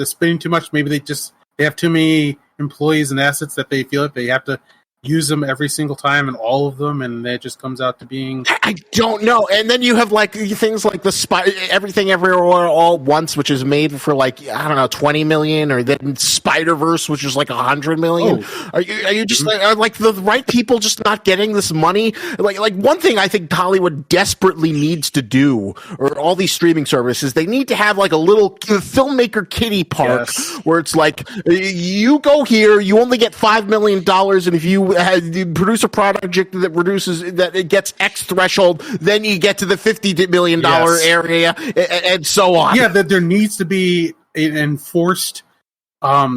A: spending too much. Maybe they have too many employees and assets that they feel like they have to use them every single time and all of them, and it just comes out to being...
C: I don't know. And then you have like things like the Everything Everywhere All at Once, which is made for like, I don't know, 20 million, or then Spider-Verse, which is like 100 million. Oh. Are you just like the right people just not getting this money? Like one thing I think Hollywood desperately needs to do, or all these streaming services, they need to have like a little filmmaker kiddie park where it's like, you go here, you only get $5 million, and if you produce a project that it gets X threshold, then you get to the $50 million area, and so on.
A: Yeah, that there needs to be an enforced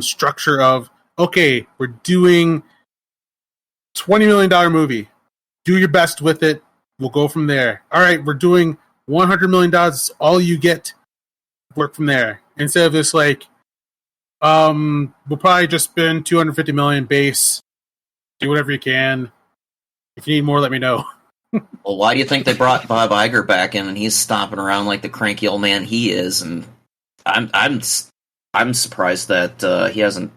A: structure of, okay, we're doing $20 million movie. Do your best with it. We'll go from there. All right, we're doing $100 million. That's all you get. Work from there. Instead of this, like, we'll probably just spend $250 million base. Do whatever you can. If you need more, let me know.
B: Well, why do you think they brought Bob Iger back in, and he's stomping around like the cranky old man he is? And I'm surprised that he hasn't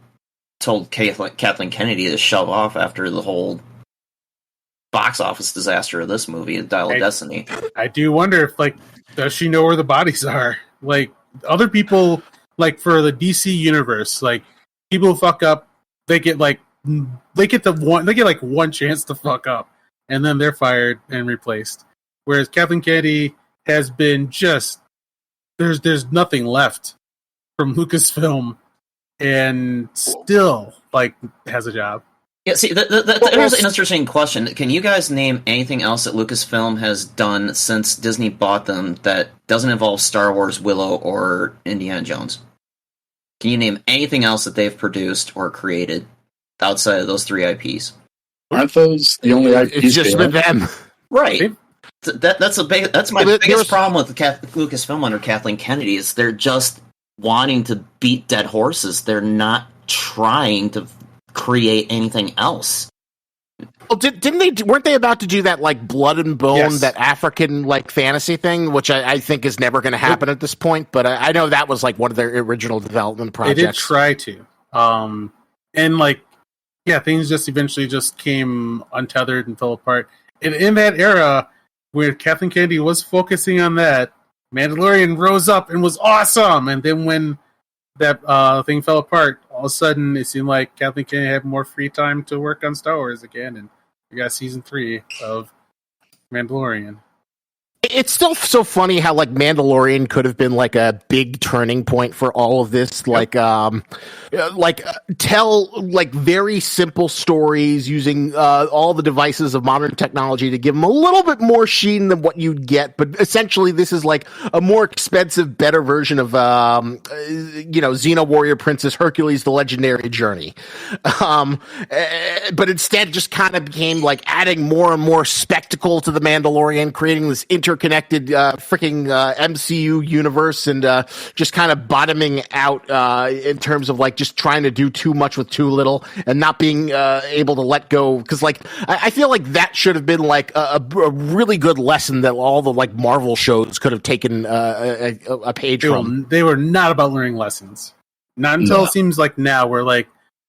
B: told Kathleen Kennedy to shove off after the whole box office disaster of this movie, Dial of Destiny.
A: I do wonder if, like, does she know where the bodies are? Like, other people, like for the DC universe, like people who fuck up, they get like one chance to fuck up, and then they're fired and replaced. Whereas Kathleen Kennedy has been just there's nothing left from Lucasfilm, and still like has a job.
B: Yeah, see, here's an interesting question. Can you guys name anything else that Lucasfilm has done since Disney bought them that doesn't involve Star Wars, Willow, or Indiana Jones? Can you name anything else that they've produced or created outside of those three IPs?
D: Aren't those the only IPs?
C: It's just with them,
B: right? That's my biggest problem with Lucasfilm under Kathleen Kennedy is they're just wanting to beat dead horses. They're not trying to create anything else.
C: Well, weren't they about to do that like Blood and Bone, that African like fantasy thing, which I think is never going to happen at this point? But I know that was like one of their original development projects.
A: They did try to, and like yeah, things just eventually just came untethered and fell apart. And in that era, where Kathleen Kennedy was focusing on that, Mandalorian rose up and was awesome. And then when that thing fell apart, all of a sudden it seemed like Kathleen Kennedy had more free time to work on Star Wars again. And we got season 3 of Mandalorian.
C: It's still so funny how like Mandalorian could have been like a big turning point for all of this. Like, tell like very simple stories using all the devices of modern technology to give them a little bit more sheen than what you'd get. But essentially, this is like a more expensive, better version of Xena Warrior Princess Hercules: The Legendary Journey. But instead, just kind of became like adding more and more spectacle to the Mandalorian, creating this interconnected freaking MCU universe, and just kind of bottoming out in terms of like just trying to do too much with too little and not being able to let go. Because like I feel like that should have been like a really good lesson that all the like Marvel shows could have taken a page from.
A: They were not about learning lessons. Not until it seems like now, where like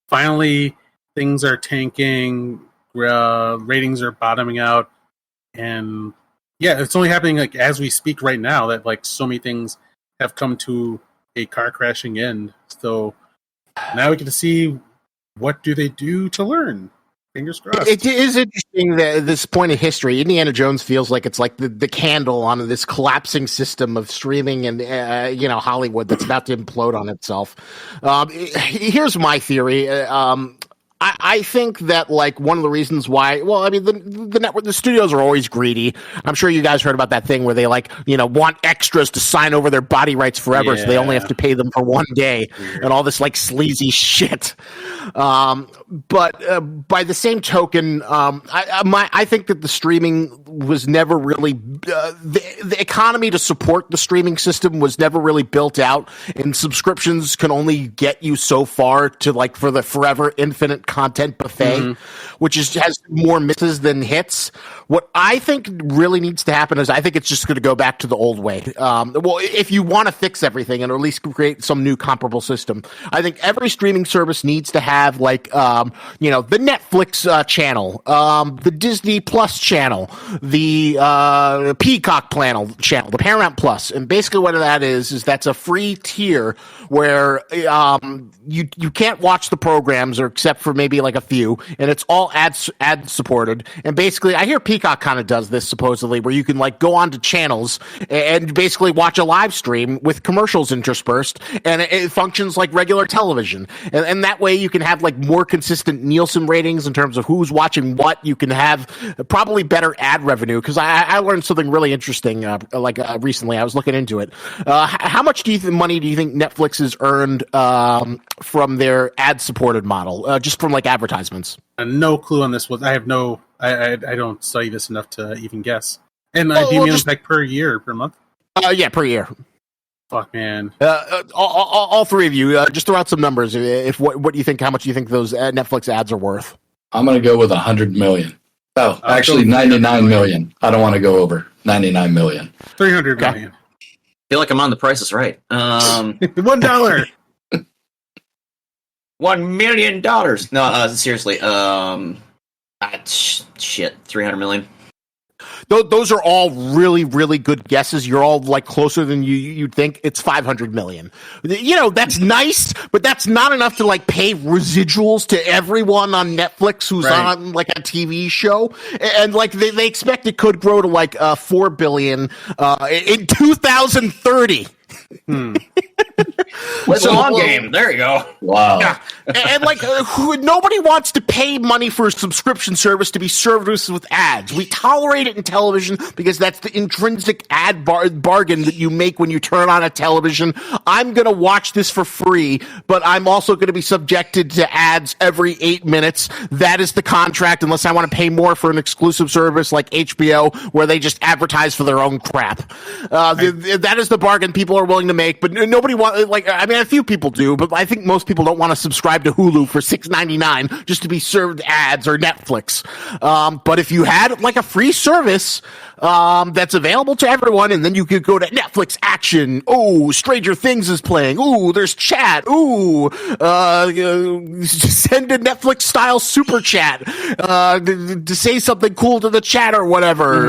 A: finally things are tanking, ratings are bottoming out, and yeah, it's only happening like as we speak right now that like so many things have come to a car crashing end. So now we get to see what do they do to learn. Fingers crossed.
C: It is interesting that at this point in history, Indiana Jones feels like it's like the candle on this collapsing system of streaming and Hollywood that's about to implode on itself. Here's my theory. I think that like one of the reasons why, well, I mean, the network, the studios are always greedy. I'm sure you guys heard about that thing where they like, want extras to sign over their body rights forever, so they only have to pay them for one day. Weird. And all this like sleazy shit. But by the same token, I think that the streaming was never really the economy to support the streaming system was never really built out, and subscriptions can only get you so far to like for the forever infinite content buffet, which has more misses than hits. What I think really needs to happen is I think it's just going to go back to the old way. Well, if you want to fix everything and at least create some new comparable system, I think every streaming service needs to have like the Netflix channel, the Disney Plus channel, the Peacock channel, the Paramount Plus, and basically what that is that's a free tier where you can't watch the programs or except for maybe like a few, and it's all ad supported. And basically, I hear Peacock kind of does this supposedly, where you can like go onto channels and basically watch a live stream with commercials interspersed, and it functions like regular television. And that way, you can have like more consistent Nielsen ratings in terms of who's watching what. You can have probably better ad revenue, because I learned something really interesting recently. I was looking into it. How much money do you think Netflix has earned from their ad supported model, just from like advertisements?
A: No clue on this. I have no. I don't study this enough to even guess. And do you mean like per year, per month?
C: Yeah, per year.
A: Fuck, man.
C: All three of you, just throw out some numbers. What do you think? How much do you think those Netflix ads are worth?
D: I'm going to go with 100 million. Oh, actually 99 million. I don't want to go over 99 million.
A: 300 million.
B: I feel like I'm on The Price is Right.
A: $1.
B: $1 million. No, seriously. Shit, 300 million.
C: Those are all really, really good guesses. You're all like closer than you'd think. It's 500 million. That's nice, but that's not enough to like pay residuals to everyone on Netflix who's on like a TV show. And like they expect it could grow to like 4 billion in 2030.
B: It's a long game. There you go.
D: Wow.
C: Yeah. And like, nobody wants to pay money for a subscription service to be served with ads. We tolerate it in television because that's the intrinsic ad bargain that you make when you turn on a television. I'm going to watch this for free, but I'm also going to be subjected to ads every 8 minutes. That is the contract, unless I want to pay more for an exclusive service like HBO, where they just advertise for their own crap. That is the bargain people are willing to make, but nobody wants, a few people do, but I think most people don't want to subscribe subscribe to Hulu for $6.99 just to be served ads, or Netflix. But if you had like a free service that's available to everyone, and then you could go to Netflix Action. Oh, Stranger Things is playing. Ooh, there's chat. Ooh, send a Netflix style super chat to say something cool to the chat or whatever.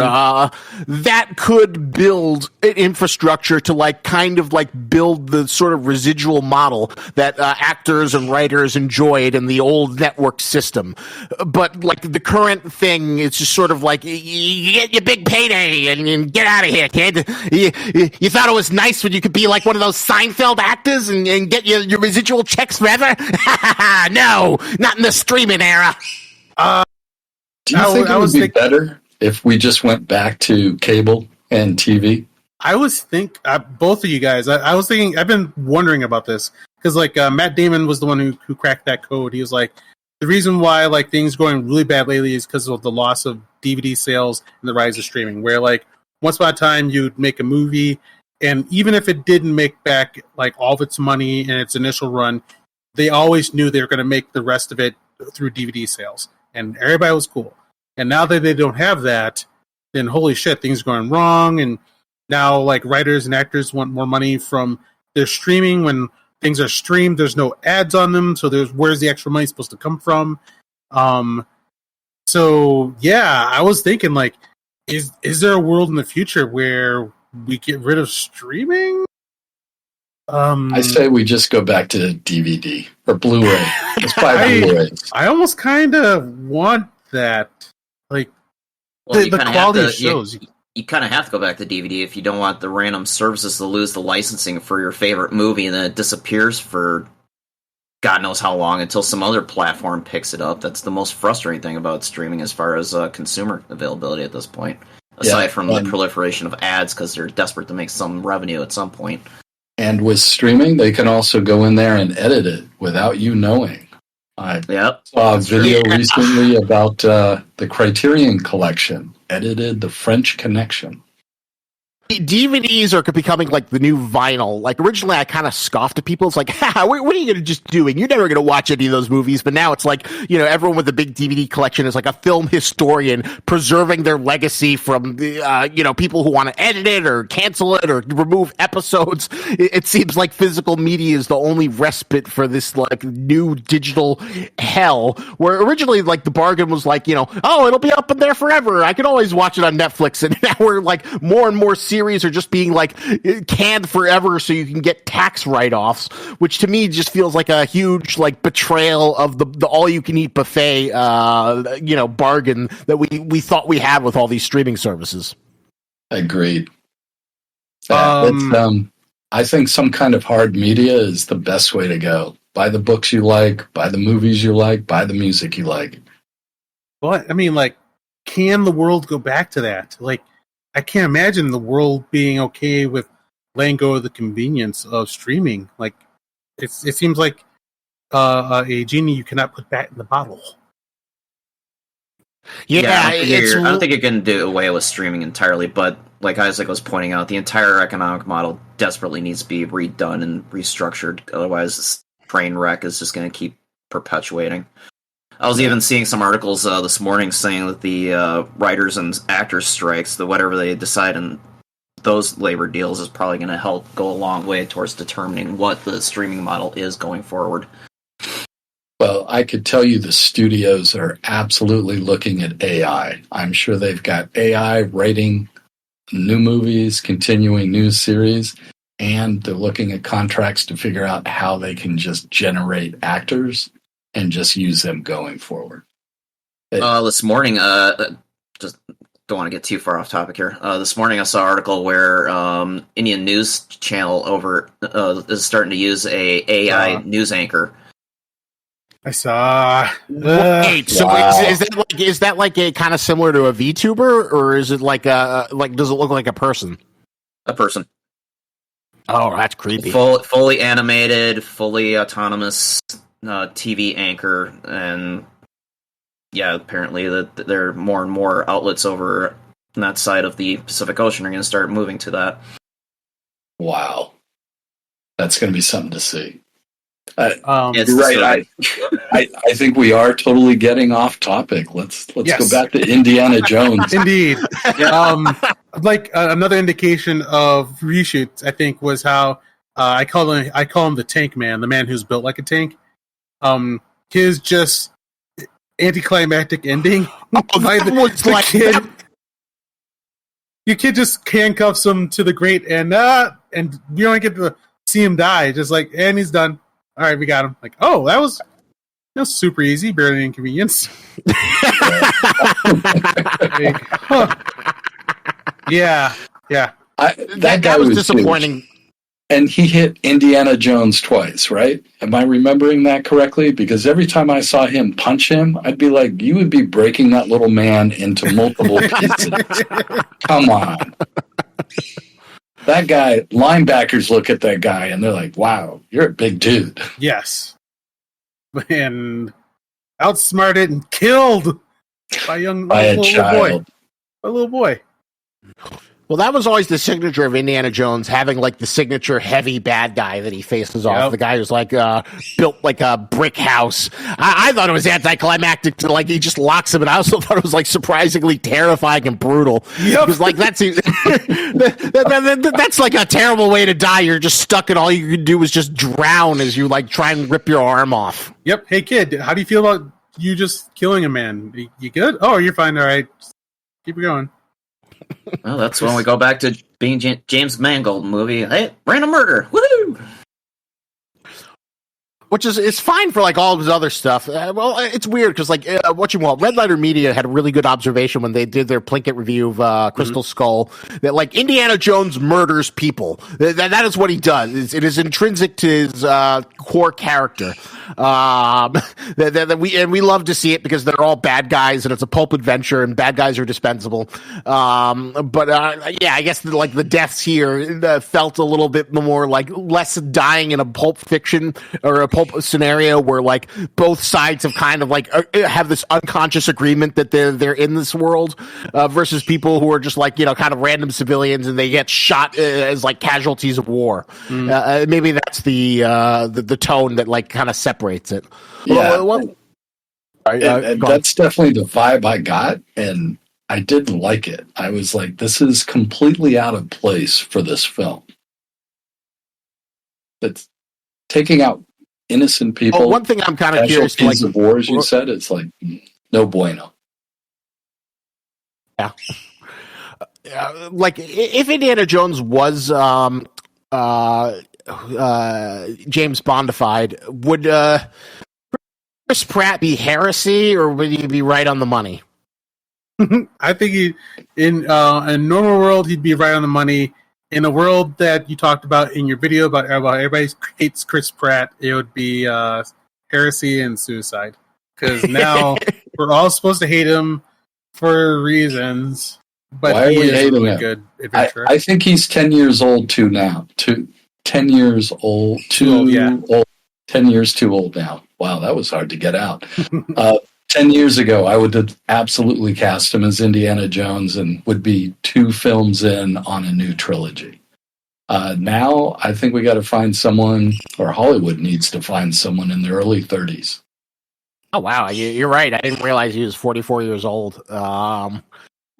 C: That could build an infrastructure to like kind of like build the sort of residual model that actors and writers enjoyed in the old network system. But like the current thing, it's just sort of like you get your big payday and get out of here, kid. You thought it was nice when you could be like one of those Seinfeld actors and get your residual checks forever? No, not in the streaming era.
D: Do you think it would be better if we just went back to cable and TV?
A: I was both of you guys. I was thinking. I've been wondering about this because, like, Matt Damon was the one who cracked that code. He was like, the reason why like things going really bad lately is because of the loss of DVD sales and the rise of streaming. Where like once upon a time you'd make a movie, and even if it didn't make back like all of its money in its initial run, they always knew they were going to make the rest of it through DVD sales, and everybody was cool. And now that they don't have that, then holy shit, things are going wrong. And now like writers and actors want more money from their streaming. When things are streamed, there's no ads on them, so where's the extra money supposed to come from? So yeah, I was thinking like, is there a world in the future where we get rid of streaming?
D: I say we just go back to DVD or Blu-ray. Let's buy Blu-rays.
A: I almost kind of want that. Like the quality of shows.
B: You kind of have to go back to DVD if you don't want the random services to lose the licensing for your favorite movie and then it disappears for God knows how long until some other platform picks it up. That's the most frustrating thing about streaming as far as consumer availability at this point. Aside from the proliferation of ads because they're desperate to make some revenue at some point.
D: And with streaming, they can also go in there and edit it without you knowing. I saw a video recently about the Criterion Collection, edited The French Connection.
C: DVDs are becoming like the new vinyl. Like originally I kind of scoffed at people. It's like, what are you going to just doing? You're never going to watch any of those movies. But now it's like, everyone with a big DVD collection is like a film historian preserving their legacy from, people who want to edit it or cancel it or remove episodes. It seems like physical media is the only respite for this like new digital hell, where originally like the bargain was like, it'll be up in there forever. I can always watch it on Netflix. And now we're like more and more series are just being like canned forever so you can get tax write-offs, which to me just feels like a huge like betrayal of the all-you-can-eat buffet bargain that we thought we had with all these streaming services.
D: Agreed. I think some kind of hard media is the best way to go. Buy the books you like, buy the movies you like, buy the music you like.
A: Well, I mean, like, can the world go back to that? Like, I can't imagine the world being okay with letting go of the convenience of streaming. Like, it seems like a genie you cannot put back in the bottle.
B: I don't think you can do away with streaming entirely, but like Isaac was pointing out, the entire economic model desperately needs to be redone and restructured. Otherwise, this train wreck is just going to keep perpetuating. I was even seeing some articles this morning saying that the writers and actors strikes, that whatever they decide in those labor deals is probably going to help go a long way towards determining what the streaming model is going forward.
D: Well, I could tell you the studios are absolutely looking at AI. I'm sure they've got AI writing new movies, continuing new series, and they're looking at contracts to figure out how they can just generate actors and just use them going forward.
B: This morning, just don't want to get too far off topic here. This morning I saw an article where Indian news channel is starting to use a AI news anchor.
A: I saw.
C: Wait, so is that like a kind of similar to a VTuber, or is it like does it look like a person?
B: A person.
C: Oh, that's creepy.
B: Fully animated, fully autonomous TV anchor, and apparently that there are more and more outlets over on that side of the Pacific Ocean are going to start moving to that.
D: Wow, that's going to be something to see. You're right. I think we are totally getting off topic. Let's go back to Indiana Jones.
A: Indeed. Another indication of reshoots, I think, was how I call him the Tank Man, the man who's built like a tank. His just anticlimactic ending. The kid. Your kid just handcuffs him to the grate, and you don't get to see him die. Just and he's done. All right, we got him. That was super easy, barely an inconvenience. Yeah.
D: That guy was disappointing. Huge. And he hit Indiana Jones twice, right? Am I remembering that correctly? Because every time I saw him punch him, I'd be like, you would be breaking that little man into multiple pieces. Come on. That guy, linebackers look at that guy and they're like, wow, you're a big dude.
A: Yes. And outsmarted and killed by a little boy.
C: Well, that was always the signature of Indiana Jones, having the signature heavy bad guy that he faces off. The guy who's built like a brick house. I thought it was anticlimactic to he just locks him, and I also thought it was surprisingly terrifying and brutal. Yep. Because that's a terrible way to die. You're just stuck, and all you can do is just drown as you try and rip your arm off.
A: Yep. Hey kid, how do you feel about you just killing a man? You good? Oh, you're fine. All right, keep it going.
B: Well, that's when we go back to being James Mangold movie. Hey, random murder. Woohoo!
C: Which is fine for all of his other stuff. It's weird because Red Letter Media had a really good observation when they did their Plinkett review of Crystal Skull that Indiana Jones murders people. That is what he does. It is intrinsic to his core character. We love to see it because they're all bad guys and it's a pulp adventure and bad guys are dispensable. I guess the deaths here felt a little bit more less dying in a pulp fiction or a pulp scenario where both sides have kind of have this unconscious agreement that they're in this world versus people who are just kind of random civilians and they get shot as casualties of war. Maybe that's the tone that kind of separates it.
D: Yeah, and that's definitely the vibe I got, and I didn't like it. I was like, this is completely out of place for this film. It's taking out innocent people.
C: One thing I'm kind of curious,
D: of war, as you said, it's no bueno.
C: Yeah. If Indiana Jones was James Bondified, would Chris Pratt be heresy, or would he be right on the money?
A: I think in a normal world, he'd be right on the money. In a world that you talked about in your video about everybody hates Chris Pratt, it would be heresy and suicide. Because now we're all supposed to hate him for reasons, but he is a really good adventurer.
D: I think he's 10 years old too now. 10 years old, old. 10 years too old now. Wow, that was hard to get out. 10 years ago, I would have absolutely cast him as Indiana Jones and would be 2 films in on a new trilogy. Now, I think we got to find someone, or Hollywood needs to find someone in their early 30s.
C: Oh, wow. You're right. I didn't realize he was 44 years old.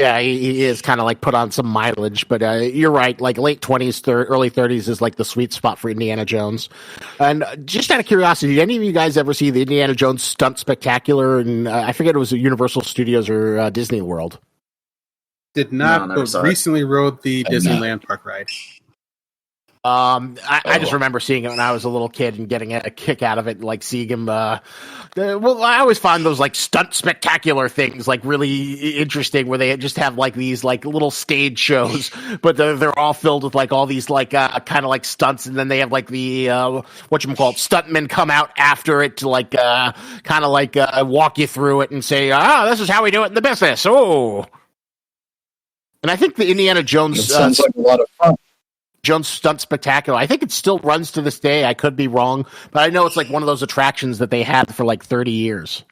C: Yeah, he is kind of put on some mileage, but you're right. Late 20s, early 30s is the sweet spot for Indiana Jones. And just out of curiosity, did any of you guys ever see the Indiana Jones Stunt Spectacular? And I forget it was at Universal Studios or Disney World.
A: Did not, but recently rode the Disneyland Park ride.
C: I just remember seeing it when I was a little kid and getting a kick out of it, seeing him. I always find those stunt spectacular things really interesting, where they just have these little stage shows, but they're all filled with all these kind of stunts, and then they have the whatchamacallit stuntmen come out after it to kind of walk you through it and say, this is how we do it in the business. Oh, and I think the Indiana Jones
D: sounds like a lot of fun.
C: Jones Stunt Spectacular, I think it still runs to this day. I could be wrong, but I know it's one of those attractions that they had for 30 years.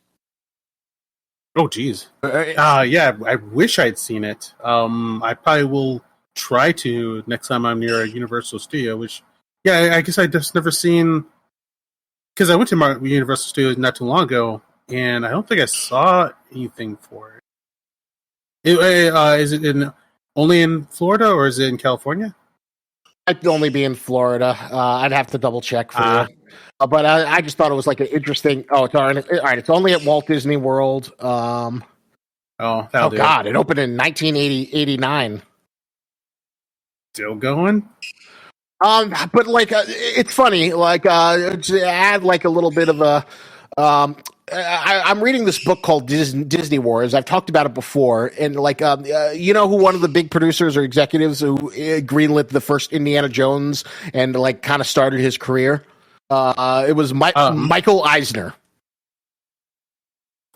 A: Oh, geez. Yeah, I wish I'd seen it. I probably will try to next time I'm near a Universal Studio, which, yeah, I guess I just never seen because I went to Universal Studios not too long ago, and I don't think I saw anything for it. Is it only in Florida, or is it in California?
C: I'd only be in Florida. I'd have to double check for you. But I just thought it was like an interesting. Oh, it's all right. It's only at Walt Disney World. Oh God! It opened in 1989.
A: Still going?
C: But like, it's funny. Like, to add like a little bit of a. I'm reading this book called Disney Wars. I've talked about it before, and like, you know who one of the big producers or executives who greenlit the first Indiana Jones and like kind of started his career? It was Michael Eisner.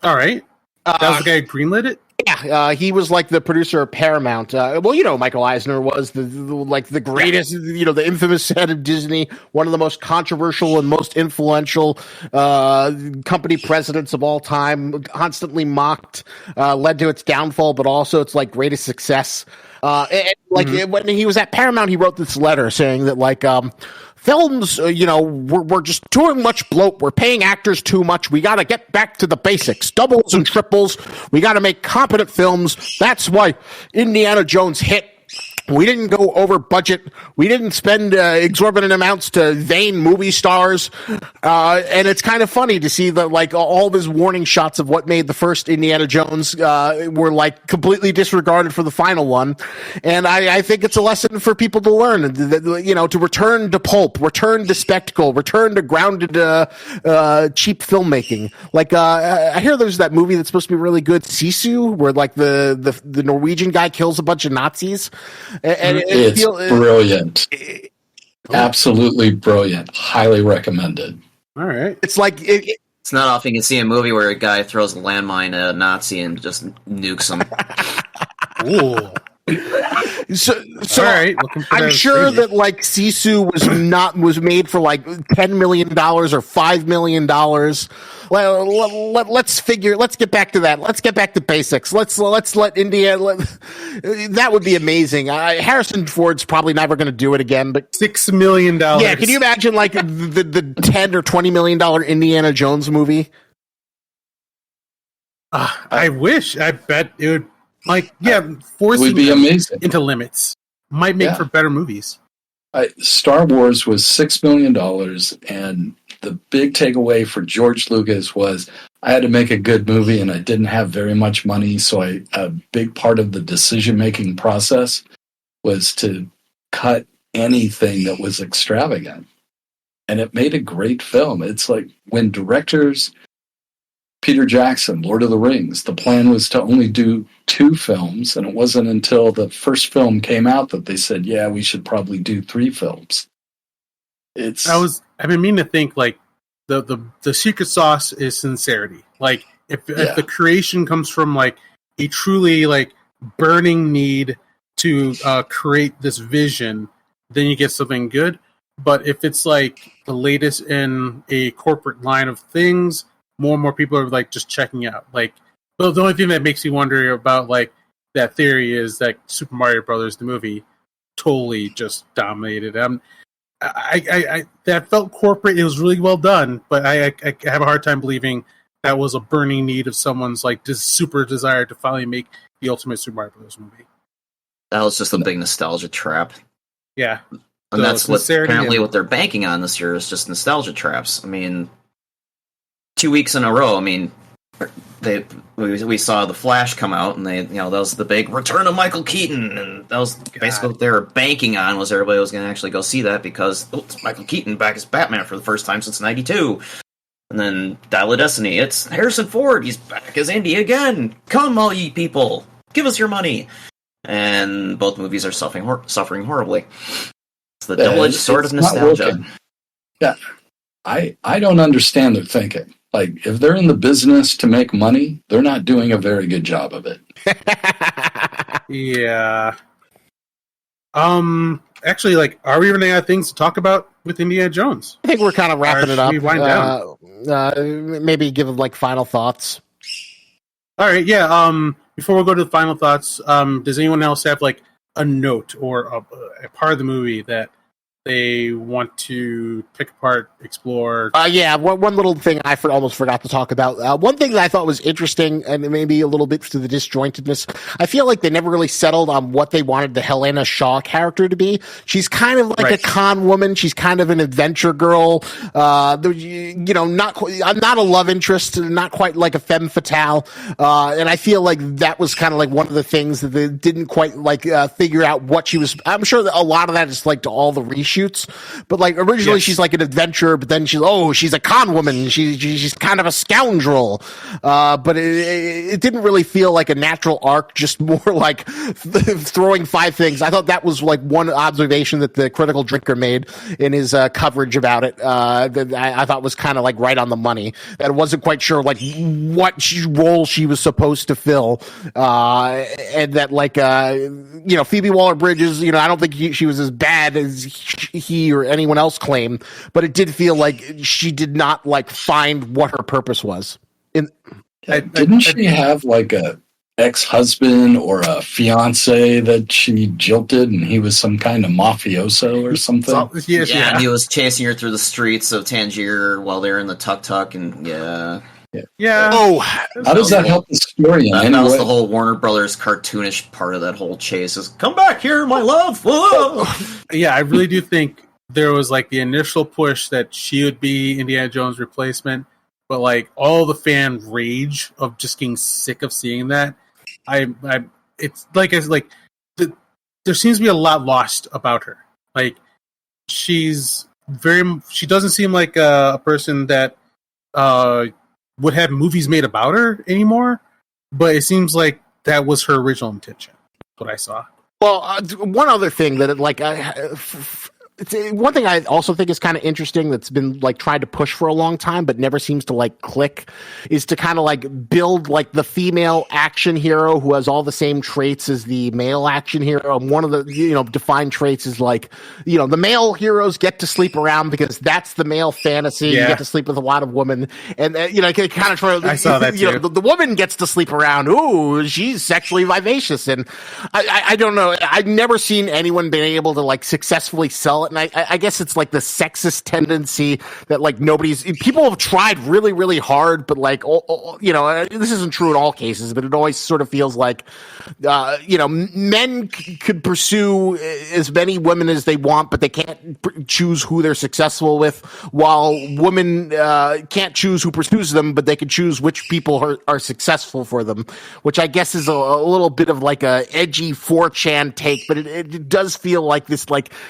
A: All right, that was the guy who greenlit it.
C: Yeah, he was like the producer of Paramount. Well, you know, Michael Eisner was the greatest, the infamous head of Disney, one of the most controversial and most influential company presidents of all time, constantly mocked, led to its downfall, but also its like greatest success. When he was at Paramount, he wrote this letter saying that like, films, we're just too much bloat. We're paying actors too much. We got to get back to the basics, doubles and triples. We got to make competent films. That's why Indiana Jones hit. We didn't go over budget. We didn't spend exorbitant amounts to vain movie stars. And it's kind of funny to see that, like, all of his warning shots of what made the first Indiana Jones were, like, completely disregarded for the final one. And I think it's a lesson for people to learn, to return to pulp, return to spectacle, return to grounded, cheap filmmaking. Like, I hear there's that movie that's supposed to be really good, Sisu, where, like, the Norwegian guy kills a bunch of Nazis. And
D: it's brilliant. Absolutely brilliant. Highly recommended.
A: All right.
C: It's like
B: it's not often you can see a movie where a guy throws a landmine at a Nazi and just nukes him.
A: Ooh.
C: So
A: all right.
C: I'm sure that like Sisu was made for like $10 million or $5 million. Well, let's get back to that. Let's get back to basics. Let's let India. That would be amazing. Harrison Ford's probably never going to do it again. But
A: $6 million.
C: Yeah, can you imagine like the $10 or $20 million Indiana Jones movie?
A: I wish. I bet it would. Forcing
D: it would be amazing
A: into limits might make for better movies.
D: Star Wars was $6 million, and the big takeaway for George Lucas was I had to make a good movie, and I didn't have very much money, so a big part of the decision-making process was to cut anything that was extravagant. And it made a great film. It's like when directors... Peter Jackson, Lord of the Rings. The plan was to only do 2 films, and it wasn't until the first film came out that they said, "Yeah, we should probably do 3 films." I've
A: been meaning to think like the secret sauce is sincerity. Like if the creation comes from like a truly like burning need to create this vision, then you get something good. But if it's like the latest in a corporate line of things, more and more people are like just checking out. Like, well, the only thing that makes me wonder about like that theory is that Super Mario Brothers, the movie, totally just dominated. I that felt corporate. It was really well done, but I have a hard time believing that was a burning need of someone's like super desire to finally make the ultimate Super Mario Brothers movie.
B: That was just a big nostalgia trap.
A: Yeah,
B: and that's what they're banking on this year is just nostalgia traps. I mean. 2 weeks in a row. I mean, we saw The Flash come out, and that was the big return of Michael Keaton, and that was basically what they were banking on was everybody was going to actually go see that because it's Michael Keaton back as Batman for the first time since '92. And then Dial of Destiny, it's Harrison Ford, he's back as Indy again. Come, all ye people, give us your money. And both movies are suffering horribly. It's the double-edged sword of nostalgia.
D: Yeah, I don't understand their thinking. Like, if they're in the business to make money, they're not doing a very good job of it.
A: Yeah. Actually, like, are we running out of things to talk about with Indiana Jones?
C: I think we're kind of wrapping it up.
A: We wind down?
C: Maybe give like final thoughts.
A: All right, yeah. Before we go to the final thoughts, does anyone else have like a note or a part of the movie that they want to pick apart, explore.
C: One little thing I almost forgot to talk about. One thing that I thought was interesting, and maybe a little bit to the disjointedness, I feel like they never really settled on what they wanted the Helena Shaw character to be. She's kind of like a con woman. She's kind of an adventure girl. Not a love interest, not quite like a femme fatale. And I feel like that was kind of like one of the things that they didn't quite figure out what she was. I'm sure that a lot of that is to all the reshoots, but originally she's like an adventurer, but then she's a con woman. She's kind of a scoundrel. But it didn't really feel like a natural arc, just more like throwing 5 things. I thought that was one observation that the Critical Drinker made in his coverage about it. That I thought was kind of right on the money. That I wasn't quite sure what role she was supposed to fill. And that Phoebe Waller-Bridges, I don't think she was as bad as he or anyone else claimed, but it did feel like she did not find what her purpose was.
D: Didn't she have a ex-husband or a fiance that she jilted, and he was some kind of mafioso or something?
B: And he was chasing her through the streets of Tangier while they were in the tuk-tuk, and
A: Yeah.
D: Oh, how does that help the story?
B: That was the whole Warner Brothers cartoonish part of that whole chase. Is come back here, my love. Whoa!
A: Yeah, I really do think there was the initial push that she would be Indiana Jones' replacement, but all the fan rage of just getting sick of seeing that. It's there seems to be a lot lost about her. She doesn't seem like a person that would have movies made about her anymore, but it seems like that was her original intention. What I saw.
C: Well, one other thing that one thing I also think is kind of interesting that's been tried to push for a long time but never seems to click is to kind of build the female action hero who has all the same traits as the male action hero. And one of the defined traits is the male heroes get to sleep around because that's the male fantasy. You get to sleep with a lot of women, and kind of try.
A: I saw that too.
C: The woman gets to sleep around. Ooh, she's sexually vivacious, and I don't know. I've never seen anyone been able to successfully sell it. And I guess it's the sexist tendency that people have tried really, really hard, but this isn't true in all cases, but it always sort of feels men could pursue as many women as they want, but they can't choose who they're successful with, while women can't choose who pursues them, but they can choose which people are successful for them, which I guess is a little bit of a edgy 4chan take, but it does feel like this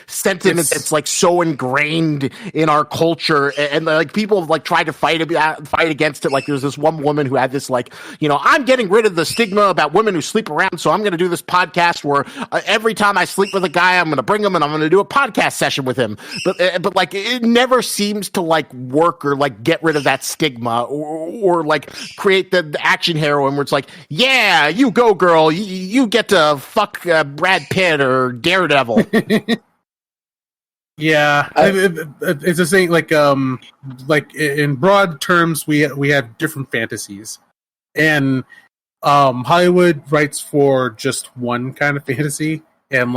C: sentiment that's so ingrained in our culture, and people have tried to fight against it. There's this one woman who had this I'm getting rid of the stigma about women who sleep around, so I'm going to do this podcast where every time I sleep with a guy, I'm going to bring him and I'm going to do a podcast session with him. But it never seems to work or get rid of that stigma or create the action heroine where it's yeah, you go girl, you get to fuck Brad Pitt or Daredevil.
A: Yeah, it's the same. In broad terms, we have different fantasies, and Hollywood writes for just one kind of fantasy, and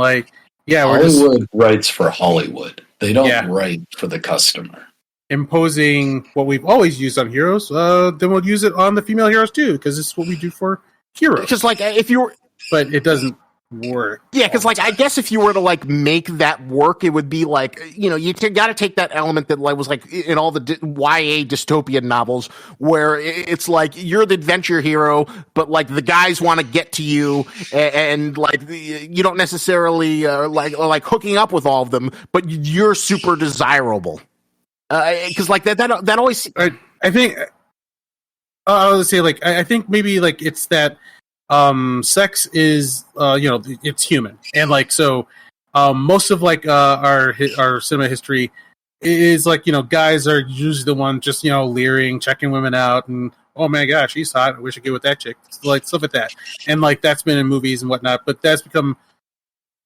D: Hollywood writes for Hollywood. They don't write for the customer.
A: Imposing what we've always used on heroes, then we'll use it on the female heroes too, because it's what we do for heroes.
C: Just if you were,
A: but it doesn't work.
C: Yeah, because I guess if you were to make that work, it would be you got to take that element that was in all the YA dystopian novels where it's you're the adventure hero, but the guys want to get to you, and you don't necessarily hooking up with all of them, but you're super desirable. Because that always.
A: I think I would say I think maybe it's that. Sex is it's human, and most of our cinema history is guys are usually the ones just leering, checking women out, and oh my gosh, she's hot, I wish I could get with that chick, stuff like that, and that's been in movies and whatnot, but that's become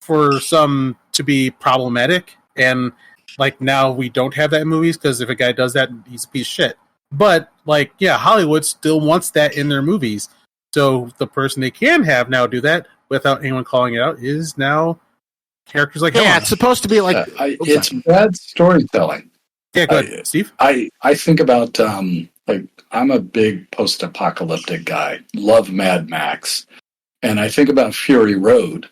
A: for some to be problematic, and now we don't have that in movies because if a guy does that, he's a piece of shit. But Hollywood still wants that in their movies. So the person they can have now do that without anyone calling it out is now characters like
C: Yeah,
A: Helen.
C: it's supposed to be like
D: it's bad storytelling.
A: Yeah, go ahead, Steve.
D: I think about like I'm a big post-apocalyptic guy. Love Mad Max, and I think about Fury Road.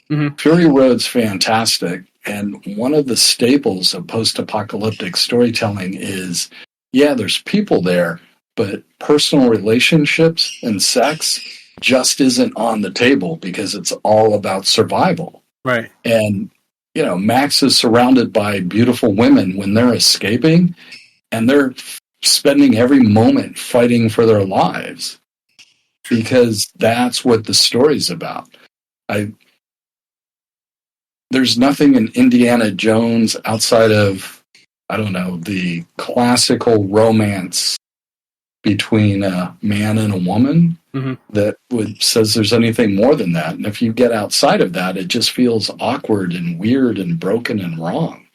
A: Mm-hmm.
D: Fury Road's fantastic, and one of the staples of post-apocalyptic storytelling is, yeah, there's people there, but personal relationships and sex just isn't on the table because it's all about survival.
A: Right.
D: And, you know, Max is surrounded by beautiful women when they're escaping, and they're spending every moment fighting for their lives because that's what the story's about. There's nothing in Indiana Jones outside of, I don't know, the classical romance between a man and a woman that says there's anything more than that. And if you get outside of that, it just feels awkward and weird and broken and wrong.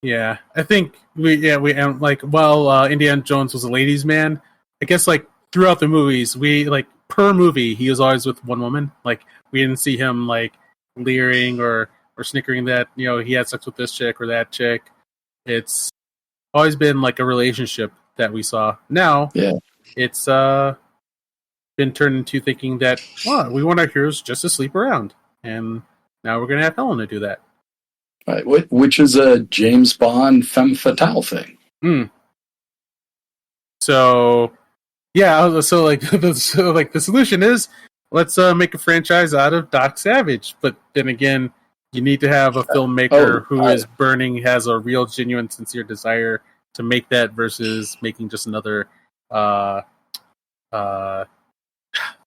A: Yeah, I think Indiana Jones was a ladies' man. I guess like throughout the movies, per movie he was always with one woman. Like we didn't see him like leering or snickering that he had sex with this chick or that chick. It's always been like a relationship that we saw. Now, it's been turned into thinking that we want our heroes just to sleep around, and now we're gonna have Helen to do that.
D: Right, which is a James Bond femme fatale thing.
A: So, yeah, the solution is let's make a franchise out of Doc Savage. But then again, you need to have a filmmaker who is burning, has a real, genuine, sincere desire to make that versus making just another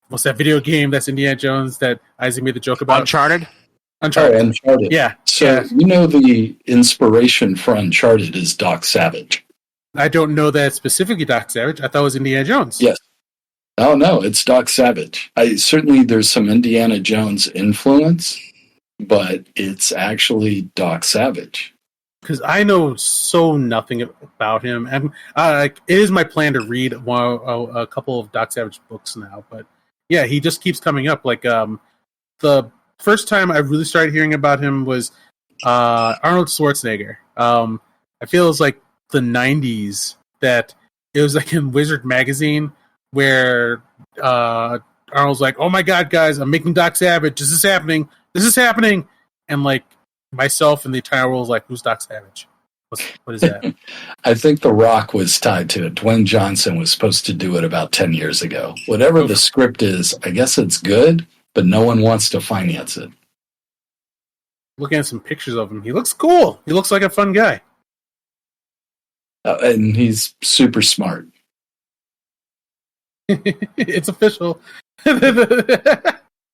A: what's that video game that's Indiana Jones that Isaac made the joke about?
C: Uncharted.
D: Uncharted.
A: Yeah.
D: So the inspiration for Uncharted is Doc Savage.
A: I don't know that specifically Doc Savage. I thought it was Indiana Jones.
D: Yes. Oh no, it's Doc Savage. Certainly there's some Indiana Jones influence, but it's actually Doc Savage.
A: Because I know nothing about him, and it is my plan to read a couple of Doc Savage books now. But yeah, he just keeps coming up. Like the first time I really started hearing about him was Arnold Schwarzenegger. I feel it was like the '90s that it was like in Wizard magazine where Arnold's like, "Oh my God, guys, I'm making Doc Savage. This is happening," and like. Myself and the entire world was like, who's Doc Savage? What is that?
D: I think The Rock was tied to it. Dwayne Johnson was supposed to do it about 10 years ago. Whatever the script is, I guess it's good, but no one wants to finance it.
A: Looking at some pictures of him, he looks cool. He looks like a fun guy.
D: And he's super smart.
A: It's official.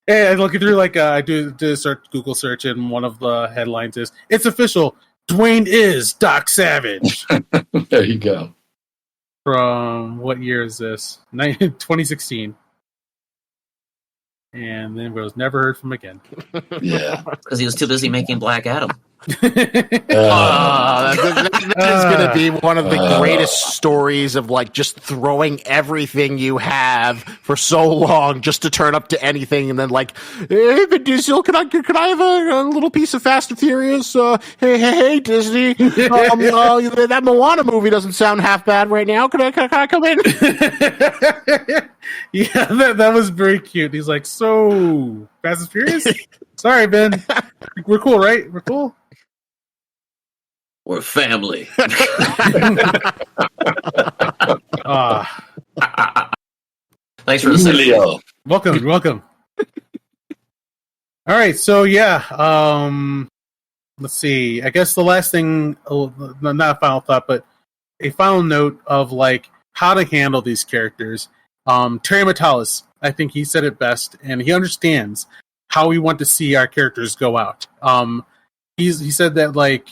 A: Hey, I'm looking through, I do a Google search, and one of the headlines is, "It's official, Dwayne is Doc Savage."
D: There you go.
A: From what year is this? 2016. And then was never heard from again.
D: Yeah.
B: Because he was too busy making Black Adam.
C: That is going to be one of the greatest stories of like just throwing everything you have for so long just to turn up to anything, and then like, hey, Vin Diesel, can I have a little piece of Fast and Furious? Hey, Disney, that Moana movie doesn't sound half bad right now. Can I come in?
A: Yeah, that was very cute. He's like, so Fast and Furious? Sorry, Ben. We're cool, right? We're cool.
B: We're family. Thanks for the
D: Emilio.
A: Welcome. All right, so yeah, let's see. I guess the last thing, not a final thought, but a final note of like how to handle these characters. Terry Matalas, I think he said it best, and he understands how we want to see our characters go out. He said that like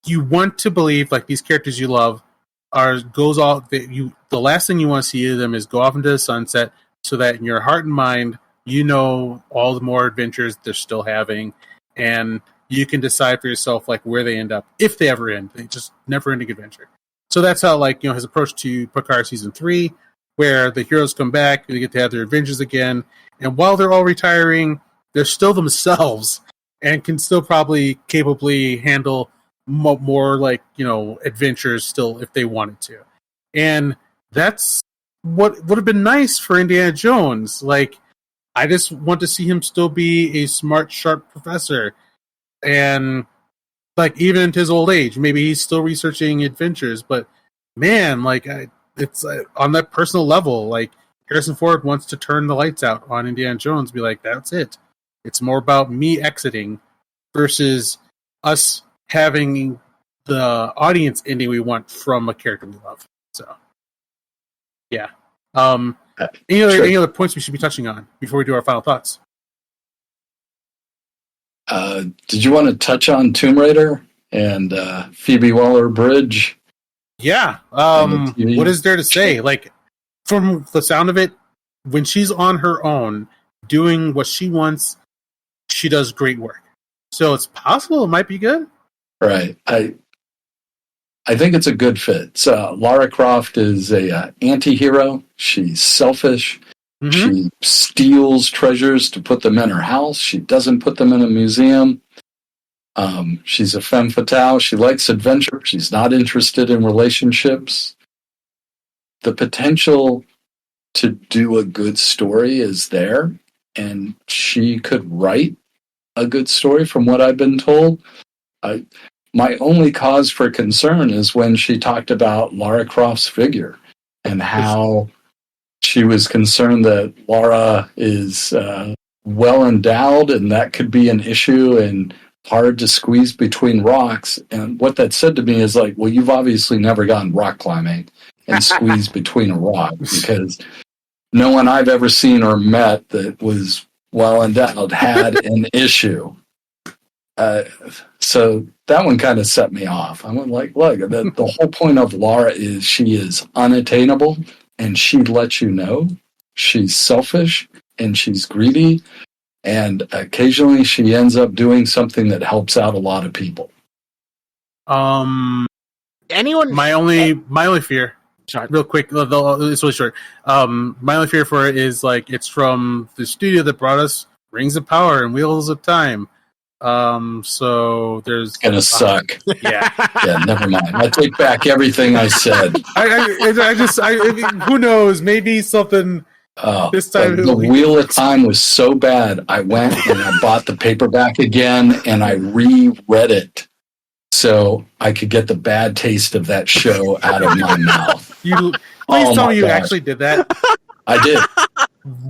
A: you want to believe like these characters you love the last thing you want to see of them is go off into the sunset, so that in your heart and mind you know all the more adventures they're still having, and you can decide for yourself like where they end up, if they ever end. They just never ending adventure. So that's how like his approach to Picard season 3, where the heroes come back, they get to have their adventures again, and while they're all retiring, they're still themselves and can still probably capably handle more like, adventures still if they wanted to. And that's what would have been nice for Indiana Jones. Like, I just want to see him still be a smart, sharp professor. And, like, even into his old age, maybe he's still researching adventures. But, man, like, it's on that personal level. Like, Harrison Ford wants to turn the lights out on Indiana Jones, be like, that's it. It's more about me exiting versus us having the audience ending we want from a character we love. So, yeah. Any other points we should be touching on before we do our final thoughts?
D: Did you want to touch on Tomb Raider and Phoebe Waller-Bridge?
A: Yeah. What is there to say? Like, from the sound of it, when she's on her own doing what she wants, she does great work. So it's possible it might be good.
D: Right. I think it's a good fit. So Lara Croft is a anti-hero. She's selfish. Mm-hmm. She steals treasures to put them in her house. She doesn't put them in a museum. She's a femme fatale. She likes adventure. She's not interested in relationships. The potential to do a good story is there, and she could write a good story from what I've been told. My only cause for concern is when she talked about Lara Croft's figure and how she was concerned that Lara is well endowed and that could be an issue and hard to squeeze between rocks. And what that said to me is like, well, you've obviously never gone rock climbing and squeezed between a rock, because no one I've ever seen or met that was well endowed had an issue. So that one kind of set me off. I went like, look, the whole point of Lara is she is unattainable, and she lets you know she's selfish and she's greedy, and occasionally she ends up doing something that helps out a lot of people.
C: Anyone?
A: My only fear. Sorry, real quick. It's really short. My only fear for it is like it's from the studio that brought us Rings of Power and Wheels of Time. So there's
D: gonna suck.
A: Yeah.
D: Yeah, never mind. I take back everything I said.
A: Who knows? Maybe something this time.
D: The Wheel of Time was so bad. I went and I bought the paperback again and I reread it so I could get the bad taste of that show out of my mouth.
A: Please tell me you actually did that.
D: I did.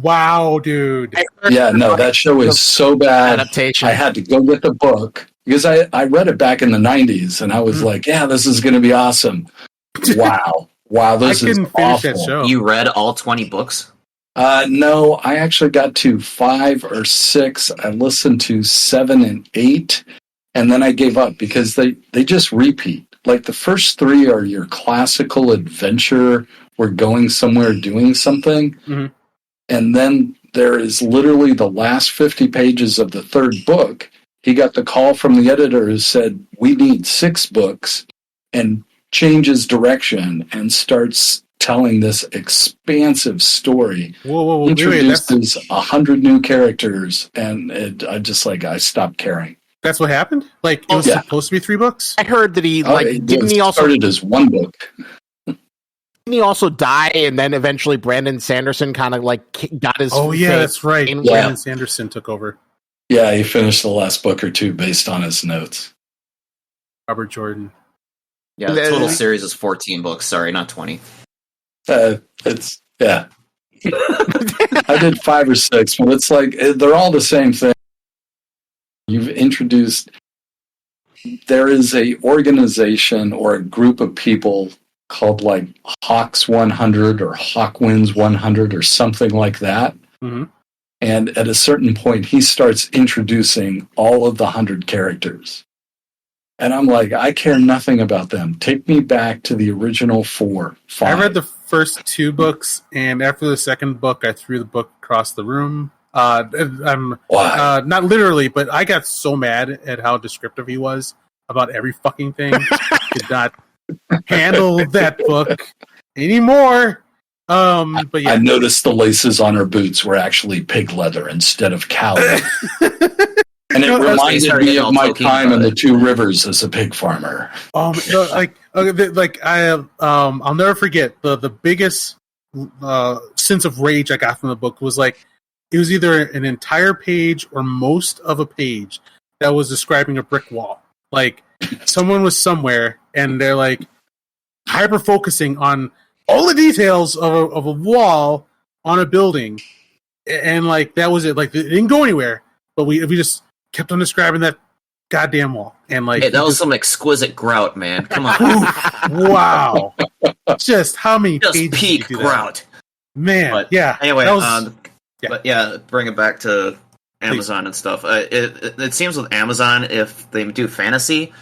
A: Wow, dude.
D: Yeah, no, that show is so bad.
C: Adaptation.
D: I had to go get the book because I read it back in the 90s and I was like, yeah, this is going to be awesome. Wow, this is awful.
A: That show.
B: You read all 20 books?
D: No, I actually got to 5 or 6. I listened to 7 and 8, and then I gave up because they just repeat. Like the first 3 are your classical adventure. We're going somewhere, doing something. Mm-hmm. And then there is literally the last 50 pages of the 3rd book. He got the call from the editor who said, we need 6 books, and changes direction and starts telling this expansive story.
A: Whoa,
D: introduces 100 new characters, and I stopped caring.
A: That's what happened? Like, it was supposed to be 3 books?
C: I heard that he, didn't he also...
D: started as 1 book.
C: Didn't he also die, and then eventually Brandon Sanderson kind of, got his...
A: Oh, yeah, that's right. Brandon Sanderson took over.
D: Yeah, he finished the last book or 2 based on his notes.
A: Robert Jordan.
B: Yeah, the total series is 14 books. Sorry, not 20.
D: I did 5 or 6, but it's like they're all the same thing. You've introduced, there is a organization or a group of people called like Hawks 100 or Hawkwinds 100 or something like that. Mm-hmm. And at a certain point, he starts introducing all of the 100 characters. And I'm like, I care nothing about them. Take me back to the original 4, 5.
A: I read the first 2 books, and after the 2nd book, I threw the book across the room.
D: Why?
A: Not literally, but I got so mad at how descriptive he was about every fucking thing. Did not handle that book anymore. But yeah,
D: I noticed the laces on her boots were actually pig leather instead of cow leather. And it reminded me of my time in the Two Rivers as a pig farmer.
A: I'll never forget the biggest sense of rage I got from the book was like it was either an entire page or most of a page that was describing a brick wall. Like someone was somewhere and they're like hyper focusing on all the details of a wall on a building, and like that was it. Like it didn't go anywhere, but we just kept on describing that goddamn wall. And like,
B: hey, that was some exquisite grout, man. Come on.
A: Wow. Just how many
B: just
A: pages
B: peak grout.
A: Man,
B: but
A: yeah.
B: Anyway,
A: yeah.
B: But yeah, bring it back to Amazon and stuff. It seems with Amazon, if they do fantasy,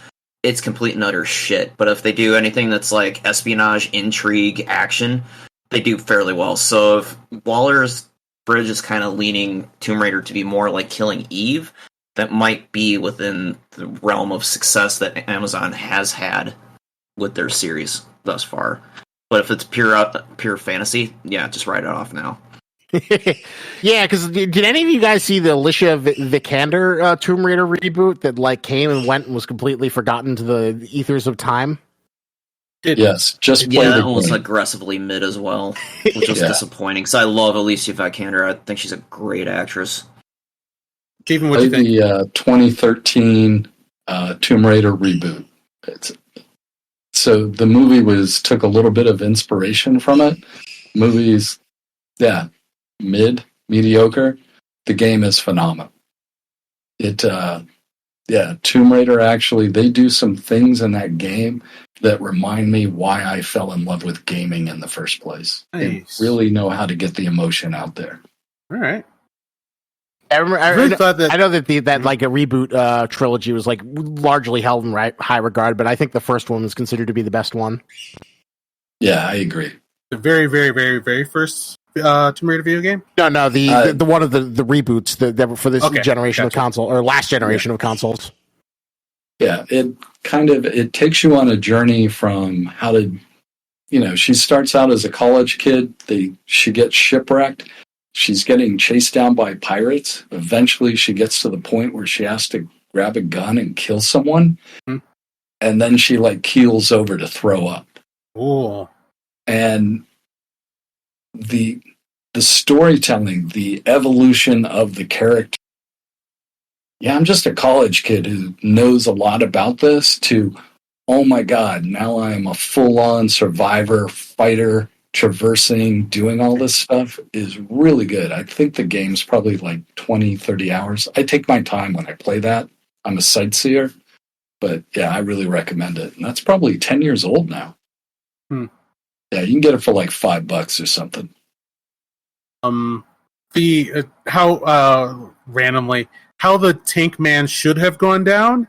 B: it's complete and utter shit. But if they do anything that's like espionage, intrigue, action, they do fairly well. So if Waller's Bridge is kind of leaning Tomb Raider to be more like Killing Eve, that might be within the realm of success that Amazon has had with their series thus far. But if it's pure fantasy, yeah, just write it off now.
C: Yeah, because did any of you guys see the Alicia Vikander Tomb Raider reboot that like came and went and was completely forgotten to the ethers of time?
D: Yes, just
B: yeah, that one was aggressively mid as well, which was disappointing. Because I love Alicia Vikander. I think she's a great actress.
A: Stephen, what do you think?
D: The 2013 Tomb Raider reboot. So the movie took a little bit of inspiration from it. Movies, mediocre. The game is phenomenal. Tomb Raider actually, they do some things in that game that remind me why I fell in love with gaming in the first place.
A: Nice.
D: They really know how to get the emotion out there.
A: All right.
C: I know that like a reboot trilogy was like largely held in high regard, but I think the first one was considered to be the best one.
D: Yeah, I agree.
A: The very, very, very, very first Tomb Raider video game?
C: No, the one of the reboots that were for this generation of console or last generation of consoles.
D: Yeah, it takes you on a journey from how to, she starts out as a college kid. She gets shipwrecked. She's getting chased down by pirates. Eventually, she gets to the point where she has to grab a gun and kill someone. Mm-hmm. And then she keels over to throw up.
A: Oh.
D: And the storytelling, the evolution of the character. Yeah, I'm just a college kid who knows a lot about this to, oh my God, now I'm a full-on survivor, fighter, traversing, doing all this stuff is really good. I think the game's probably like 20, 30 hours. I take my time when I play that. I'm a sightseer. But yeah, I really recommend it. And that's probably 10 years old now. Yeah, you can get it for like $5 or something.
A: How the Tank Man should have gone down.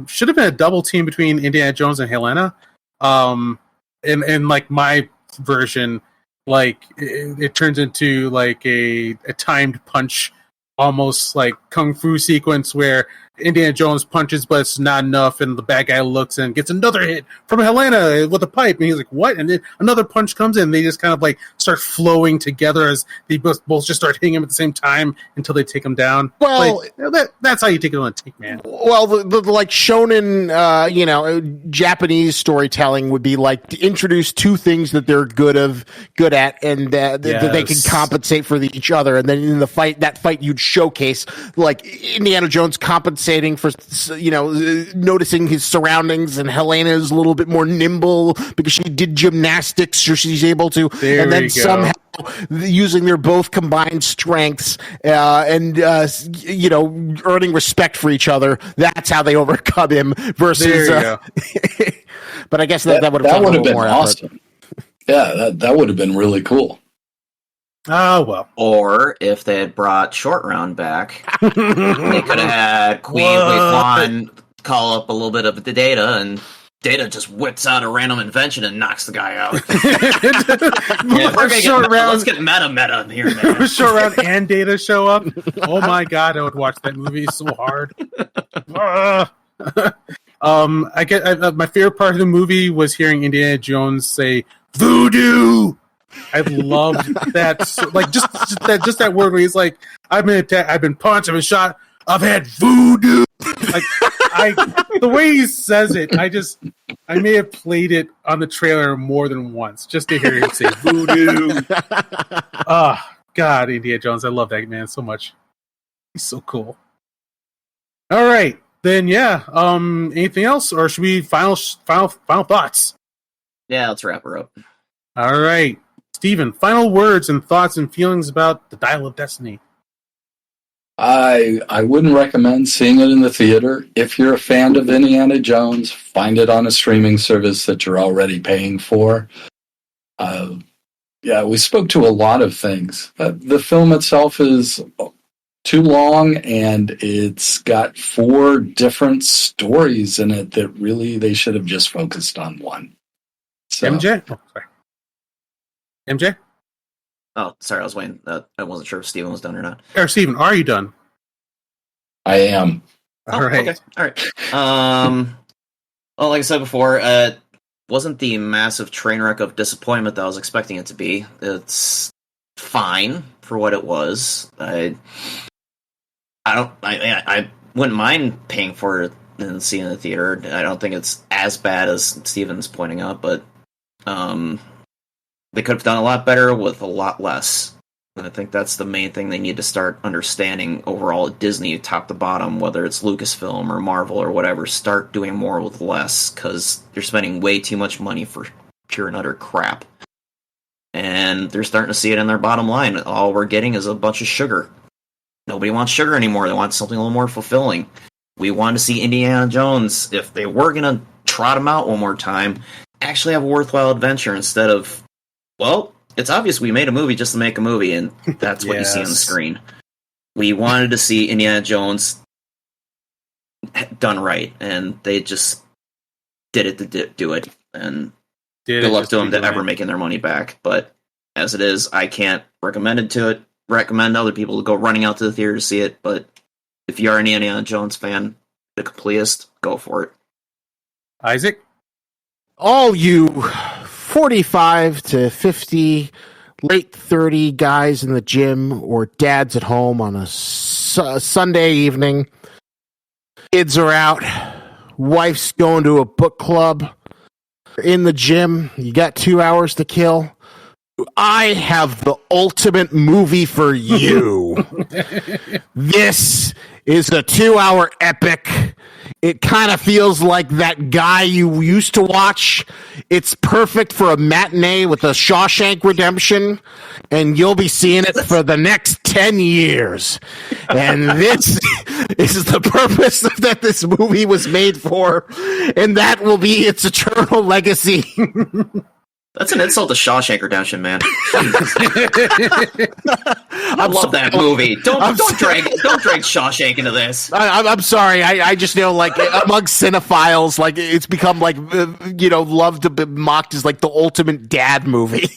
A: Should have been a double team between Indiana Jones and Helena. And like my version, like it turns into like a timed punch, almost like kung fu sequence where Indiana Jones punches, but it's not enough, and the bad guy looks and gets another hit from Helena with a pipe, and he's like, "What?" And then another punch comes in, and they just kind of like start flowing together as they both just start hitting him at the same time until they take him down.
C: Well,
A: that's how you take it on a Tank Man.
C: Well, the like shonen, Japanese storytelling would be like to introduce two things that they're good at, and that they can compensate for each other, and then in that fight you'd showcase like Indiana Jones compensating for noticing his surroundings, and Helena is a little bit more nimble because she did gymnastics, so she's able to, and then somehow using their both combined strengths and earning respect for each other. That's how they overcome him. Versus, but I guess that would have been more
D: awesome. Yeah, that would have been really cool.
A: Oh, well.
B: Or if they had brought Short Round back, they could have had Queen Wei call up a little bit of the Data, and Data just whips out a random invention and knocks the guy out. Let's get meta here, man.
A: Short Round and Data show up. Oh my God, I would watch that movie so hard. My favorite part of the movie was hearing Indiana Jones say "Voodoo" I loved that. Just that word where he's like, I've been punched, I've been shot, I've had voodoo. Like the way he says it, I may have played it on the trailer more than once just to hear him say voodoo. God, Indiana Jones, I love that man so much. He's so cool. All right, then anything else, or should we final thoughts?
B: Yeah, let's wrap her up.
A: All right, Steven, final words and thoughts and feelings about the Dial of Destiny.
D: I wouldn't recommend seeing it in the theater. If you're a fan of Indiana Jones, find it on a streaming service that you're already paying for. We spoke to a lot of things. The film itself is too long, and it's got 4 different stories in it that really they should have just focused on one. So,
A: MJ? Oh, sorry. MJ?
B: Oh, sorry, I was waiting. I wasn't sure if Steven was done or not.
A: Or Steven, are you done?
D: I am.
A: All right.
B: Okay. All right. Well, like I said before, it wasn't the massive train wreck of disappointment that I was expecting it to be. It's fine for what it was. I wouldn't mind paying for it and seeing it in the theater. I don't think it's as bad as Steven's pointing out, but they could have done a lot better with a lot less. And I think that's the main thing they need to start understanding overall at Disney, top to bottom, whether it's Lucasfilm or Marvel or whatever. Start doing more with less, because they're spending way too much money for pure and utter crap. And they're starting to see it in their bottom line. All we're getting is a bunch of sugar. Nobody wants sugar anymore. They want something a little more fulfilling. We wanted to see Indiana Jones, if they were going to trot him out one more time, actually have a worthwhile adventure instead of, well, it's obvious we made a movie just to make a movie, and that's what you see on the screen. We wanted to see Indiana Jones done right, and they just did it to do it. And good luck to them to ever making their money back. But as it is, I can't recommend other people to go running out to the theater to see it. But if you are an Indiana Jones fan, the completist, go for it.
A: Isaac?
C: All you 45 to 50, late 30 guys in the gym or dads at home on a Sunday evening. Kids are out. Wife's going to a book club. In the gym. You got 2 hours to kill. I have the ultimate movie for you. This is a 2-hour epic. It kind of feels like that guy you used to watch. It's perfect for a matinee with a Shawshank Redemption, and you'll be seeing it for the next 10 years. And this is the purpose that this movie was made for, and that will be its eternal legacy.
B: That's an insult to Shawshank Redemption, man. I love that movie. Don't drag Shawshank into this.
C: I'm sorry. I just know, like, among cinephiles, like, it's become like, loved to be mocked as like the ultimate dad movie.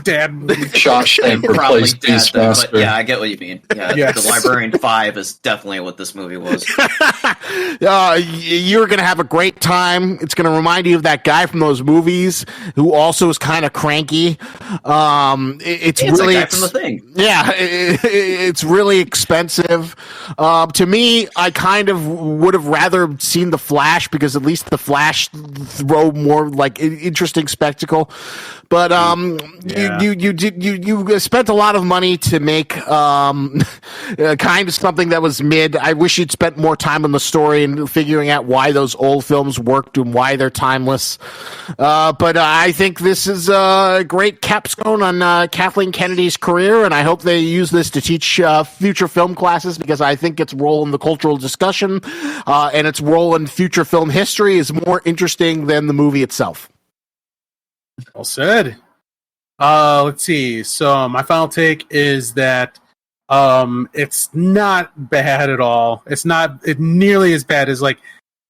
A: Dad movie.
D: Shawshank replaced Beastmaster.
B: But yeah, I get what you mean. Yeah, yes. The Librarian 5 is definitely what this movie was.
C: You're gonna have a great time. It's gonna remind you of that guy from those movies who also is kind of cranky. It's really
B: that guy from The Thing.
C: Yeah, it's really expensive. To me, I kind of would have rather seen The Flash, because at least The Flash throw more like interesting spectacle. But you spent a lot of money to make kind of something that was mid. I wish you'd spent more time on the story and figuring out why those old films worked and why they're timeless. But I think this is a great capstone on Kathleen Kennedy's career, and I hope they use this to teach future film classes, because I think its role in the cultural discussion and its role in future film history is more interesting than the movie itself.
A: Well said. Let's see. So my final take is that it's not bad at all. It's not nearly as bad as like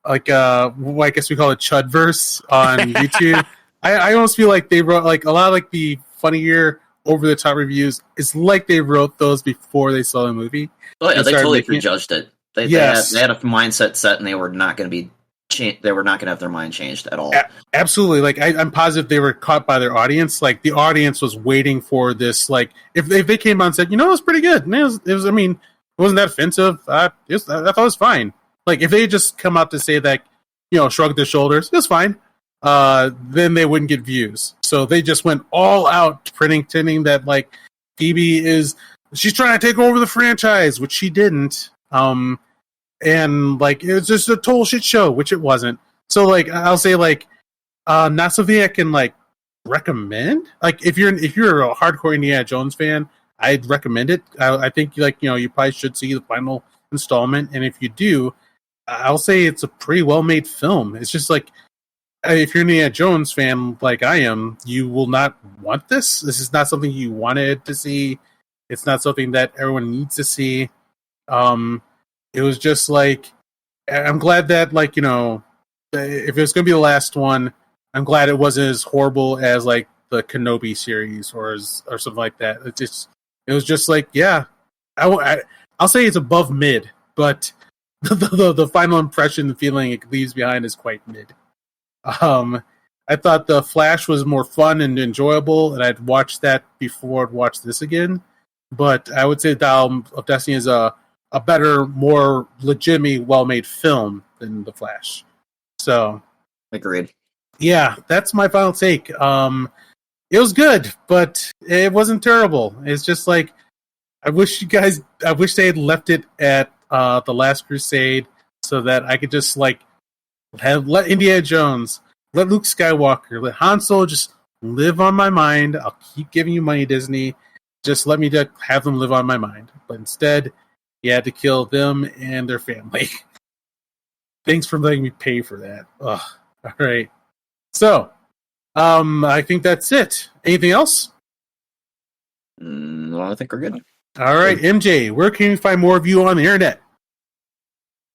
A: I guess we call it Chudverse on YouTube. I almost feel like they wrote like a lot of like the funnier over the top reviews. It's like they wrote those before they saw the movie.
B: Oh yeah, they totally prejudged it. They had a mindset set, and they were not going to be they were not going to have their mind changed at all.
A: Absolutely. Like I'm positive they were caught by their audience. Like the audience was waiting for this. Like if they came on and said, it was pretty good. It was I mean, it wasn't that offensive. I thought it was fine. Like if they just come out to say that, shrug their shoulders, it was fine. Then they wouldn't get views. So they just went all out pretending that like Phoebe she's trying to take over the franchise, which she didn't. And like it was just a total shit show, which it wasn't. So like I'll say like not something I can like recommend. Like if you're a hardcore Indiana Jones fan, I'd recommend it. I think like you probably should see the final installment, and if you do, I'll say it's a pretty well made film. It's just like if you're an Indiana Jones fan like I am, you will not want this. This is not something you wanted to see. It's not something that everyone needs to see. It was just like, I'm glad that if it was going to be the last one, I'm glad it wasn't as horrible as like the Kenobi series or something like that. It was just like, yeah, I'll say it's above mid, but the final impression, the feeling it leaves behind is quite mid. I thought the Flash was more fun and enjoyable, and I'd watched that before I'd watch this again. But I would say Dial of Destiny is a better, more legitimately well-made film than The Flash. So,
B: agreed.
A: Yeah, that's my final take. It was good, but it wasn't terrible. It's just like I wish they had left it at The Last Crusade so that I could just like let Indiana Jones, let Luke Skywalker, let Han Solo just live on my mind. I'll keep giving you money, Disney. Just let me have them live on my mind. But instead, you had to kill them and their family. Thanks for letting me pay for that. Ugh. All right. So, I think that's it. Anything else?
B: No, I think we're good.
A: All right, MJ, where can you find more of you on the internet?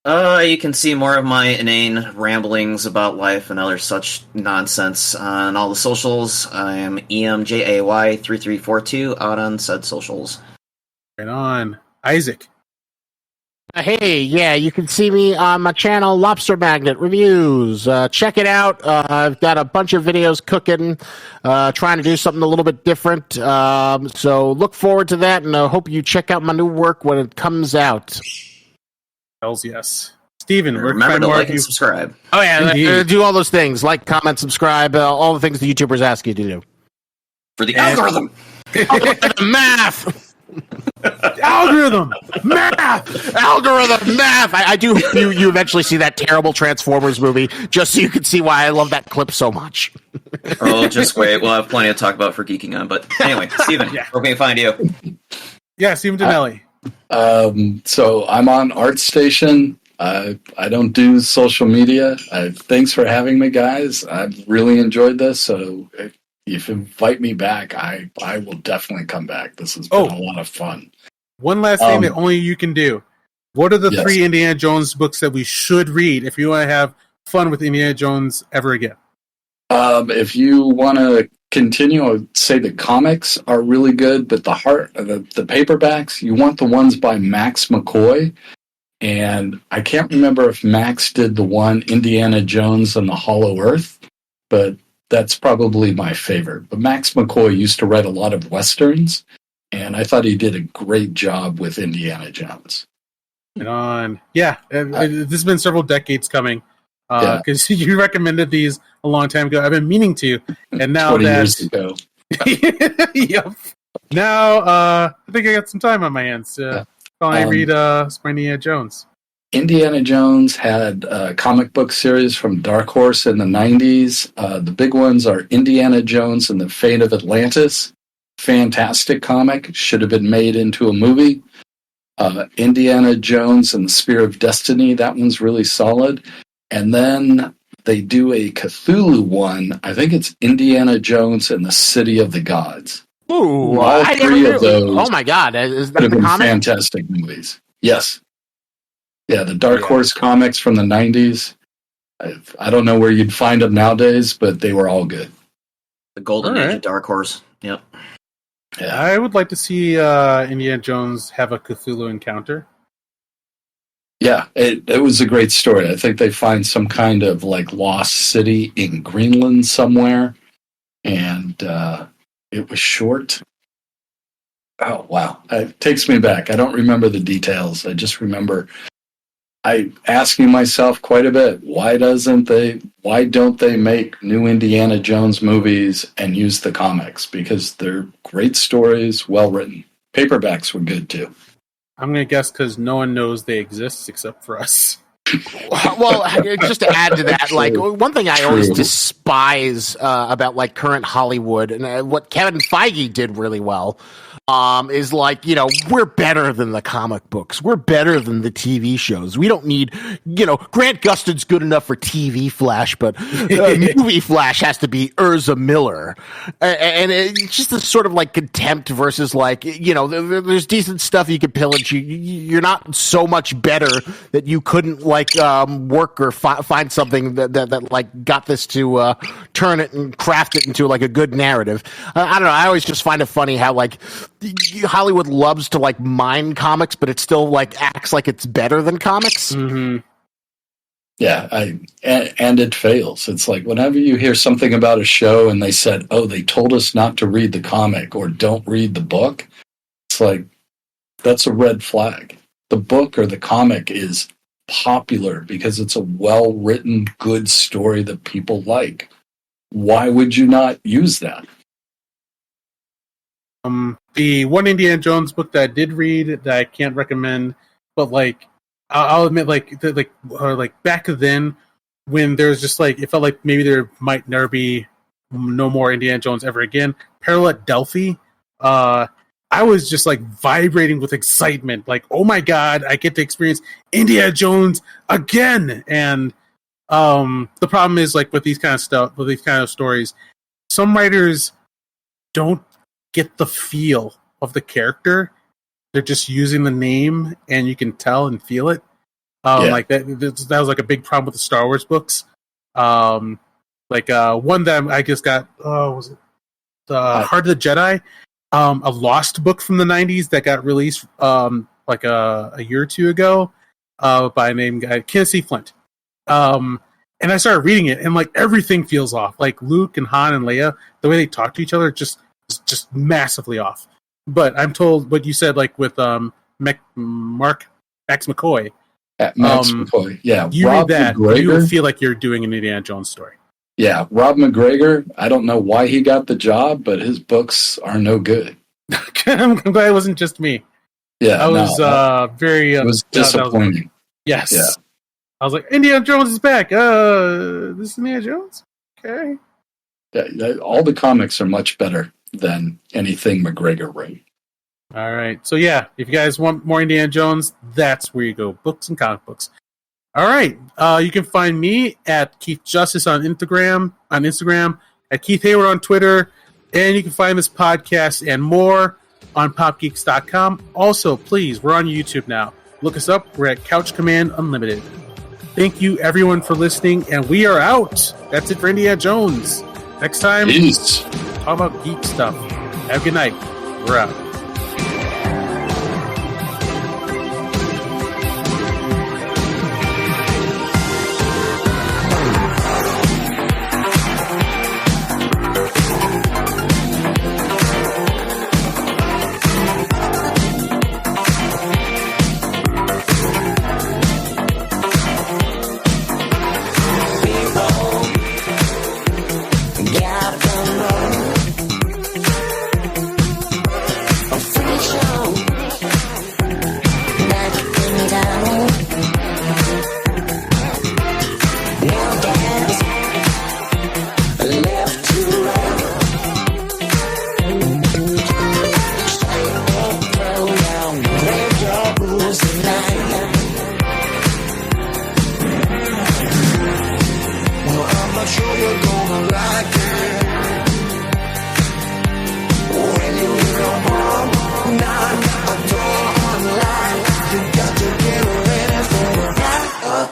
B: You can see more of my inane ramblings about life and other such nonsense on all the socials. I am EMJAY3342 out on said socials.
A: Right on. Isaac.
C: Hey, yeah, you can see me on my channel, Lobster Magnet Reviews. Check it out. I've got a bunch of videos cooking, trying to do something a little bit different. So look forward to that, and I hope you check out my new work when it comes out.
A: Hells yes. Steven,
B: remember to like and subscribe.
C: Oh, yeah, do all those things. Like, comment, subscribe, all the things the YouTubers ask you to do.
B: For the algorithm.
C: Math!
A: Algorithm! Math!
C: Algorithm! Math! I do hope you eventually see that terrible Transformers movie, just so you can see why I love that clip so much.
B: Oh, just wait. We'll have plenty to talk about for Geeking On. But anyway, Steven, where can we find you?
A: Yeah, Steven Danelli.
D: So I'm on ArtStation. I don't do social media. Thanks for having me, guys. I've really enjoyed this. So if you invite me back, I will definitely come back. This has been a lot of fun.
A: One last thing that only you can do. What are the 3 Indiana Jones books that we should read if you want to have fun with Indiana Jones ever again?
D: If you want to continue, I would say the comics are really good, but the paperbacks, you want the ones by Max McCoy. And I can't remember if Max did the one Indiana Jones and the Hollow Earth, but that's probably my favorite. But Max McCoy used to write a lot of Westerns, and I thought he did a great job with Indiana Jones.
A: This has been several decades coming. Because you recommended these a long time ago. I've been meaning to, and now
D: 20 years ago.
A: Yep. Now I think I got some time on my hands to finally read Indiana Jones.
D: Indiana Jones had a comic book series from Dark Horse in the 90s. The big ones are Indiana Jones and the Fate of Atlantis. Fantastic comic. Should have been made into a movie. Indiana Jones and the Spear of Destiny. That one's really solid. And then they do a Cthulhu one. I think it's Indiana Jones and the City of the Gods.
C: Ooh,
D: all 3 of those.
C: Oh my God, is that
D: the
C: comic?
D: Fantastic movies. Yes. Yeah, the Dark Horse comics from the 90s. I don't know where you'd find them nowadays, but they were all good.
B: The golden age of Dark Horse. Yep.
A: Yeah. I would like to see Indiana Jones have a Cthulhu encounter.
D: Yeah, it was a great story. I think they find some kind of like lost city in Greenland somewhere, and it was short. Oh, wow. It takes me back. I don't remember the details. I just remember asking myself quite a bit, why don't they make new Indiana Jones movies and use the comics? Because they're great stories, well written. Paperbacks were good too.
A: I'm going to guess because no one knows they exist except for us.
C: Well, just to add to that, like one thing I always despise about like current Hollywood, and what Kevin Feige did really well, is like, you know, we're better than the comic books. We're better than the TV shows. We don't need, you know, Grant Gustin's good enough for TV Flash, but movie Flash has to be Ezra Miller. And it's just this sort of like contempt versus like, you know, there's decent stuff you can pillage. You're not so much better that you couldn't like work or find something that like got this to turn it and craft it into like a good narrative. I don't know. I always just find it funny how like Hollywood loves to like mine comics, but it still like acts like it's better than comics.
A: Mm-hmm.
D: Yeah, and it fails. It's like whenever you hear something about a show and they said, "Oh, they told us not to read the comic or don't read the book," it's like that's a red flag. The book or the comic is popular because it's a well-written, good story that people like. Why would you not use that?
A: The one Indiana Jones book that I did read that I can't recommend, but like I'll admit, like back then when there was just like it felt like maybe there might never be no more Indiana Jones ever again. Parallel at Delphi, I was just like vibrating with excitement, like oh my god, I get to experience Indiana Jones again. And the problem is like with these kind of stuff, with these kind of stories, some writers don't get the feel of the character. They're just using the name, and you can tell and feel it. Like that was like a big problem with the Star Wars books. One that I just got. Was it Heart of the Jedi? A lost book from the 90s that got released like a year or two ago by a name guy Kinsey Flint. And I started reading it, and like everything feels off. Like Luke and Han and Leia, the way they talk to each other, just massively off. But I'm told what you said, like with Max McCoy.
D: Max McCoy, yeah.
A: You
D: Rob
A: read that,
D: McGregor, you
A: feel like you're doing an Indiana Jones story.
D: Yeah, Rob McGregor, I don't know why he got the job, but his books are no good.
A: I'm glad it wasn't just me.
D: Yeah,
A: I was very...
D: it was disappointing.
A: Yes.
D: Yeah.
A: I was like, Indiana Jones is back. This is Indiana Jones? Okay.
D: Yeah, all the comics are much better than anything McGregor wrote.
A: All right. So, yeah, if you guys want more Indiana Jones, that's where you go. Books and comic books. All right. You can find me at Keith Justice on Instagram, at Keith Hayward on Twitter, and you can find this podcast and more on popgeeks.com. Also, please, we're on YouTube now. Look us up. We're at Couch Command Unlimited. Thank you, everyone, for listening, and we are out. That's it for Indiana Jones. Next time,
D: Peace.
A: Talk about geek stuff. Have a good night. We're out.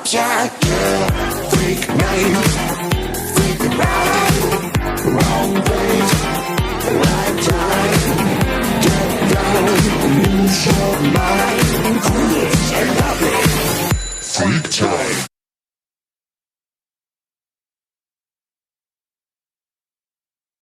E: Jack.